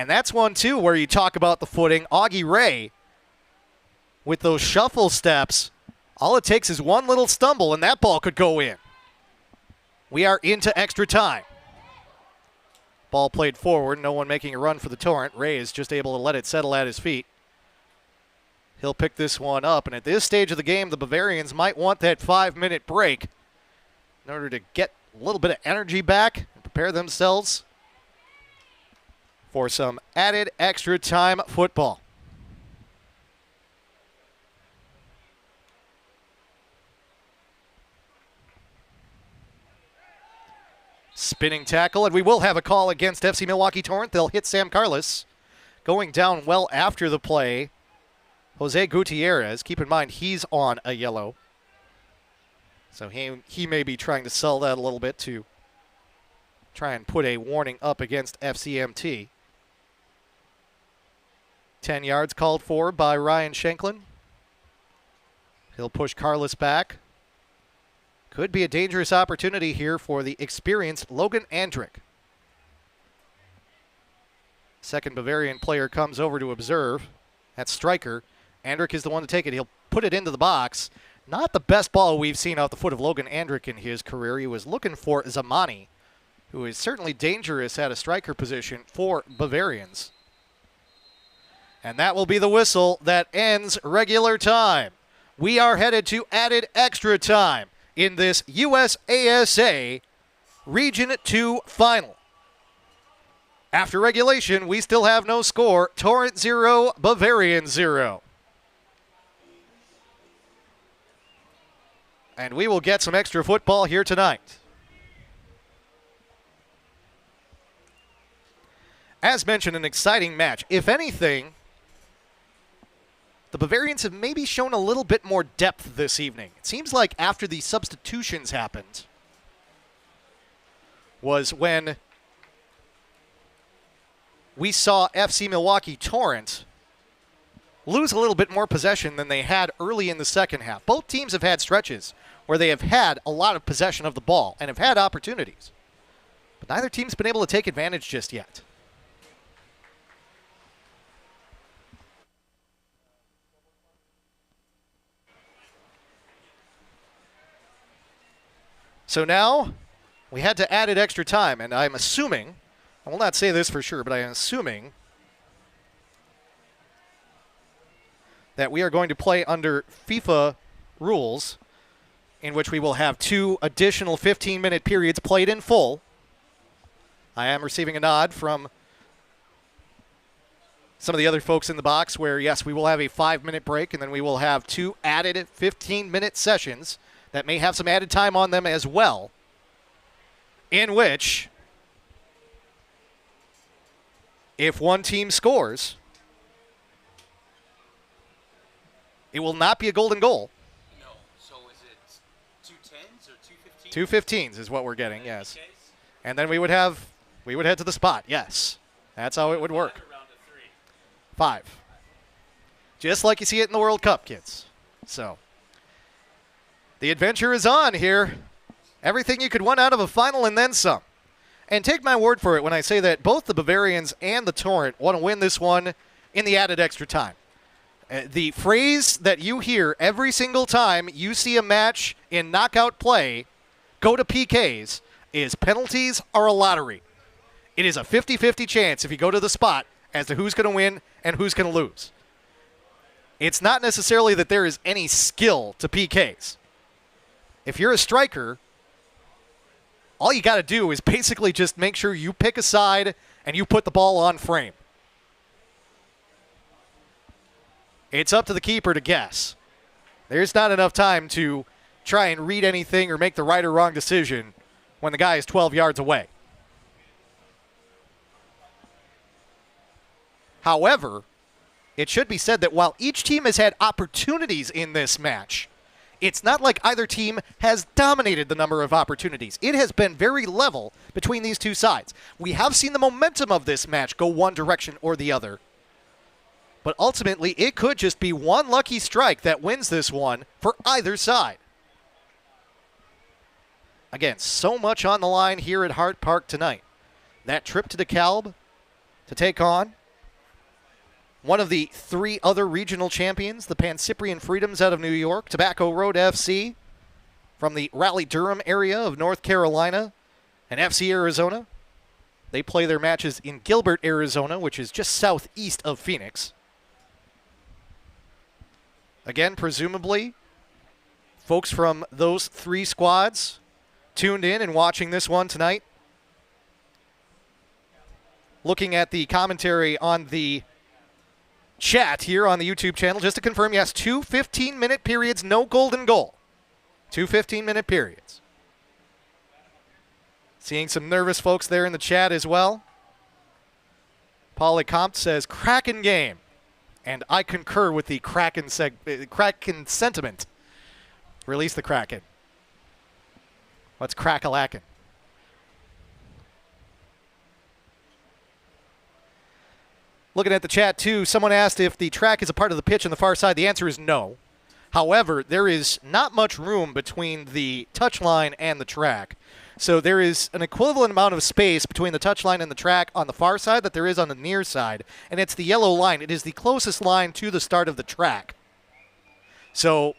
D: And that's one, too, where you talk about the footing. Augie Ray, with those shuffle steps, all it takes is one little stumble, and that ball could go in. We are into extra time. Ball played forward, no one making a run for the Torrent. Ray is just able to let it settle at his feet. He'll pick this one up, and at this stage of the game, the Bavarians might want that 5-minute break in order to get a little bit of energy back and prepare themselves for some added extra time football. Spinning tackle, and we will have a call against FC Milwaukee Torrent. They'll hit Sam Carlos. Going down well after the play, Jose Gutierrez. Keep in mind, he's on a yellow. So he may be trying to sell that a little bit to try and put a warning up against FCMT. 10 yards called for by Ryan Shanklin. He'll push Carlos back. Could be a dangerous opportunity here for the experienced Logan Andrick. Second Bavarian player comes over to observe. That's striker. Andrick is the one to take it. He'll put it into the box. Not the best ball we've seen off the foot of Logan Andrick in his career. He was looking for Zamani, who is certainly dangerous at a striker position for Bavarians. And that will be the whistle that ends regular time. We are headed to added extra time in this USASA Region 2 final. After regulation, we still have no score. Torrent 0, Bavarian 0. And we will get some extra football here tonight. As mentioned, an exciting match. If anything, the Bavarians have maybe shown a little bit more depth this evening. It seems like after the substitutions happened was when we saw FC Milwaukee Torrent lose a little bit more possession than they had early in the second half. Both teams have had stretches where they have had a lot of possession of the ball and have had opportunities. But neither team's been able to take advantage just yet. So now we had to add it extra time, and I'm assuming, I will not say this for sure, but I am assuming that we are going to play under FIFA rules in which we will have 2 additional 15-minute periods played in full. I am receiving a nod from some of the other folks in the box where, yes, we will have a 5-minute break, and then we will have 2 added 15-minute sessions that may have some added time on them as well, in which, if one team scores, it will not be a golden goal.
F: No. So is it 2 10s or 2 15s?
D: 2 15s is what we're getting, yes. And then we would head to the spot, yes. That's how it would work.
F: Round of 3.
D: 5. Just like you see it in the World Cup, kids. So the adventure is on here. Everything you could want out of a final and then some. And take my word for it when I say that both the Bavarians and the Torrent want to win this one in the added extra time. The phrase that you hear every single time you see a match in knockout play go to PKs is penalties are a lottery. It is a 50-50 chance if you go to the spot as to who's going to win and who's going to lose. It's not necessarily that there is any skill to PKs. If you're a striker, all you got to do is basically just make sure you pick a side and you put the ball on frame. It's up to the keeper to guess. There's not enough time to try and read anything or make the right or wrong decision when the guy is 12 yards away. However, it should be said that while each team has had opportunities in this match, it's not like either team has dominated the number of opportunities. It has been very level between these two sides. We have seen the momentum of this match go one direction or the other. But ultimately, it could just be one lucky strike that wins this one for either side. Again, so much on the line here at Hart Park tonight. That trip to DeKalb, to take on one of the 3 other regional champions, the Pan-Cyprian Freedoms out of New York, Tobacco Road FC from the Raleigh-Durham area of North Carolina, and FC Arizona. They play their matches in Gilbert, Arizona, which is just southeast of Phoenix. Again, presumably, folks from those 3 squads tuned in and watching this one tonight. Looking at the commentary on the chat here on the YouTube channel, just to confirm, yes, 2 15-minute periods, no golden goal. 2 15-minute periods. Seeing some nervous folks there in the chat as well. Paulie Compt says, Kraken game. And I concur with the Kraken sentiment. Release the Kraken. Let's crack-a-lackin'. Looking at the chat, too, someone asked if the track is a part of the pitch on the far side. The answer is no. However, there is not much room between the touchline and the track. So there is an equivalent amount of space between the touchline and the track on the far side that there is on the near side, and it's the yellow line. It is the closest line to the start of the track. So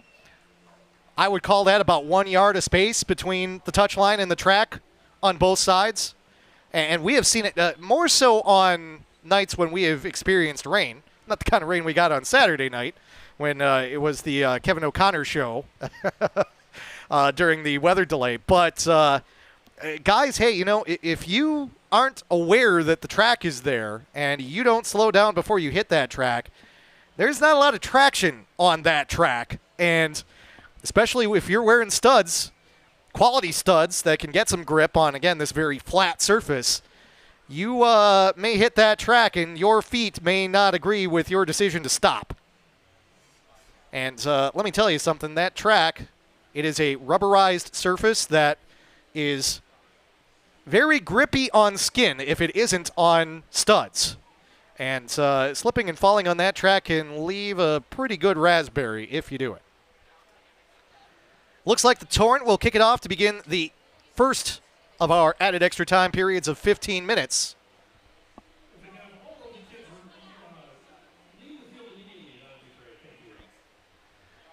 D: I would call that about 1 yard of space between the touchline and the track on both sides. And we have seen it more so on nights when we have experienced rain. Not the kind of rain we got on Saturday night when it was the Kevin O'Connor show during the weather delay. But, guys, hey, you know, if you aren't aware that the track is there and you don't slow down before you hit that track, there's not a lot of traction on that track. And especially if you're wearing studs, quality studs that can get some grip on, again, this very flat surface, you may hit that track and your feet may not agree with your decision to stop. And let me tell you something, that track, it is a rubberized surface that is very grippy on skin if it isn't on studs. And slipping and falling on that track can leave a pretty good raspberry if you do it. Looks like the Torrent will kick it off to begin the first of our added extra time periods of 15 minutes.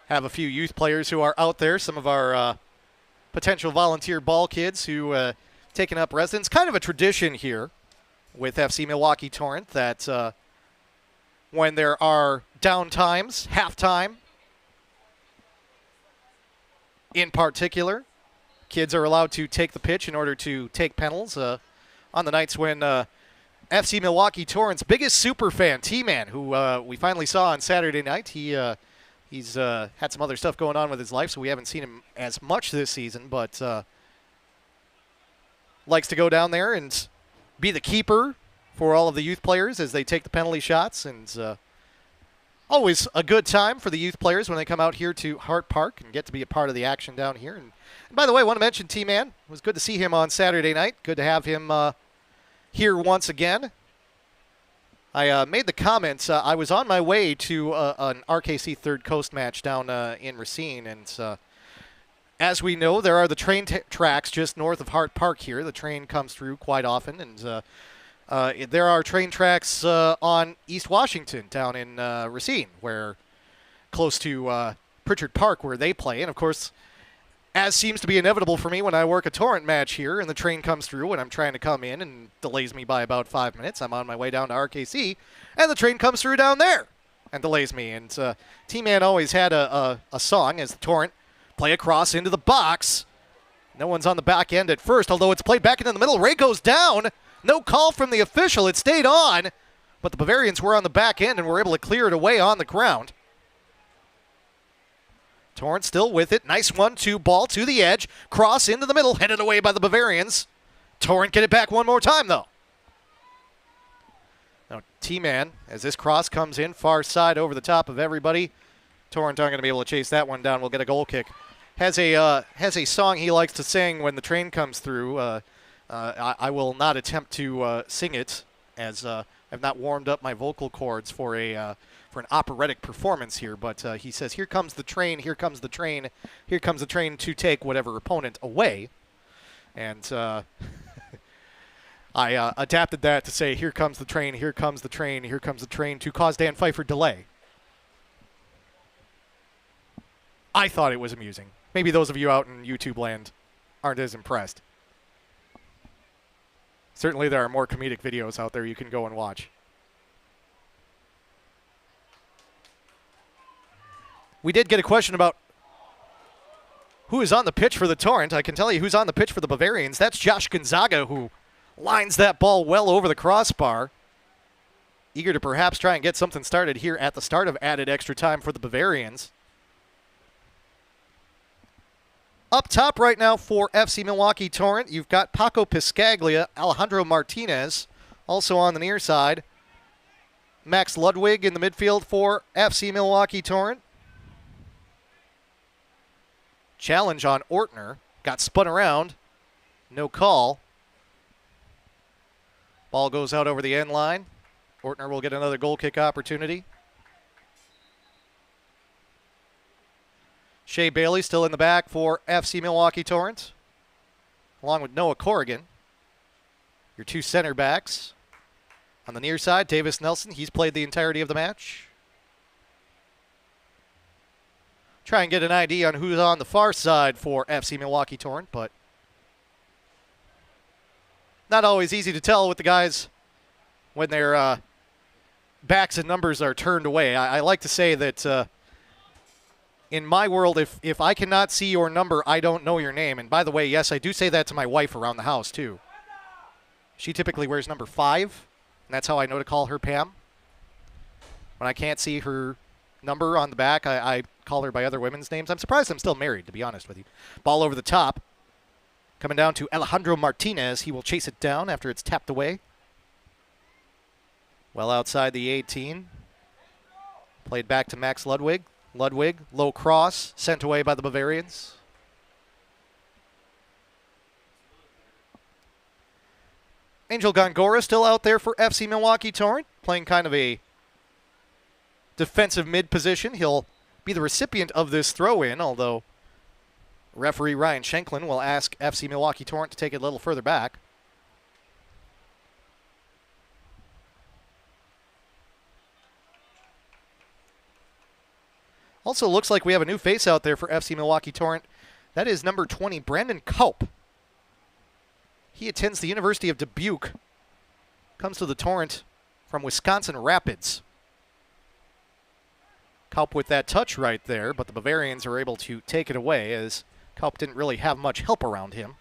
D: Have a few youth players who are out there, some of our potential volunteer ball kids who taken up residence. Kind of a tradition here with FC Milwaukee Torrent that when there are downtimes, halftime in particular, kids are allowed to take the pitch in order to take penalties. On the nights when FC Milwaukee Torrent's biggest super fan, T-Man, who we finally saw on Saturday night, he's had some other stuff going on with his life, so we haven't seen him as much this season, but likes to go down there and be the keeper for all of the youth players as they take the penalty shots. And always a good time for the youth players when they come out here to Hart Park and get to be a part of the action down here. And by the way, I want to mention T-Man. It was good to see him on Saturday night. Good to have him here once again. I made the comments. I was on my way to an RKC Third Coast match down in Racine, and as we know, there are the train tracks just north of Hart Park here. The train comes through quite often, and there are train tracks on East Washington down in Racine, where close to Pritchard Park, where they play. And of course, as seems to be inevitable for me when I work a Torrent match here and the train comes through and I'm trying to come in and delays me by about 5 minutes, I'm on my way down to RKC, and the train comes through down there and delays me. And T-Man always had a song as the Torrent play across into the box. No one's on the back end at first, although it's played back into the middle. Ray goes down. No call from the official. It stayed on, but the Bavarians were on the back end and were able to clear it away on the ground. Torrent still with it. Nice 1-2 ball to the edge. Cross into the middle, headed away by the Bavarians. Torrent get it back one more time, though. Now T-Man, as this cross comes in, far side over the top of everybody. Torrent aren't going to be able to chase that one down. We'll get a goal kick. Has a song he likes to sing when the train comes through. I will not attempt to sing it, as I've not warmed up my vocal cords for an operatic performance here. But he says, "Here comes the train, here comes the train, here comes the train to take whatever opponent away." And I adapted that to say, here comes the train, here comes the train, here comes the train, to cause Dan Pfeiffer delay. I thought it was amusing. Maybe those of you out in YouTube land aren't as impressed. Certainly there are more comedic videos out there you can go and watch. We did get a question about who is on the pitch for the Torrent. I can tell you who's on the pitch for the Bavarians. That's Josh Gonzaga, who lines that ball well over the crossbar. Eager to perhaps try and get something started here at the start of added extra time for the Bavarians. Up top right now for FC Milwaukee Torrent, you've got Paco Piscaglia, Alejandro Martinez, also on the near side. Max Ludwig in the midfield for FC Milwaukee Torrent. Challenge on Ortner. Got spun around. No call. Ball goes out over the end line. Ortner will get another goal kick opportunity. Shea Bailey still in the back for FC Milwaukee Torrent, along with Noah Corrigan. Your two center backs. On the near side, Davis Nelson. He's played the entirety of the match. Try and get an idea on who's on the far side for FC Milwaukee Torrent, but not always easy to tell with the guys when their backs and numbers are turned away. I like to say that in my world, if I cannot see your number, I don't know your name. And by the way, yes, I do say that to my wife around the house, too. She typically wears number 5, and that's how I know to call her Pam. When I can't see her number on the back, I call her by other women's names. I'm surprised I'm still married, to be honest with you. Ball over the top. Coming down to Alejandro Martinez. He will chase it down after it's tapped away. Well outside the 18. Played back to Max Ludwig. Ludwig, low cross, sent away by the Bavarians. Angel Gongora still out there for FC Milwaukee Torrent, playing kind of a defensive mid position. He'll be the recipient of this throw-in, although referee Ryan Shanklin will ask FC Milwaukee Torrent to take it a little further back. Also looks like we have a new face out there for FC Milwaukee Torrent. That is number 20, Brandon Kaup. He attends the University of Dubuque. Comes to the Torrent from Wisconsin Rapids. Kaup with that touch right there, but the Bavarians are able to take it away as Kaup didn't really have much help around him.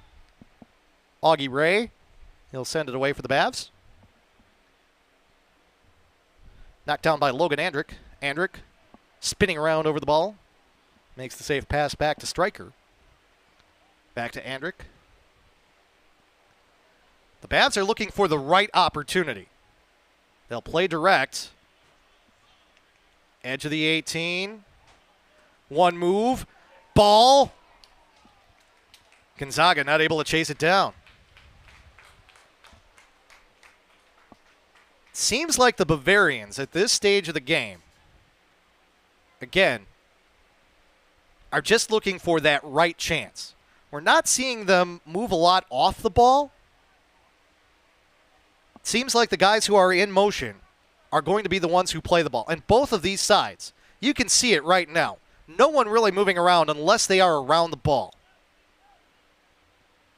D: Augie Ray, he'll send it away for the Bavs. Knocked down by Logan Andrick. Andrick spinning around over the ball. Makes the safe pass back to Stryker. Back to Andrick. The Bavs are looking for the right opportunity. They'll play direct. Edge of the 18. One move. Ball. Gonzaga not able to chase it down. Seems like the Bavarians at this stage of the game, again, are just looking for that right chance. We're not seeing them move a lot off the ball. It seems like the guys who are in motion are going to be the ones who play the ball. And both of these sides, you can see it right now. No one really moving around unless they are around the ball.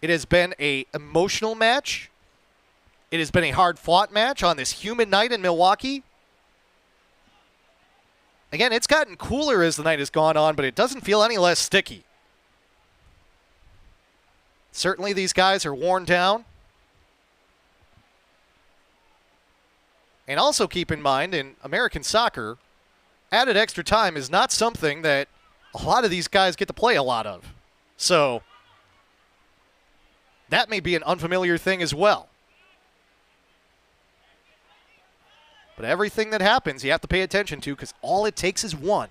D: It has been an emotional match. It has been a hard-fought match on this humid night in Milwaukee. Again, it's gotten cooler as the night has gone on, but it doesn't feel any less sticky. Certainly these guys are worn down. And also keep in mind, in American soccer, added extra time is not something that a lot of these guys get to play a lot of. So that may be an unfamiliar thing as well. But everything that happens, you have to pay attention to because all it takes is one.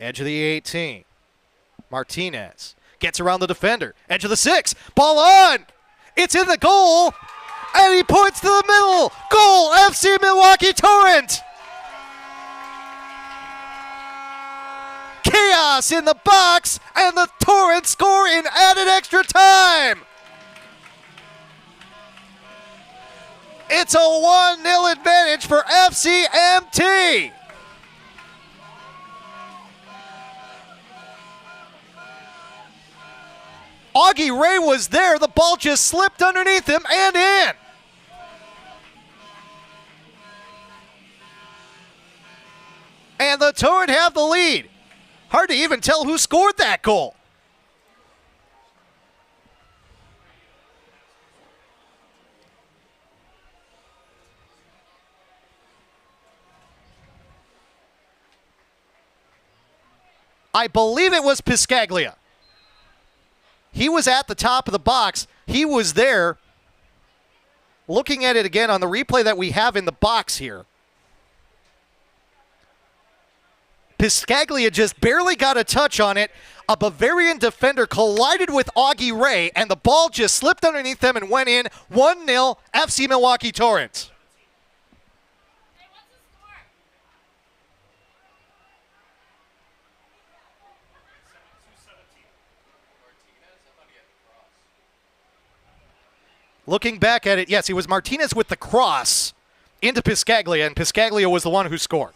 D: Edge of the 18. Martinez gets around the defender. Edge of the 6. Ball on. It's in the goal. And he points to the middle. Goal, FC Milwaukee Torrent. Chaos in the box, and the Torrent score in added extra time. It's a 1-0 advantage for FCMT. Augie Ray was there. The ball just slipped underneath him and in. And the Torrent have the lead. Hard to even tell who scored that goal. I believe it was Piscaglia. He was at the top of the box. He was there. Looking at it again on the replay that we have in the box here. Piscaglia just barely got a touch on it. A Bavarian defender collided with Augie Ray, and the ball just slipped underneath them and went in. 1-0 FC Milwaukee Torrent. Looking back at it, yes, it was Martinez with the cross into Piscaglia, and Piscaglia was the one who scored.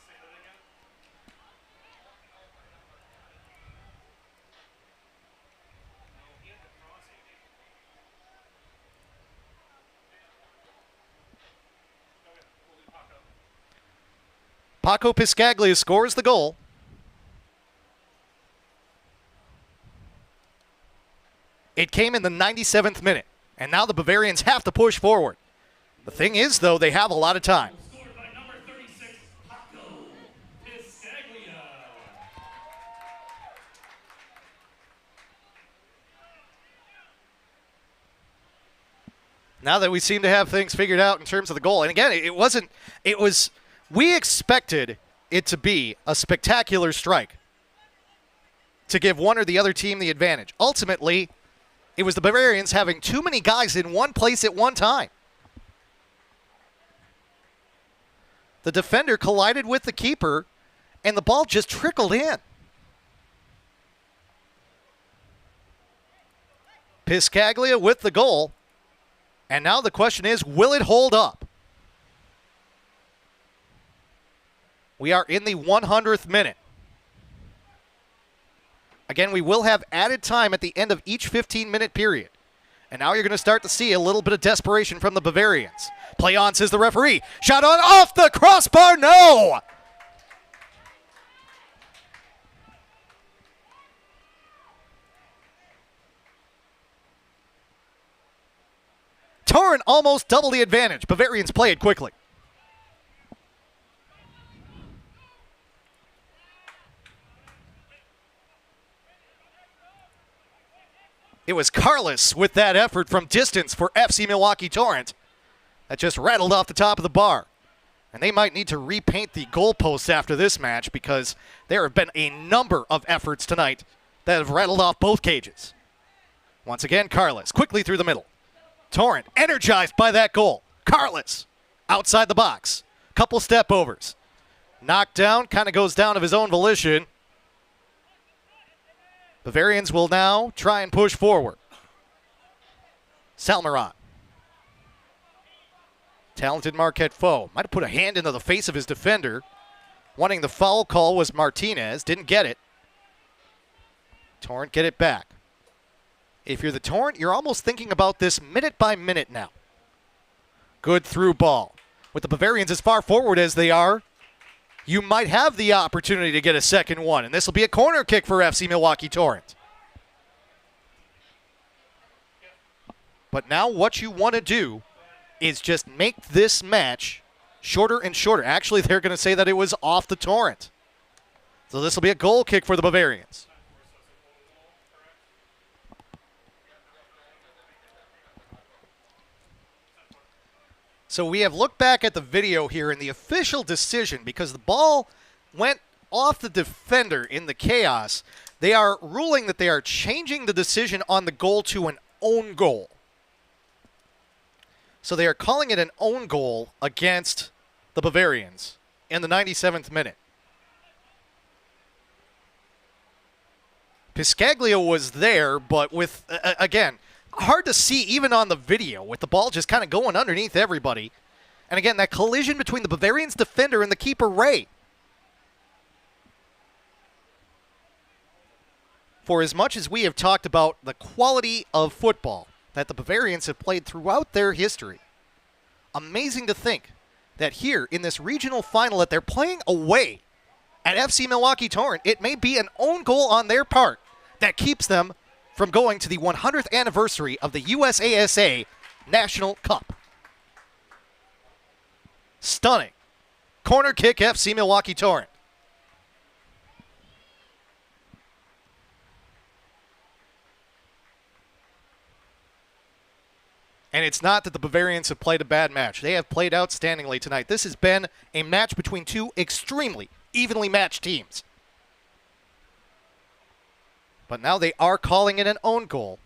D: Paco Piscaglia scores the goal. It came in the 97th minute. And now the Bavarians have to push forward. The thing is, though, they have a lot of time.
B: Scored by number 36, Paco Piscaglia.
D: Now that we seem to have things figured out in terms of the goal. And again, we expected it to be a spectacular strike to give one or the other team the advantage. Ultimately, it was the Bavarians having too many guys in one place at one time. The defender collided with the keeper, and the ball just trickled in. Piscaglia with the goal, and now the question is, will it hold up? We are in the 100th minute. Again, we will have added time at the end of each 15-minute period. And now you're going to start to see a little bit of desperation from the Bavarians. Play on, says the referee. Shot on off the crossbar, no! Torrent almost double the advantage. Bavarians play it quickly. It was Carlos with that effort from distance for FC Milwaukee Torrent. That just rattled off the top of the bar. And they might need to repaint the goalposts after this match because there have been a number of efforts tonight that have rattled off both cages. Once again, Carlos quickly through the middle. Torrent energized by that goal. Carlos outside the box. Couple step overs. Knocked down, kind of goes down of his own volition. Bavarians will now try and push forward. Salmeron. Talented Marquette foe. Might have put a hand into the face of his defender. Wanting the foul call was Martinez. Didn't get it. Torrent get it back. If you're the Torrent, you're almost thinking about this minute by minute now. Good through ball. With the Bavarians as far forward as they are, you might have the opportunity to get a second one, and this will be a corner kick for FC Milwaukee Torrent. But now what you want to do is just make this match shorter and shorter. Actually, they're going to say that it was off the Torrent. So this will be a goal kick for the Bavarians. So we have looked back at the video here in the official decision because the ball went off the defender in the chaos. They are ruling that they are changing the decision on the goal to an own goal. So they are calling it an own goal against the Bavarians in the 97th minute. Piscaglia was there, but with, again, hard to see even on the video with the ball just kind of going underneath everybody. And again, that collision between the Bavarians defender and the keeper, Ray. For as much as we have talked about the quality of football that the Bavarians have played throughout their history, amazing to think that here in this regional final that they're playing away at FC Milwaukee Torrent, it may be an own goal on their part that keeps them from going to the 100th anniversary of the USASA National Cup. Stunning. Corner kick, FC Milwaukee Torrent. And it's not that the Bavarians have played a bad match. They have played outstandingly tonight. This has been a match between two extremely evenly matched teams. But now they are calling it an own goal.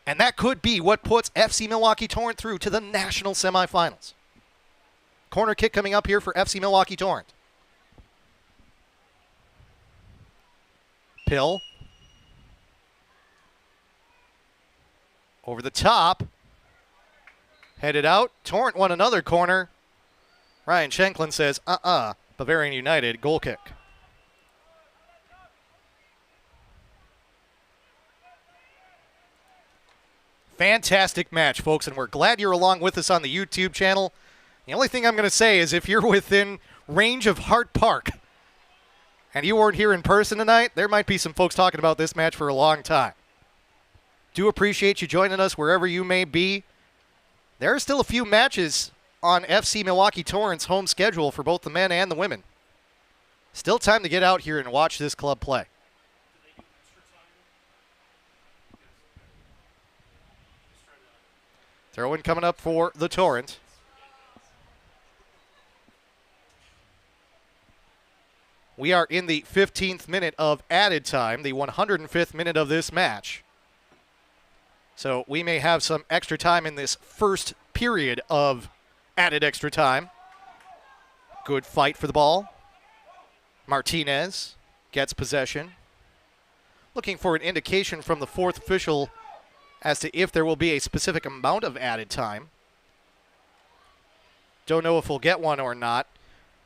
D: And that could be what puts FC Milwaukee Torrent through to the national semifinals. Corner kick coming up here for FC Milwaukee Torrent. Pill. Over the top. Headed out. Torrent won another corner. Ryan Shanklin says, Bavarian United, goal kick. Fantastic match, folks, and we're glad you're along with us on the YouTube channel. The only thing I'm going to say is if you're within range of Hart Park and you weren't here in person tonight, there might be some folks talking about this match for a long time. Do appreciate you joining us wherever you may be. There are still a few matches on FC Milwaukee Torrent's home schedule for both the men and the women. Still time to get out here and watch this club play. Throw-in coming up for the Torrent. We are in the 15th minute of added time, the 105th minute of this match. So we may have some extra time in this first period of added extra time. Good fight for the ball. Martinez gets possession. Looking for an indication from the fourth official as to if there will be a specific amount of added time. Don't know if we'll get one or not.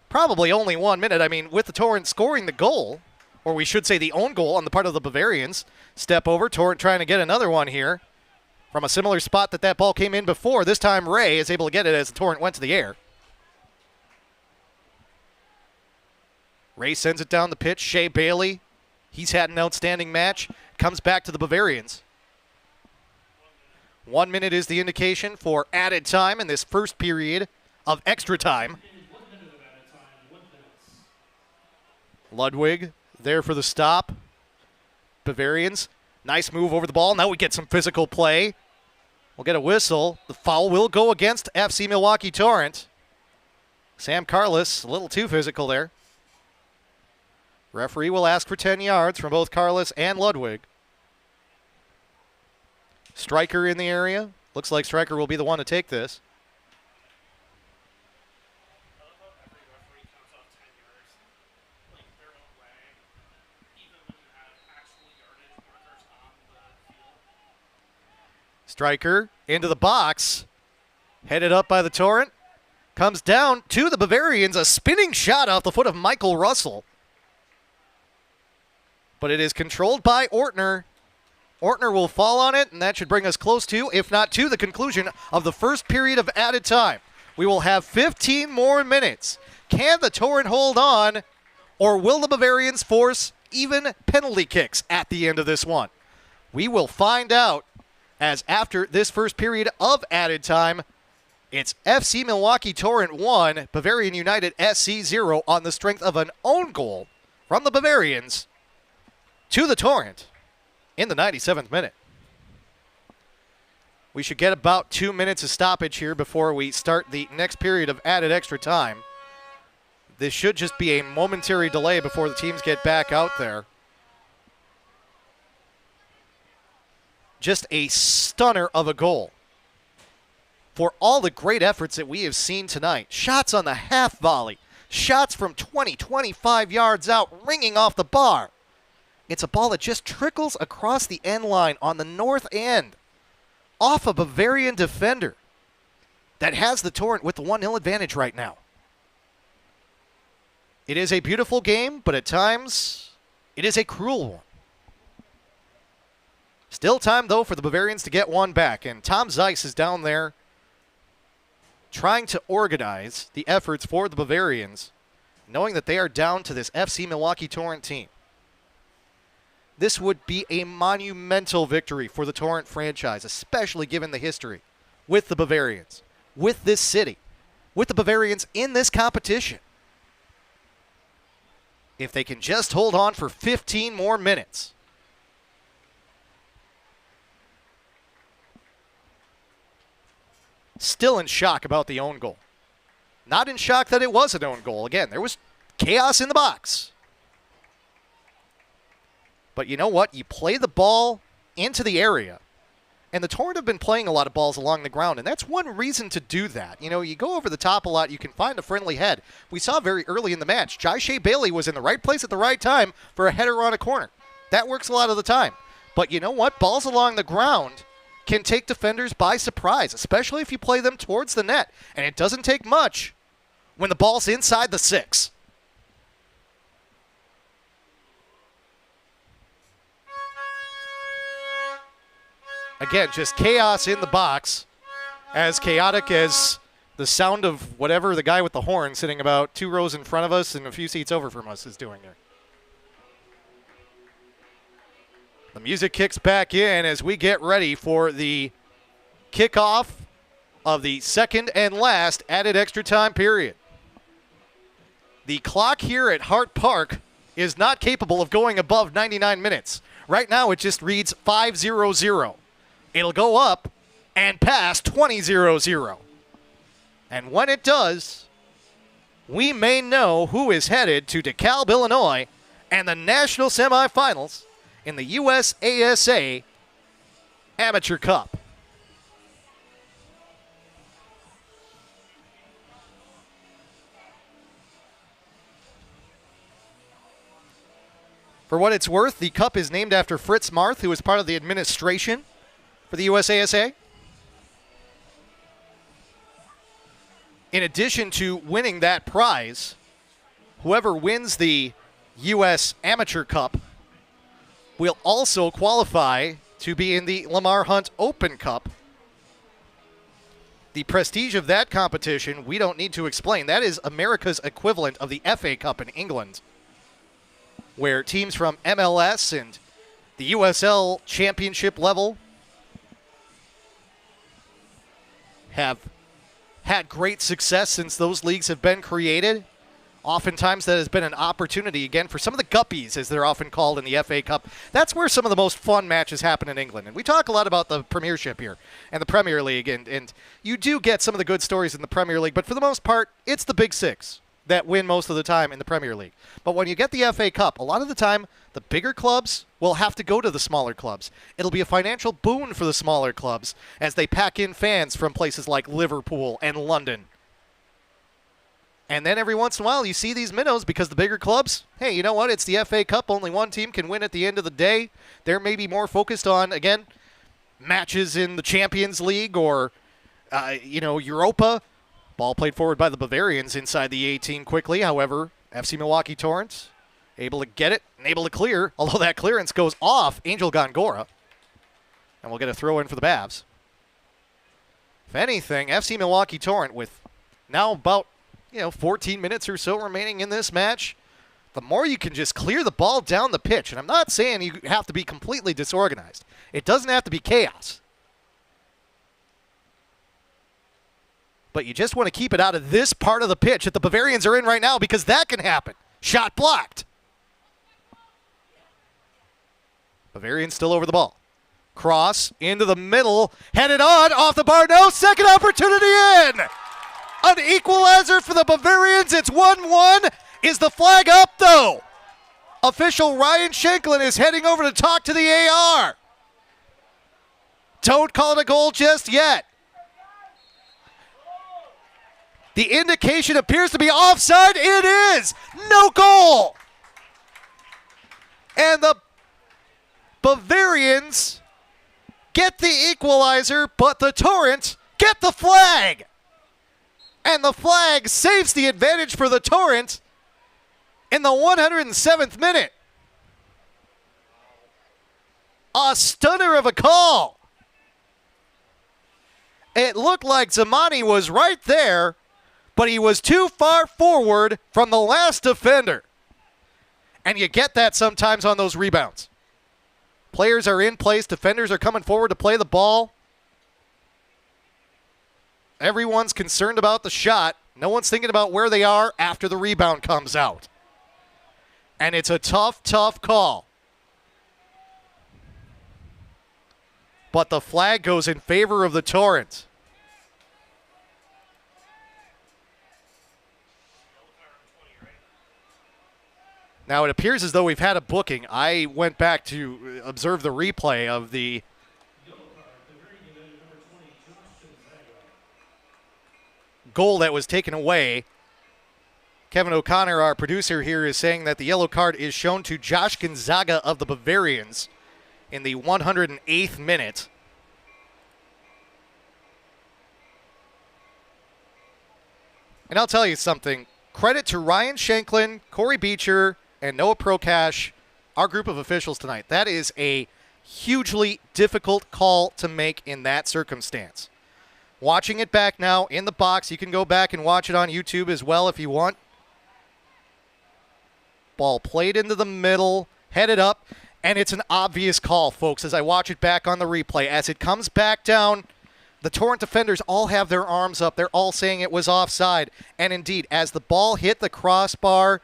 D: Probably only 1 minute. I mean, with the Torrent scoring the goal, or we should say the own goal on the part of the Bavarians. Step over, Torrent trying to get another one here from a similar spot that ball came in before. This time Ray is able to get it as the Torrent went to the air. Ray sends it down the pitch. Shea Bailey, he's had an outstanding match. Comes back to the Bavarians. 1 minute is the indication for added time in this first period of extra time. Ludwig there for the stop. Bavarians, nice move over the ball. Now we get some physical play. We'll get a whistle. The foul will go against FC Milwaukee Torrent. Sam Carlos, a little too physical there. Referee will ask for 10 yards from both Carlos and Ludwig. Stryker in the area. Looks like Stryker will be the one to take this. Stryker into the box. Headed up by the Torrent. Comes down to the Bavarians. A spinning shot off the foot of Michael Russell. But it is controlled by Ortner. Ortner will fall on it, and that should bring us close to, if not to, the conclusion of the first period of added time. We will have 15 more minutes. Can the Torrent hold on, or will the Bavarians force even penalty kicks at the end of this one? We will find out, as after this first period of added time, it's FC Milwaukee Torrent 1, Bavarian United SC 0 on the strength of an own goal from the Bavarians to the Torrent in the 97th minute. We should get about 2 minutes of stoppage here before we start the next period of added extra time. This should just be a momentary delay before the teams get back out there. Just a stunner of a goal. For all the great efforts that we have seen tonight, shots on the half volley, shots from 20, 25 yards out, ringing off the bar. It's a ball that just trickles across the end line on the north end, off a Bavarian defender. that has the Torrent with the 1-0 advantage right now. It is a beautiful game, but at times it is a cruel one. Still time, though, for the Bavarians to get one back, and Tom Zeiss is down there trying to organize the efforts for the Bavarians, knowing that they are down to this FC Milwaukee Torrent team. This would be a monumental victory for the Torrent franchise, especially given the history with the Bavarians, with this city, with the Bavarians in this competition. If they can just hold on for 15 more minutes. Still in shock about the own goal. Not in shock that it was an own goal. Again, there was chaos in the box. But you know what? You play the ball into the area. And the Torrent have been playing a lot of balls along the ground, and that's one reason to do that. You know, you go over the top a lot, you can find a friendly head. We saw very early in the match, Jai Shea Bailey was in the right place at the right time for a header on a corner. That works a lot of the time. But you know what? Balls along the ground can take defenders by surprise, especially if you play them towards the net. And it doesn't take much when the ball's inside the 6. Again, just chaos in the box, as chaotic as the sound of whatever the guy with the horn sitting about 2 rows in front of us and a few seats over from us is doing there. The music kicks back in as we get ready for the kickoff of the second and last added extra time period. The clock here at Hart Park is not capable of going above 99 minutes. Right now it just reads 5:00. It'll go up and past 20:00. And when it does, we may know who is headed to DeKalb, Illinois, and the national semifinals in the USASA Amateur Cup. For what it's worth, the cup is named after Fritz Marth, who was part of the administration for the USASA. In addition to winning that prize, whoever wins the U.S. Amateur Cup will also qualify to be in the Lamar Hunt Open Cup. The prestige of that competition, we don't need to explain. That is America's equivalent of the FA Cup in England, where teams from MLS and the USL Championship level have had great success since those leagues have been created. Oftentimes that has been an opportunity, again, for some of the guppies, as they're often called in the FA Cup. That's where some of the most fun matches happen in England. And we talk a lot about the Premiership here and the Premier League, and you do get some of the good stories in the Premier League, but for the most part, it's the Big Six that win most of the time in the Premier League. But when you get the FA Cup, a lot of the time, the bigger clubs will have to go to the smaller clubs. It'll be a financial boon for the smaller clubs as they pack in fans from places like Liverpool and London. And then every once in a while, you see these minnows because the bigger clubs, hey, you know what? It's the FA Cup. Only one team can win at the end of the day. They're maybe more focused on, again, matches in the Champions League or, Europa. Ball played forward by the Bavarians inside the 18 quickly. However, FC Milwaukee Torrent able to get it and able to clear, although that clearance goes off Angel Gongora. And we'll get a throw in for the Bavs. If anything, FC Milwaukee Torrent with now about 14 minutes or so remaining in this match, the more you can just clear the ball down the pitch. And I'm not saying you have to be completely disorganized. It doesn't have to be chaos. But you just want to keep it out of this part of the pitch that the Bavarians are in right now, because that can happen. Shot blocked. Bavarians still over the ball. Cross into the middle. Headed on. Off the bar. No. Second opportunity in. An equalizer for the Bavarians. It's 1-1. Is the flag up, though? Official Ryan Shanklin is heading over to talk to the AR. Don't call it a goal just yet. The indication appears to be offside. It is. No goal. And the Bavarians get the equalizer, but the Torrent get the flag. And the flag saves the advantage for the Torrent in the 107th minute. A stunner of a call. It looked like Zamani was right there, but he was too far forward from the last defender. And you get that sometimes on those rebounds. Players are in place, defenders are coming forward to play the ball. Everyone's concerned about the shot. No one's thinking about where they are after the rebound comes out. And it's a tough, tough call. But the flag goes in favor of the Torrent. Now it appears as though we've had a booking. I went back to observe the replay of the goal that was taken away. Kevin O'Connor, our producer here, is saying that the yellow card is shown to Josh Gonzaga of the Bavarians in the 108th minute. And I'll tell you something. Credit to Ryan Shanklin, Corey Beecher, and Noah Prokash, our group of officials tonight. That is a hugely difficult call to make in that circumstance. Watching it back now in the box, you can go back and watch it on YouTube as well if you want. Ball played into the middle, headed up, and it's an obvious call, folks, as I watch it back on the replay. As it comes back down, the Torrent defenders all have their arms up. They're all saying it was offside. And indeed, as the ball hit the crossbar,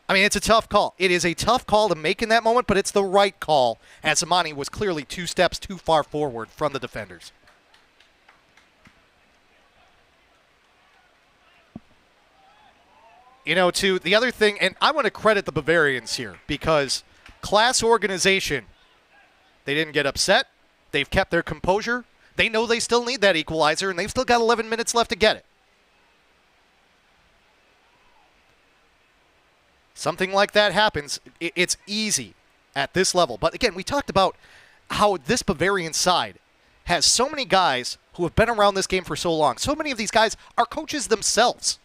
D: I mean, it's a tough call. It is a tough call to make in that moment, but it's the right call, as Zamani was clearly 2 steps too far forward from the defenders. You know, too, the other thing, and I want to credit the Bavarians here, because class organization, they didn't get upset. They've kept their composure. They know they still need that equalizer, and they've still got 11 minutes left to get it. Something like that happens. It's easy at this level. But again, we talked about how this Bavarian side has so many guys who have been around this game for so long. So many of these guys are coaches themselves.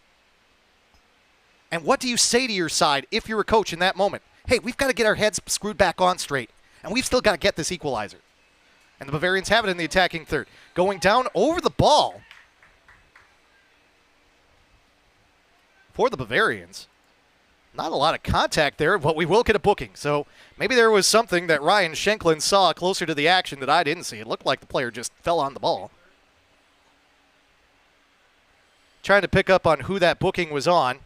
D: And what do you say to your side if you're a coach in that moment? Hey, we've got to get our heads screwed back on straight, and we've still got to get this equalizer. And the Bavarians have it in the attacking third. Going down over the ball for the Bavarians. Not a lot of contact there, but we will get a booking. So maybe there was something that Ryan Shanklin saw closer to the action that I didn't see. It looked like the player just fell on the ball. Trying to pick up on who that booking was on.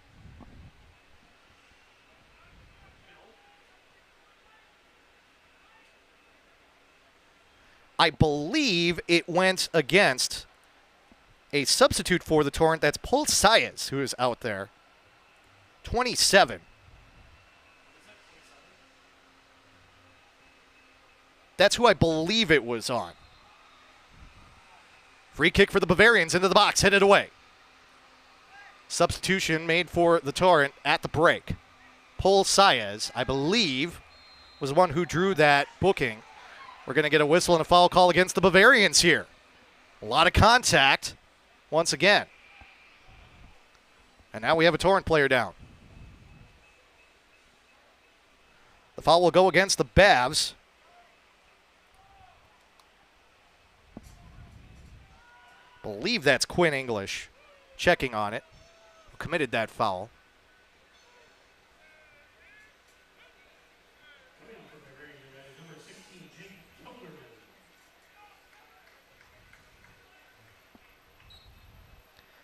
D: I believe it went against a substitute for the Torrent. That's Paul Sayas, who is out there. 27. That's who I believe it was on. Free kick for the Bavarians into the box, headed away. Substitution made for the Torrent at the break. Paul Sayas, I believe, was the one who drew that booking. We're going to get a whistle and a foul call against the Bavarians here. A lot of contact once again. And now we have a Torrent player down. The foul will go against the Bavs. Believe that's Quinn English checking on it, who committed that foul.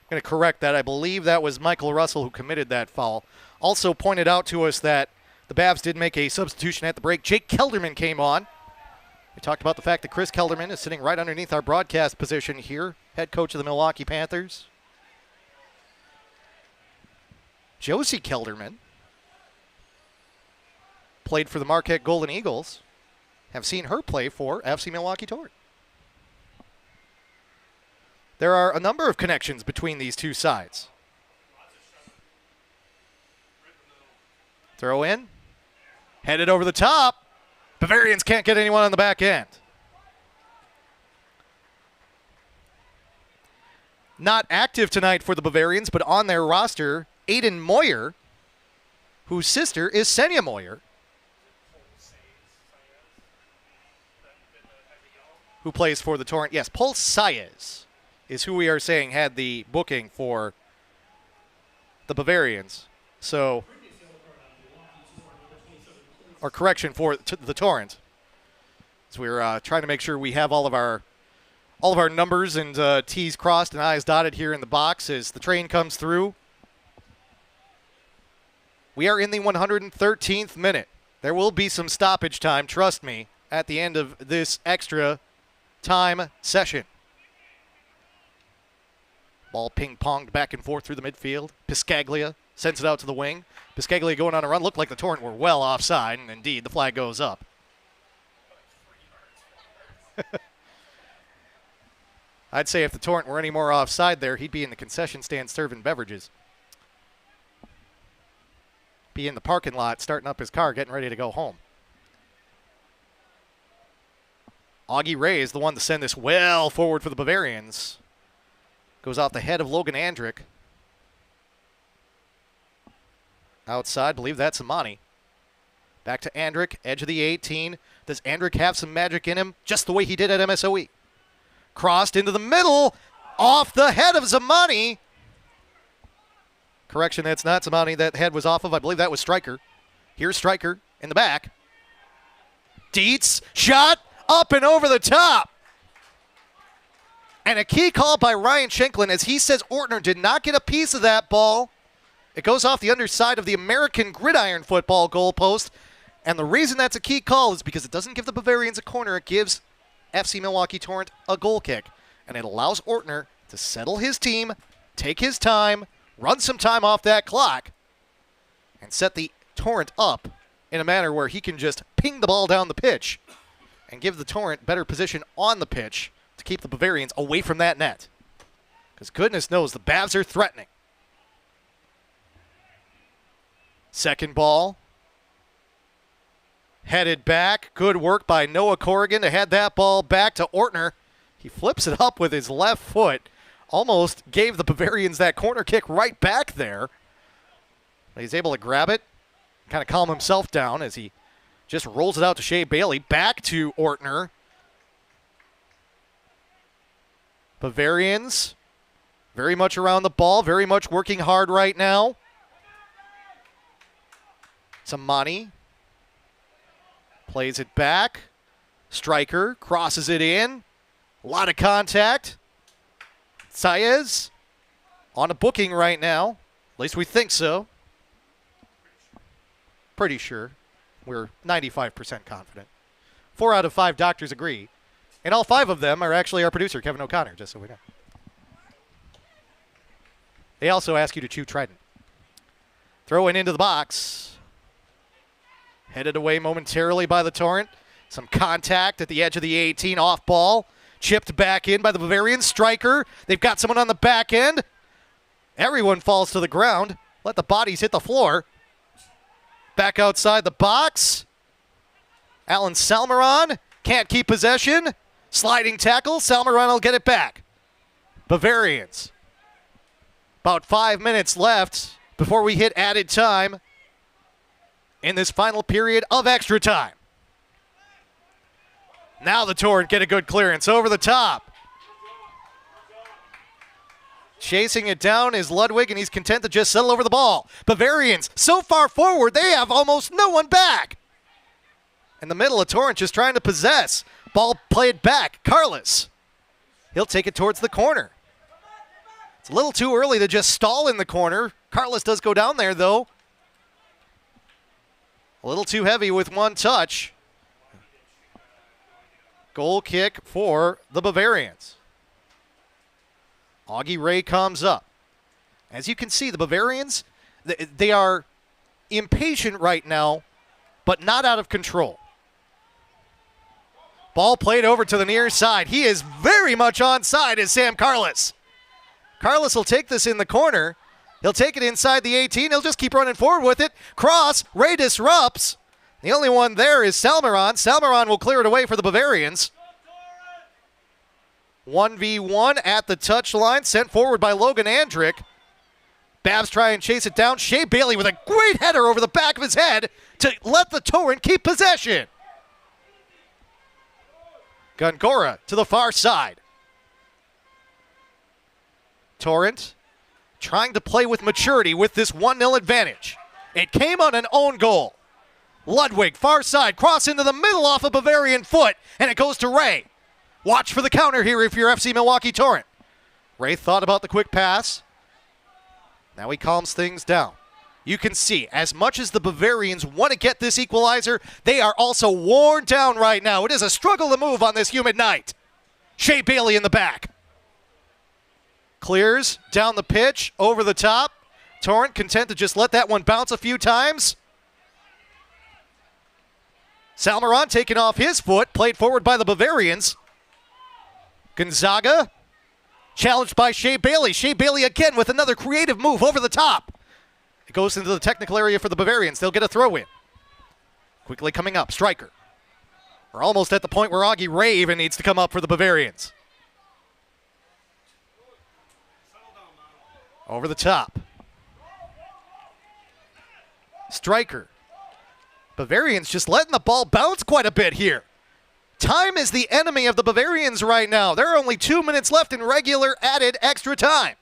D: I'm going to correct that. I believe that was Michael Russell who committed that foul. Also pointed out to us that the Bavs did make a substitution at the break. Jake Kelderman came on. We talked about the fact that Chris Kelderman is sitting right underneath our broadcast position here, head coach of the Milwaukee Panthers. Josie Kelderman played for the Marquette Golden Eagles. Have seen her play for FC Milwaukee Torrent. There are a number of connections between these two sides. Throw in. Headed over the top. Bavarians can't get anyone on the back end. not active tonight for the Bavarians, but on their roster, Aiden Moyer, whose sister is Senya Moyer, who plays for the Torrent. Yes, Paul Saez is who we are saying had the booking for the Bavarians. So, or correction, for the Torrent. So we're trying to make sure we have all of our numbers and T's crossed and I's dotted here in the box as the train comes through. We are in the 113th minute. There will be some stoppage time, trust me, at the end of this extra time session. Ball ping-ponged back and forth through the midfield. Piscaglia sends it out to the wing. Piscaglia going on a run. Looked like the Torrent were well offside, and indeed, the flag goes up. I'd say if the Torrent were any more offside there, he'd be in the concession stand serving beverages. Be in the parking lot, starting up his car, getting ready to go home. Augie Ray is the one to send this well forward for the Bavarians. Goes off the head of Logan Andrick. Outside, believe that's Amani. Back to Andrick, edge of the 18. Does Andrick have some magic in him? Just the way he did at MSOE. Crossed into the middle, off the head of Zamani. Correction, that's not Zamani. That head was off of, I believe that was Stryker. Here's Stryker in the back. Dietz, shot, up and over the top. And a key call by Ryan Shanklin as he says Ortner did not get a piece of that ball. It goes off the underside of the American Gridiron football goalpost. And the reason that's a key call is because it doesn't give the Bavarians a corner. It gives FC Milwaukee Torrent a goal kick. And it allows Ortner to settle his team, take his time, run some time off that clock, and set the Torrent up in a manner where he can just ping the ball down the pitch and give the Torrent better position on the pitch to keep the Bavarians away from that net. Because goodness knows the Bavs are threatening. Second ball. Headed back. Good work by Noah Corrigan to head that ball back to Ortner. He flips it up with his left foot. Almost gave the Bavarians that corner kick right back there. He's able to grab it, kind of calm himself down as he just rolls it out to Shea Bailey. Back to Ortner. Bavarians very much around the ball, very much working hard right now. Samani plays it back. Stryker crosses it in. A lot of contact. Saez on a booking right now. At least we think so. Pretty sure. We're 95% confident. 4 out of 5 doctors agree. And all 5 of them are actually our producer, Kevin O'Connor, just so we know. They also ask you to chew Trident. Throw it into the box. Headed away momentarily by the Torrent. Some contact at the edge of the 18, off ball. Chipped back in by the Bavarian striker. They've got someone on the back end. Everyone falls to the ground. Let the bodies hit the floor. Back outside the box. Alan Salmeron can't keep possession. Sliding tackle. Salmeron will get it back. Bavarians. About 5 minutes left before we hit added time in this final period of extra time. Now the Torrent get a good clearance over the top. Chasing it down is Ludwig, and he's content to just settle over the ball. Bavarians, so far forward, they have almost no one back. In the middle of Torrent just trying to possess. Ball played back. Carlos. He'll take it towards the corner. It's a little too early to just stall in the corner. Carlos does go down there, though. A little too heavy with one touch. Goal kick for the Bavarians. Augie Ray comes up. As you can see, the Bavarians, they are impatient right now, but not out of control. Ball played over to the near side. He is very much onside as Sam Carlos. Carlos will take this in the corner. He'll take it inside the 18. He'll just keep running forward with it. Cross. Ray disrupts. The only one there is Salmeron. Salmeron will clear it away for the Bavarians. 1v1 at the touchline, sent forward by Logan Andrick. Babs try and chase it down. Shea Bailey with a great header over the back of his head to let the Torrent keep possession. Gongora to the far side. Torrent trying to play with maturity with this 1-0 advantage. It came on an own goal. Ludwig, far side, cross into the middle off a Bavarian foot, and it goes to Ray. Watch for the counter here if you're FC Milwaukee Torrent. Ray thought about the quick pass. Now he calms things down. You can see, as much as the Bavarians want to get this equalizer, they are also worn down right now. It is a struggle to move on this humid night. Shea Bailey in the back. Clears down the pitch, over the top. Torrent content to just let that one bounce a few times. Salmeron taking off his foot, played forward by the Bavarians. Gonzaga, challenged by Shea Bailey. Shea Bailey again with another creative move over the top. It goes into the technical area for the Bavarians. They'll get a throw in. Quickly coming up, striker. We're almost at the point where Augie Ray even needs to come up for the Bavarians. Over the top. Striker. Bavarians just letting the ball bounce quite a bit here. Time is the enemy of the Bavarians right now. There are only 2 minutes left in regular added extra time.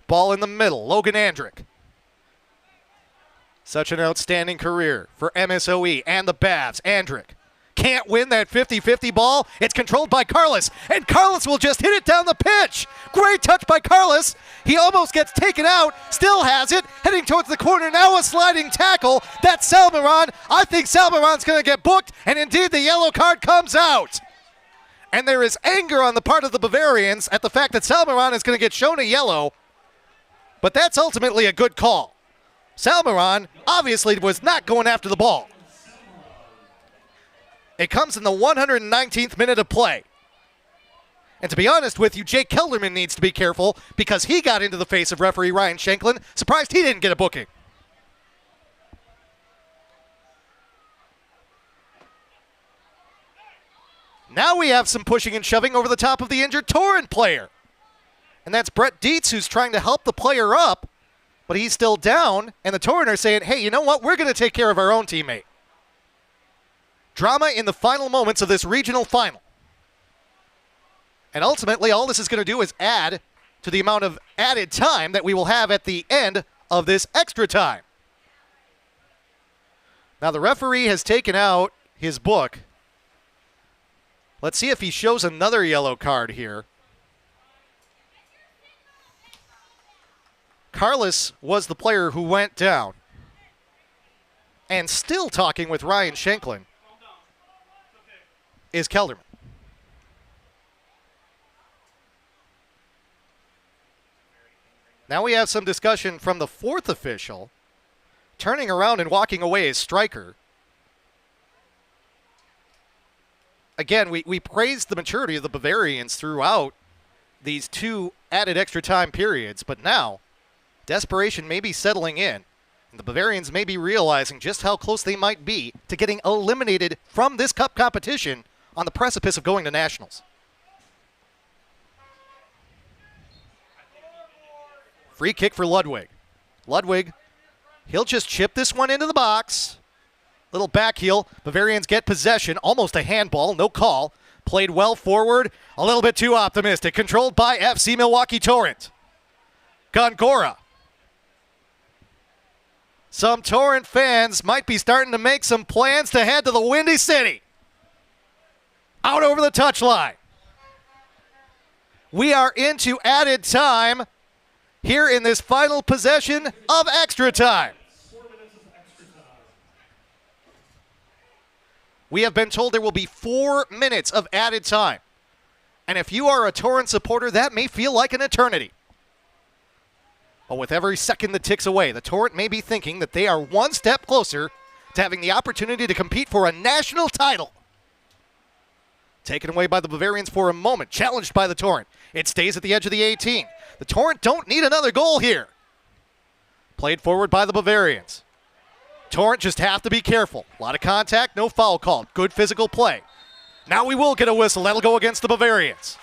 D: Ball in the middle, Logan Andrick. Such an outstanding career for MSOE and the Bavs. Andrick can't win that 50-50 ball. It's controlled by Carlos, and Carlos will just hit it down the pitch. Great touch by Carlos. He almost gets taken out, still has it, heading towards the corner. Now a sliding tackle. That's Salmeron. I think Salmeron's going to get booked, and indeed the yellow card comes out. And there is anger on the part of the Bavarians at the fact that Salmeron is going to get shown a yellow, but that's ultimately a good call. Salmeron obviously was not going after the ball. It comes in the 119th minute of play. And to be honest with you, Jake Kelderman needs to be careful because he got into the face of referee Ryan Shanklin. Surprised he didn't get a booking. Now we have some pushing and shoving over the top of the injured Torrent player. And that's Brett Dietz who's trying to help the player up, but he's still down. And the Torrent are saying, hey, you know what? We're going to take care of our own teammate. Drama in the final moments of this regional final. And ultimately, all this is going to do is add to the amount of added time that we will have at the end of this extra time. Now, the referee has taken out his book. Let's see if he shows another yellow card here. Carlos was the player who went down. And still talking with Ryan Shanklin is Kelderman. Now we have some discussion from the fourth official. Turning around and walking away is Stryker. Again, we praised the maturity of the Bavarians throughout these two added extra time periods, but now desperation may be settling in. And the Bavarians may be realizing just how close they might be to getting eliminated from this cup competition on the precipice of going to nationals. Free kick for Ludwig. Ludwig, he'll just chip this one into the box. Little back heel. Bavarians get possession. Almost a handball. No call. Played well forward. A little bit too optimistic. Controlled by FC Milwaukee Torrent. Gongora. Some Torrent fans might be starting to make some plans to head to the Windy City. Out over the touchline. We are into added time here in this final possession of extra time. We have been told there will be 4 minutes of added time. And if you are a Torrent supporter, that may feel like an eternity. But with every second that ticks away, the Torrent may be thinking that they are one step closer to having the opportunity to compete for a national title. Taken away by the Bavarians for a moment, challenged by the Torrent. It stays at the edge of the 18. The Torrent don't need another goal here. Played forward by the Bavarians. Torrent just have to be careful. A lot of contact, no foul called. Good physical play. Now we will get a whistle. That'll go against the Bavarians.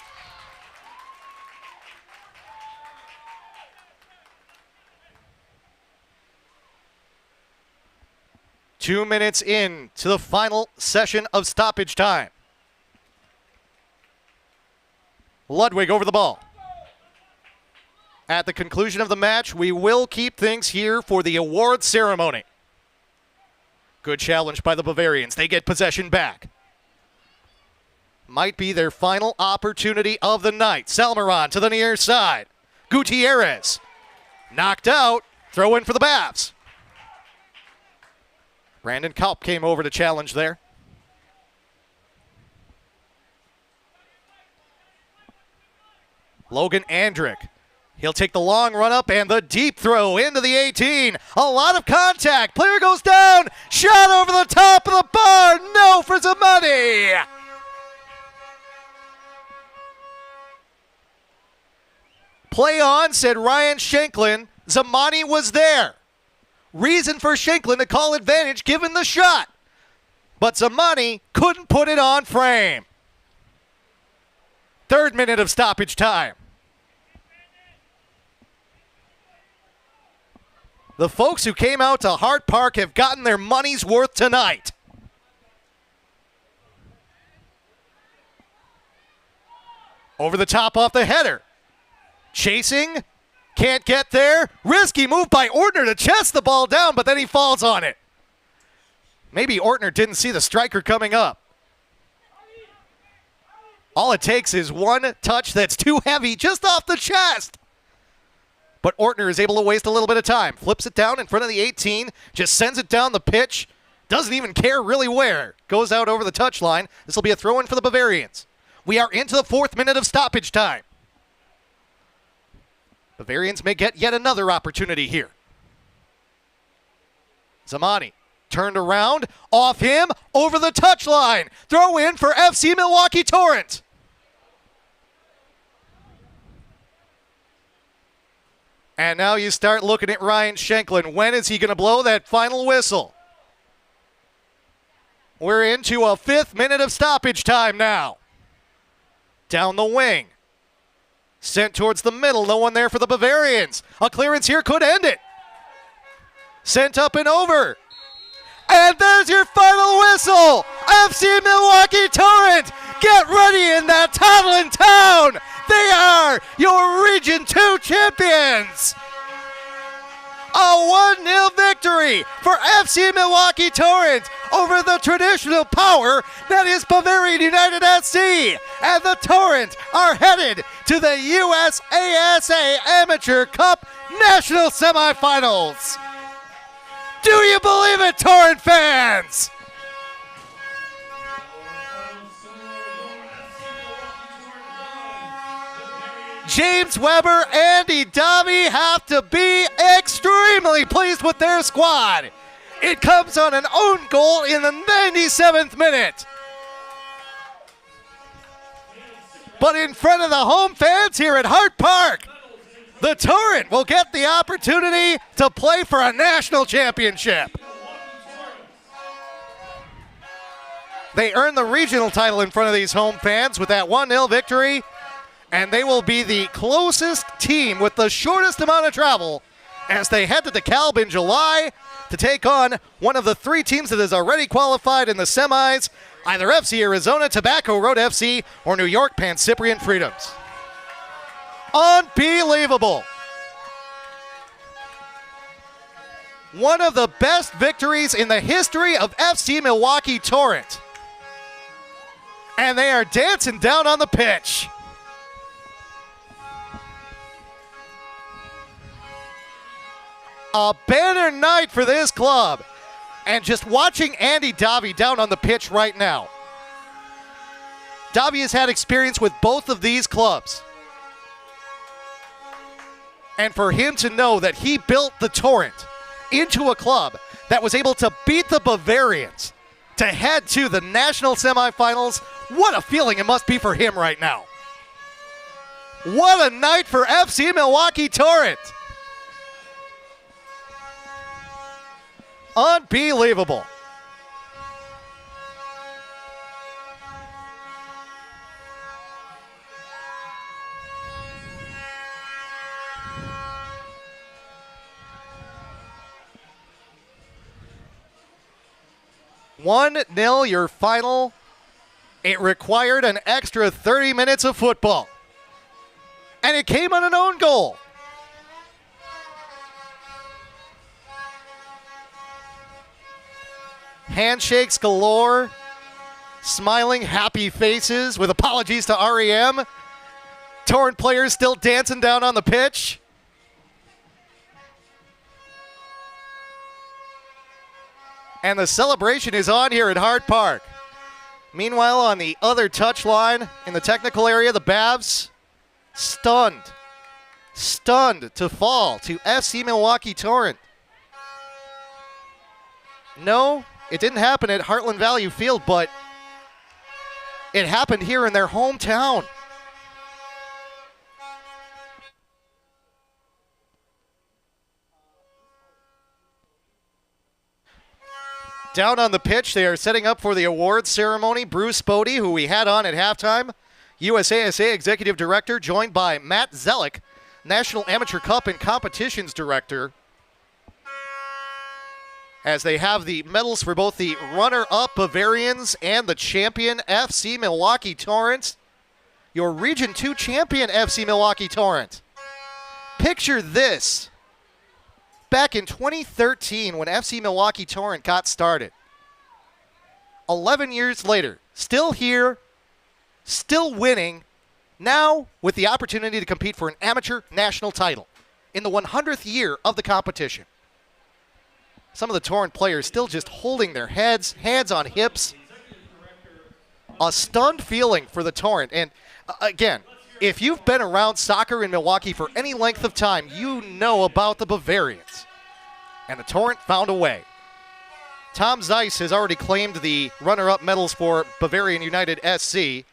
D: Two minutes in to the final session of stoppage time. Ludwig over the ball. At the conclusion of the match, we will keep things here for the award ceremony. Good challenge by the Bavarians. They get possession back. Might be their final opportunity of the night. Salmeron to the near side. Gutierrez. Knocked out. Throw in for the Bavs. Brandon Kaup came over to challenge there. Logan Andrick. He'll take the long run up and the deep throw into the 18. A lot of contact. Player goes down. Shot over the top of the bar. No for Zamani. Play on, said Ryan Shanklin. Zamani was there. Reason for Shanklin to call advantage given the shot. But Zamani couldn't put it on frame. Third minute of stoppage time. The folks who came out to Hart Park have gotten their money's worth tonight. Over the top off the header. Chasing. Can't get there. Risky move by Ortner to chest the ball down, but then he falls on it. Maybe Ortner didn't see the striker coming up. All it takes is one touch that's too heavy just off the chest. But Ortner is able to waste a little bit of time. Flips it down in front of the 18. Just sends it down the pitch. Doesn't even care really where. Goes out over the touchline. This will be a throw-in for the Bavarians. We are into the fourth minute of stoppage time. Bavarians may get yet another opportunity here. Zamani turned around, off him, over the touchline. Throw in for FC Milwaukee Torrent. And now you start looking at Ryan Shanklin. When is he going to blow that final whistle? We're into a fifth minute of stoppage time now. Down the wing. Sent towards the middle. No one there for the Bavarians. A clearance here could end it. Sent up and over. And there's your final whistle. FC Milwaukee Torrent, get ready in that toddling town. They are your Region 2 champions. A 1-0 victory for FC Milwaukee Torrent over the traditional power that is Bavarian United SC. And the Torrent are headed to the USASA Amateur Cup National Semifinals. Do you believe it, Torrent fans? James Weber, Andy Davi have to be extremely pleased with their squad. It comes on an own goal in the 97th minute. But in front of the home fans here at Hart Park, the Torrent will get the opportunity to play for a national championship. They earned the regional title in front of these home fans with that 1-0 victory, and they will be the closest team with the shortest amount of travel as they head to DeKalb in July to take on one of the three teams that has already qualified in the semis, either FC Arizona, Tobacco Road FC, or New York Pan Cyprian Freedoms. Unbelievable. One of the best victories in the history of FC Milwaukee Torrent. And they are dancing down on the pitch. A banner night for this club. And just watching Andy Davi down on the pitch right now. Davi has had experience with both of these clubs. And for him to know that he built the Torrent into a club that was able to beat the Bavarians to head to the national semifinals, what a feeling it must be for him right now. What a night for FC Milwaukee Torrent. Unbelievable. 1-0 your final. It required an extra 30 minutes of football. And it came on an own goal. Handshakes galore. Smiling, happy faces with apologies to REM. Torrent players still dancing down on the pitch. And the celebration is on here at Hart Park. Meanwhile, on the other touchline in the technical area, the Bavs stunned to fall to FC Milwaukee Torrent. No, it didn't happen at Heartland Value Field, but it happened here in their hometown. Down on the pitch, they are setting up for the awards ceremony. Bruce Bodie, who we had on at halftime, USASA Executive Director, joined by Matt Zellick, National Amateur Cup and Competitions Director, as they have the medals for both the runner-up Bavarians and the champion FC Milwaukee Torrent. Your Region 2 champion FC Milwaukee Torrent. Picture this. Back in 2013, when FC Milwaukee Torrent got started, 11 years later, still here, still winning, now with the opportunity to compete for an amateur national title in the 100th year of the competition. Some of the Torrent players still just holding their heads, hands on hips. A stunned feeling for the Torrent. And again, if you've been around soccer in Milwaukee for any length of time, you know about the Bavarians. And the Torrent found a way. Tom Zeiss has already claimed the runner-up medals for Bavarian United SC.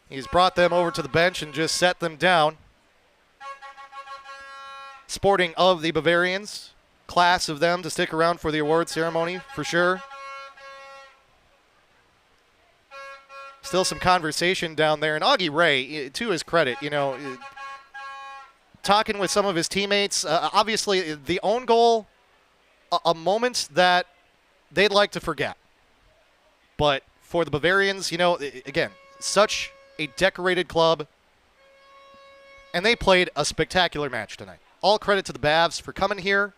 D: He's brought them over to the bench and just set them down. Sporting of the Bavarians. Class of them to stick around for the award ceremony, for sure. Still some conversation down there. And Augie Ray, to his credit, talking with some of his teammates. Obviously, the own goal, a moment that they'd like to forget. But for the Bavarians, again, such a decorated club. And they played a spectacular match tonight. All credit to the Bavs for coming here.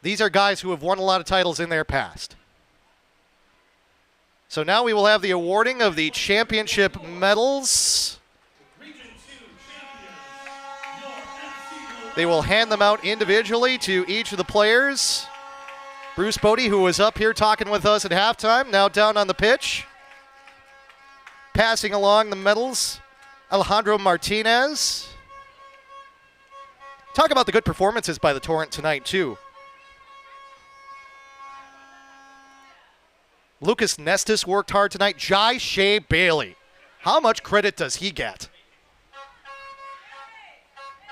D: These are guys who have won a lot of titles in their past. So now we will have the awarding of the championship medals. They will hand them out individually to each of the players. Bruce Bodie, who was up here talking with us at halftime, now down on the pitch. Passing along the medals, Alejandro Martinez. Talk about the good performances by the Torrent tonight, too. Lucas Nestis worked hard tonight. Jai Shea Bailey. How much credit does he get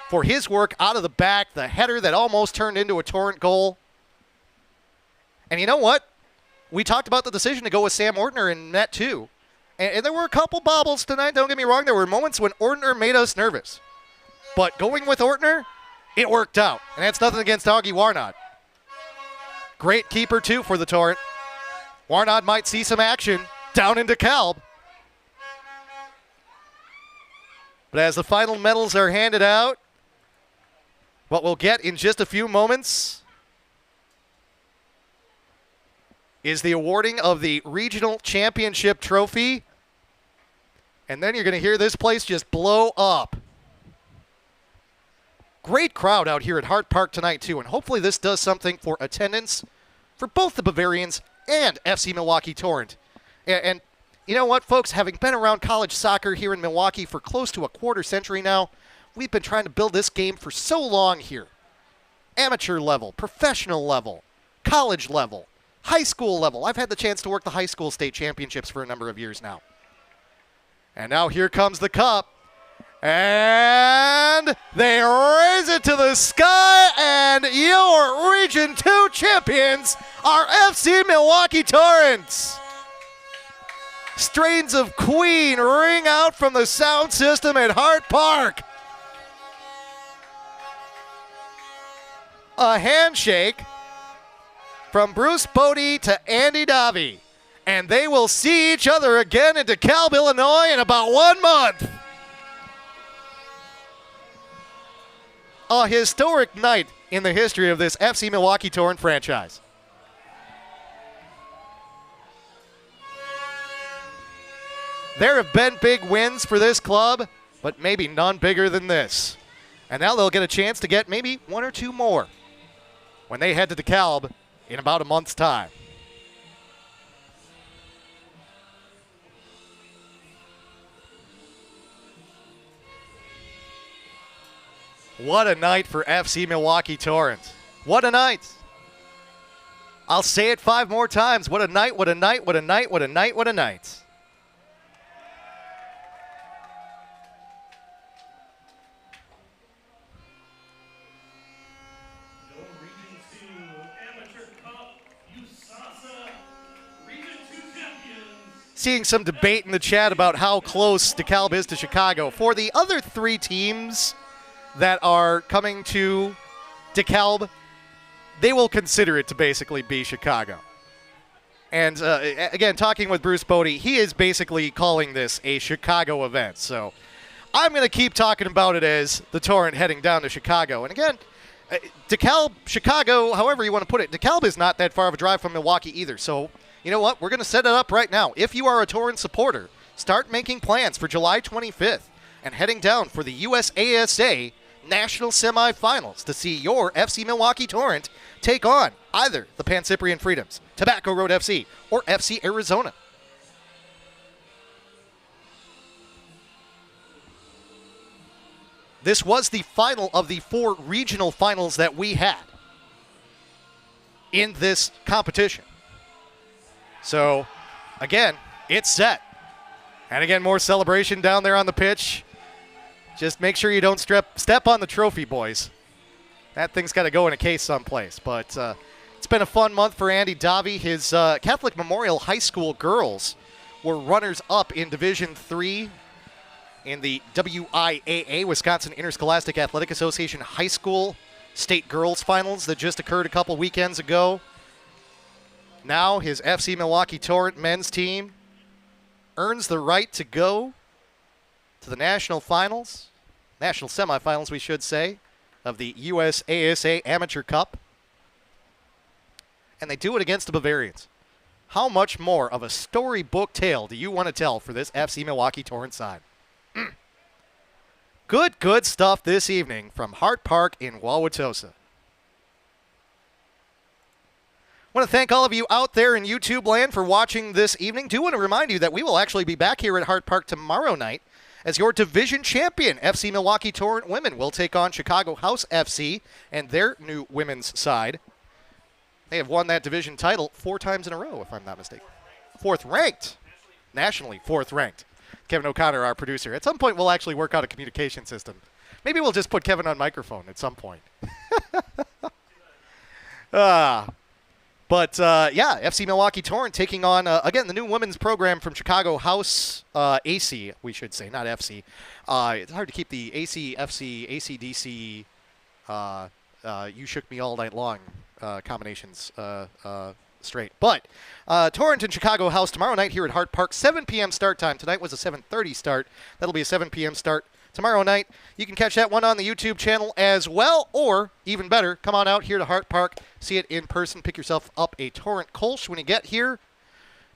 D: for his work out of the back, the header that almost turned into a Torrent goal? And you know what? We talked about the decision to go with Sam Ortner in net 2. And there were a couple bobbles tonight, don't get me wrong. There were moments when Ortner made us nervous. But going with Ortner, it worked out. And that's nothing against Augie Warnod. Great keeper, too, for the Torrent. Warnod might see some action down into Calb. But as the final medals are handed out, what we'll get in just a few moments is the awarding of the Regional Championship Trophy. And then you're going to hear this place just blow up. Great crowd out here at Hart Park tonight, too. And hopefully this does something for attendance for both the Bavarians and FC Milwaukee Torrent. And you know what, folks? Having been around college soccer here in Milwaukee for close to a quarter century now, we've been trying to build this game for so long here. Amateur level, professional level, college level, high school level. I've had the chance to work the high school state championships for a number of years now. And now here comes the cup. And they raise it to the sky, and your Region 2 champions are FC Milwaukee Torrent. Strains of Queen ring out from the sound system at Hart Park. A handshake from Bruce Bodie to Andy Davi. And they will see each other again in DeKalb, Illinois in about 1 month. A historic night in the history of this FC Milwaukee Torrent franchise. There have been big wins for this club, but maybe none bigger than this. And now they'll get a chance to get maybe 1 or 2 more when they head to DeKalb in about a month's time. What a night for FC Milwaukee Torrent. What a night. I'll say it 5 more times. What a night, what a night, what a night, what a night, what a night.
B: Region 2 Amateur Cup USASA Region 2 champions.
D: Seeing some debate in the chat about how close DeKalb is to Chicago. For the other 3 teams that are coming to DeKalb, they will consider it to basically be Chicago. And again, talking with Bruce Bodie, he is basically calling this a Chicago event. So I'm going to keep talking about it as the Torrent heading down to Chicago. And again, DeKalb, Chicago, however you want to put it, DeKalb is not that far of a drive from Milwaukee either. So you know what? We're going to set it up right now. If you are a Torrent supporter, start making plans for July 25th and heading down for the USASA National Semifinals to see your FC Milwaukee Torrent take on either the Pan Cyprian Freedoms, Tobacco Road FC, or FC Arizona. This was the final of the 4 regional finals that we had in this competition. So, again, it's set. And again, more celebration down there on the pitch. Just make sure you don't step on the trophy, boys. That thing's got to go in a case someplace. But it's been a fun month for Andy Davi. His Catholic Memorial High School girls were runners-up in Division III in the WIAA, Wisconsin Interscholastic Athletic Association High School State Girls Finals that just occurred a couple weekends ago. Now his FC Milwaukee Torrent men's team earns the right to go to the national semifinals, we should say, of the USASA Amateur Cup. And they do it against the Bavarians. How much more of a storybook tale do you want to tell for this FC Milwaukee Torrent side? Good stuff this evening from Hart Park in Wauwatosa. I want to thank all of you out there in YouTube land for watching this evening. Do want to remind you that we will actually be back here at Hart Park tomorrow night as your division champion, FC Milwaukee Torrent women, will take on Chicago House FC and their new women's side. They have won that division title 4 times in a row, if I'm not mistaken. 4th ranked. Nationally, 4th ranked. Kevin O'Connor, our producer. At some point, we'll actually work out a communication system. Maybe we'll just put Kevin on microphone at some point. But FC Milwaukee Torrent taking on, again, the new women's program from Chicago House, AC, we should say, not FC. It's hard to keep the AC, FC, ACDC, You Shook Me All Night Long combinations straight. But Torrent and Chicago House tomorrow night here at Hart Park, 7 p.m. start time. Tonight was a 7:30 start. That'll be a 7 p.m. start tomorrow night. You can catch that one on the YouTube channel as well, or even better, come on out here to Hart Park, see it in person, pick yourself up a Torrent Kolsch when you get here,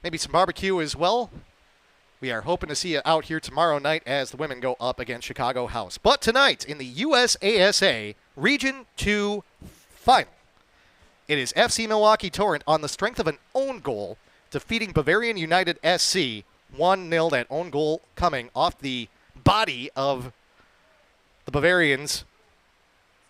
D: maybe some barbecue as well. We are hoping to see you out here tomorrow night as the women go up against Chicago House. But tonight in the USASA Region 2 Final, it is FC Milwaukee Torrent on the strength of an own goal, defeating Bavarian United SC 1-0. That own goal coming off the body of the Bavarians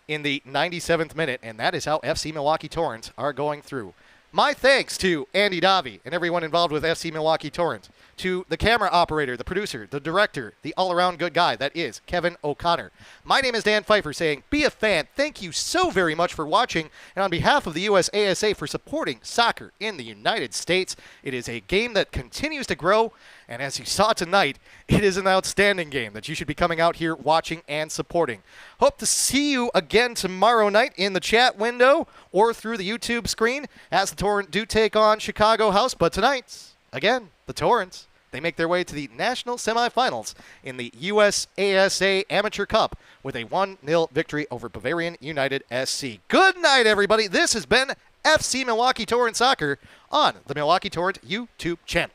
D: in the 97th minute, and that is how FC Milwaukee Torrent are going through. My thanks to Andy Davi and everyone involved with FC Milwaukee Torrent, to the camera operator, the producer, the director, the all-around good guy, that is Kevin O'Connor. My name is Dan Pfeiffer saying, be a fan. Thank you so very much for watching, and on behalf of the USASA for supporting soccer in the United States. It is a game that continues to grow, And as you saw tonight, it is an outstanding game that you should be coming out here watching and supporting. Hope to see you again tomorrow night in the chat window or through the YouTube screen as the Torrent do take on Chicago House. But tonight, again, the Torrent, they make their way to the national semifinals in the USASA Amateur Cup with a 1-0 victory over Bavarian United SC. Good night, everybody. This has been FC Milwaukee Torrent Soccer on the Milwaukee Torrent YouTube channel.